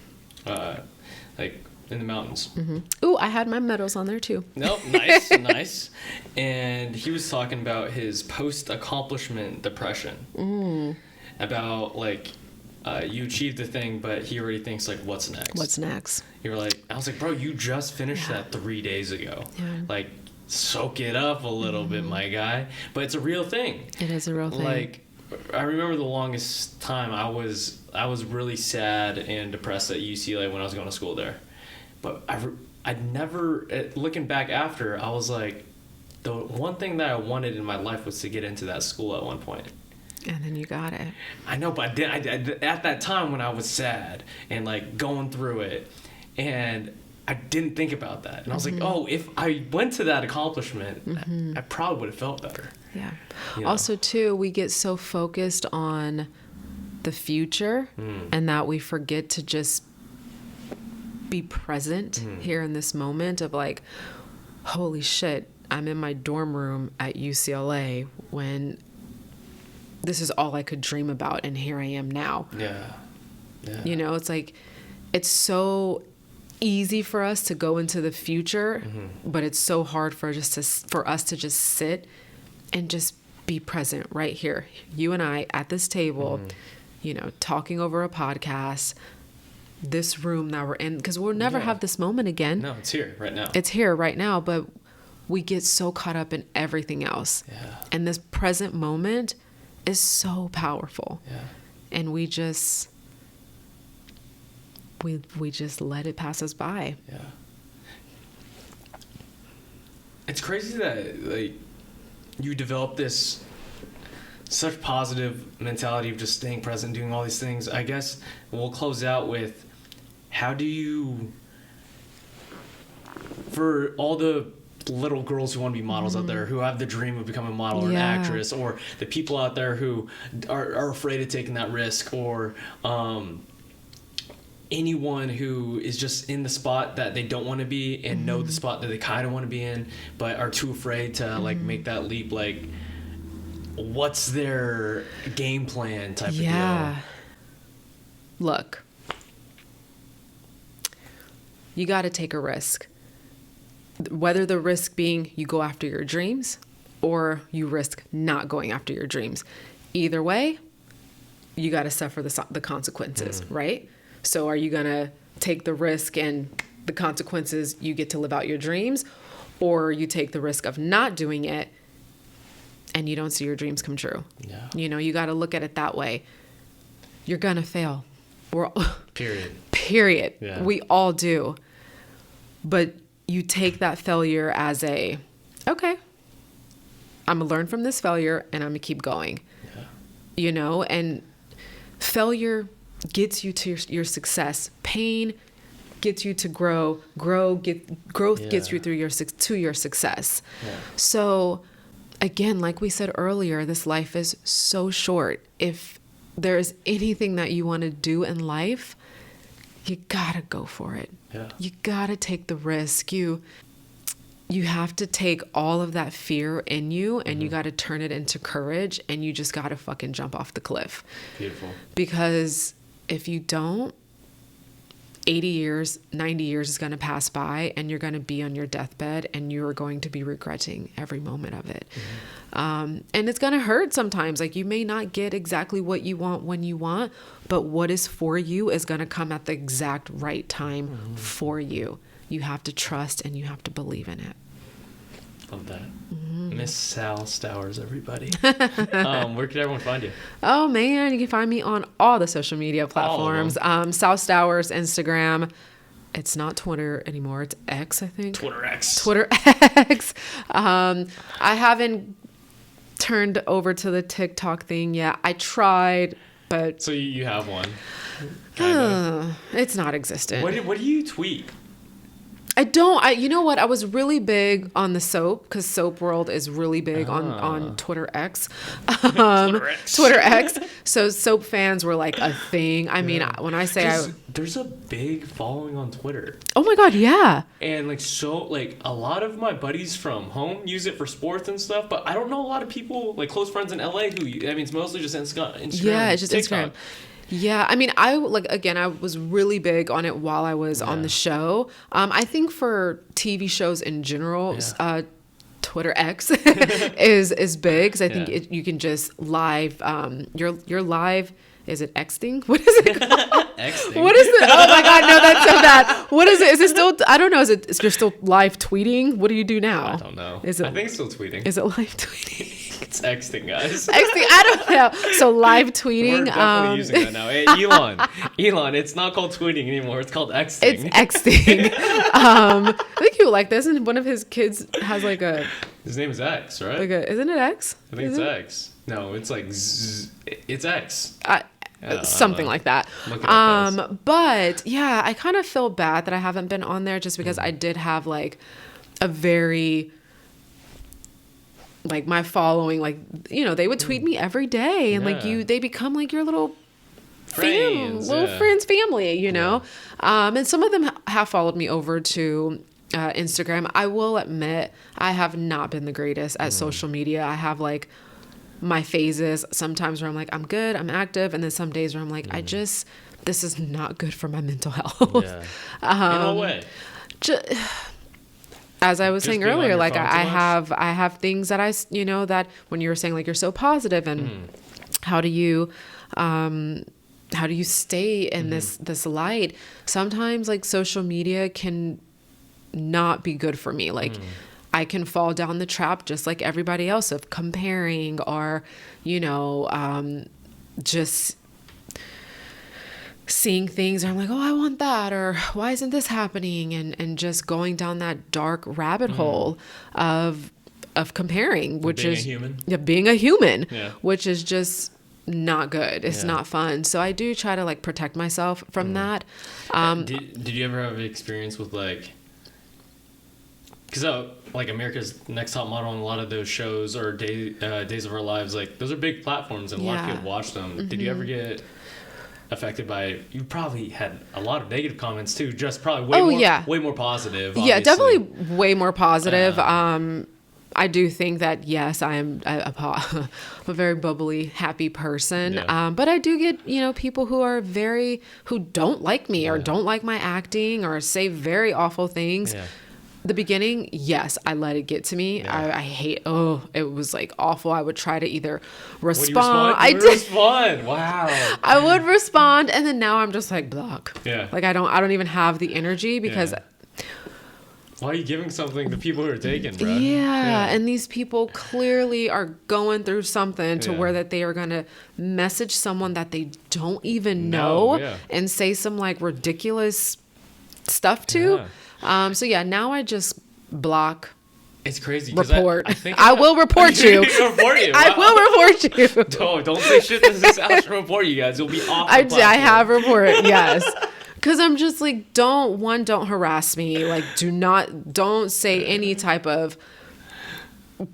like in the mountains. Mm-hmm. Ooh, I had my medals on there too. Nope, nice, nice. And he was talking about his post-accomplishment depression. About like, you achieved the thing, but he already thinks like, what's next? What's next? You're like, I was like, bro, you just finished that 3 days ago. Yeah. Like, soak it up a little bit, my guy. But it's a real thing. It is a real thing. Like, I remember the longest time I was really sad and depressed at UCLA when I was going to school there. But I'd never, looking back after, I was like, the one thing that I wanted in my life was to get into that school at one point. And then you got it. I know, but I at that time when I was sad and like going through it, and I didn't think about that. And I was like, oh, if I went to that accomplishment, I probably would have felt better. Yeah. You know? Also, too, we get so focused on the future and that we forget to just be present here in this moment of like, holy shit, I'm in my dorm room at UCLA when this is all I could dream about, and here I am now. Yeah. It's like, it's so easy for us to go into the future, but it's so hard for us to just sit and just be present right here, you and I at this table, talking over a podcast, this room that we're in, because we'll never have this moment again. No, it's here right now. It's here right now, but we get so caught up in everything else. Yeah. And this present moment is so powerful. Yeah. And we just let it pass us by. Yeah. It's crazy that like you develop this such positive mentality of just staying present, doing all these things. I guess we'll close out with, how do you, for all the little girls who want to be models out there, who have the dream of becoming a model or an actress, or the people out there who are afraid of taking that risk, or anyone who is just in the spot that they don't want to be and know the spot that they kind of want to be in but are too afraid to like make that leap, like, what's their game plan type of deal? Look, you got to take a risk. Whether the risk being you go after your dreams or you risk not going after your dreams. Either way, you got to suffer the consequences, right? So are you going to take the risk and the consequences, you get to live out your dreams, or you take the risk of not doing it and you don't see your dreams come true? Yeah. You got to look at it that way. You're going to fail. Period. Yeah. We all do. But you take that failure as okay, I'm gonna learn from this failure and I'm gonna keep going. You know, and failure gets you to your success. Pain gets you to grow. Growth gets you through to your success. So again, like we said earlier, this life is so short. If there's anything that you want to do in life, you gotta go for it. You gotta take the risk. You have to take all of that fear in you and you gotta turn it into courage, and you just gotta fucking jump off the cliff. Beautiful. Because if you don't, 80 years, 90 years is going to pass by, and you're going to be on your deathbed and you're going to be regretting every moment of it. And it's going to hurt sometimes. Like, you may not get exactly what you want when you want, but what is for you is going to come at the exact right time for you. You have to trust and you have to believe in it. Love that. Miss Sal Stowers, everybody. Where can everyone find you? Oh man, you can find me on all the social media platforms. Sal Stowers, Instagram. It's not Twitter anymore. It's X, I think. Twitter X. I haven't turned over to the TikTok thing yet. I tried, but So you have one. it's not existent. What do you tweet? You know what? I was really big on the soap, because Soap World is really big on Twitter X. Twitter X. So soap fans were like a thing. I mean, when I say there's a big following on Twitter. Oh my God, yeah. And a lot of my buddies from home use it for sports and stuff, but I don't know a lot of people, like close friends in LA it's mostly just Instagram. Yeah, it's just TikTok. Instagram. Yeah, I mean, I was really big on it while I was on the show. I think for TV shows in general, Twitter X is big, because I think you can just live, your live, is it Xting? What is it called? Xting. What is it? Oh my God, no, that's so bad. What is it? Is it still, I don't know, is you're still live tweeting? What do you do now? I don't know. I think it's still tweeting. Is it live tweeting? It's Xting, guys. Xting, I don't know. So live tweeting. We're definitely using that now. Hey, Elon, it's not called tweeting anymore. It's called Xting. It's Xting. I think you would like this. And one of his kids has like a... His name is X, right? Isn't it X? I think it's X. No, it's like it's X. Something like that. But yeah, I kind of feel bad that I haven't been on there, just because I did have like a very... like my following, like, you know, they would tweet me every day, and they become like your little friends, family, you know? And some of them have followed me over to Instagram. I will admit, I have not been the greatest at social media. I have like my phases sometimes where I'm like, I'm good, I'm active. And then some days where I'm like, this is not good for my mental health. In what way? As I was saying earlier, like I have things that that when you were saying like you're so positive, and how do you stay in this light? Sometimes like social media can not be good for me. Like I can fall down the trap just like everybody else of comparing, or just seeing things and I'm like, oh, I want that, or why isn't this happening, and just going down that dark rabbit hole of comparing, which being is a human. Being a human, which is just not good. It's not fun. So I do try to like protect myself from that. Did you ever have an experience with like, because like America's Next Top Model and a lot of those shows, or Days of Our Lives, like those are big platforms and a lot of people watch them. Did you ever get affected by? You probably had a lot of negative comments too, just probably way more positive, obviously. Definitely way more positive. I do think that yes, I am a very bubbly, happy person, but I do get people who don't like me or don't like my acting or say very awful things. The beginning, yes, I let it get to me. I hate. It was like awful. I would try to either respond. I did respond. Wow. I would respond, and then now I'm just like block. Yeah. Like I don't even have the energy, because. Why are you giving something to people who are taken, bro? Yeah, and these people clearly are going through something to where that they are going to message someone that they don't even know and say some like ridiculous stuff to. So now I just block, It's crazy. Report. I think I will report you. Report you. I will report you. Don't say shit to this Alex report you guys. You'll be off the platform. I have reported, yes. Because I'm just like, don't harass me. Like, don't say any type of,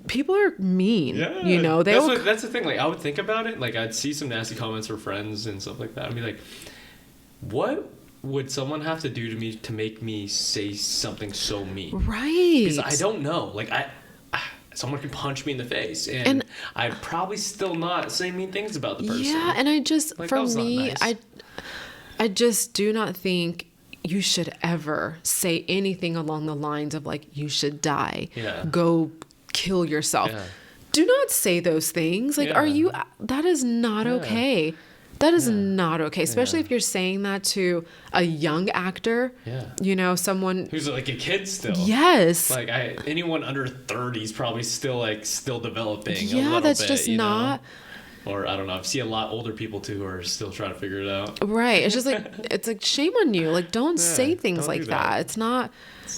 people are mean, you know? That's the thing. Like, I would think about it. Like, I'd see some nasty comments for friends and stuff like that. I'd be like, what would someone have to do to me to make me say something so mean? Right. Because I don't know. Like, someone could punch me in the face, and I'd probably still not say mean things about the person. Yeah, and I just, like, for me, nice. I just do not think you should ever say anything along the lines of like, you should die. Yeah. Go kill yourself. Yeah. Do not say those things. Like, that is not okay. That is not okay, especially if you're saying that to a young actor. Yeah. You know, someone who's like a kid still. Yes. Like anyone under 30 is probably still developing. Yeah, a little that's bit, just not. Or I don't know. I see a lot older people too who are still trying to figure it out. Right. It's just like shame on you. Like, don't say things like that. It's not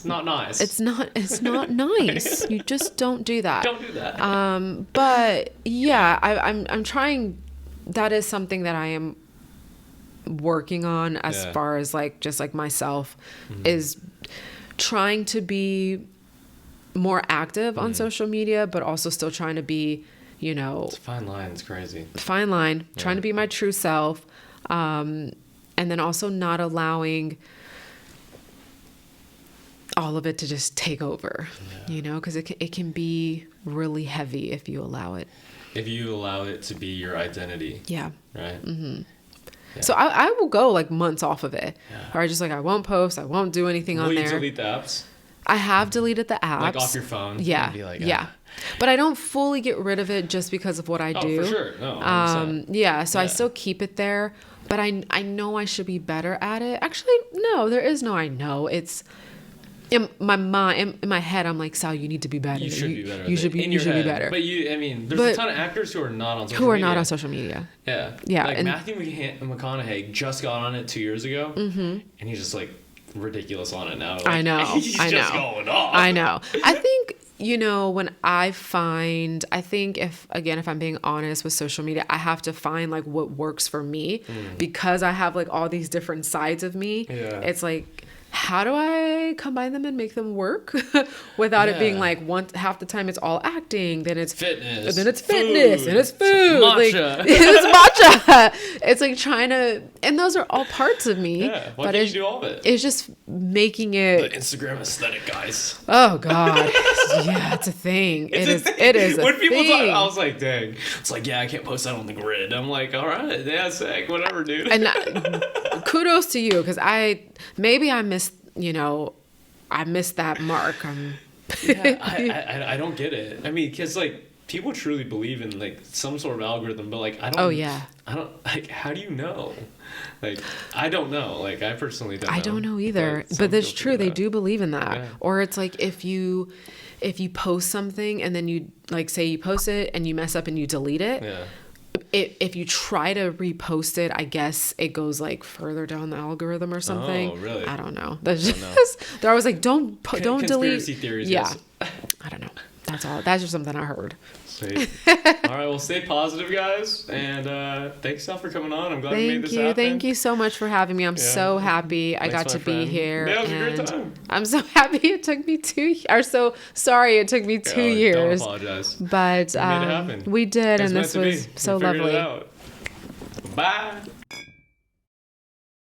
nice. It's not nice. You just don't do that. Don't do that. But yeah, I'm trying. That is something that I am working on as far as like just like myself, is trying to be more active on social media, but also still trying to be, you know, it's a fine line. It's crazy. Fine line. Yeah. Trying to be my true self, and then also not allowing all of it to just take over. You know, because it can be really heavy if you allow it. If you allow it to be your identity. Yeah. Right. Mm-hmm. Yeah. So I will go like months off of it, or I just like I won't post. I won't do anything on there. Will you delete the apps? I have deleted the apps. Like off your phone? Yeah. Be like, yeah. But I don't fully get rid of it just because of what I do. Oh, for sure. No, 100%. Yeah. So I still keep it there, but I know I should be better at it. Actually, no, there is no I know. It's in my mind, in my head, I'm like, Sal, you need to be better. You should be better. You should be better. But there's a ton of actors who are not on social media. Who are not on social media. Yeah. Yeah. Like Matthew McConaughey just got on it 2 years ago, and he's just like ridiculous on it now. Like, I know. He's just going off. I know. I think, you know, when I think if I'm being honest with social media, I have to find like what works for me, because I have like all these different sides of me. Yeah. It's like, how do I combine them and make them work without it being like half the time it's all acting, then it's fitness, and then it's fitness, and it's food, matcha. Like, it's matcha. It's like trying to, and those are all parts of me. Yeah, why can't you do all of it? It's just making it the Instagram aesthetic, guys. Oh God, yeah, it's a thing. It is a when people thing. talk, I was like, dang. It's like, yeah, I can't post that on the grid. I'm like, all right, yeah, sick, whatever, dude. And kudos to you, because I missed that mark. I don't get it. I mean, because like people truly believe in like some sort of algorithm, but like I don't. Oh yeah. I don't like. How do you know? Like I don't know. Like I personally don't know. I don't know either. But that's true. They do believe in that. Yeah. Or it's like if you post something and then you like say you post it and you mess up and you delete it. Yeah. If you try to repost it, I guess it goes like further down the algorithm or something. Oh, really? I don't know. That's just, they're always like, don't delete. Conspiracy theories. Yeah. Yes. I don't know. That's all. That's just something I heard. Sweet. All right. Well, stay positive, guys. And thanks, Sal, for coming on. I'm glad we made this happen. Thank you so much for having me. I'm so happy I got to be here. Yeah, it was a great time. I'm so happy it took me 2 years. Or so sorry it took me 2 years. Don't apologize. But we made it happen. We did, and this was so lovely. Bye.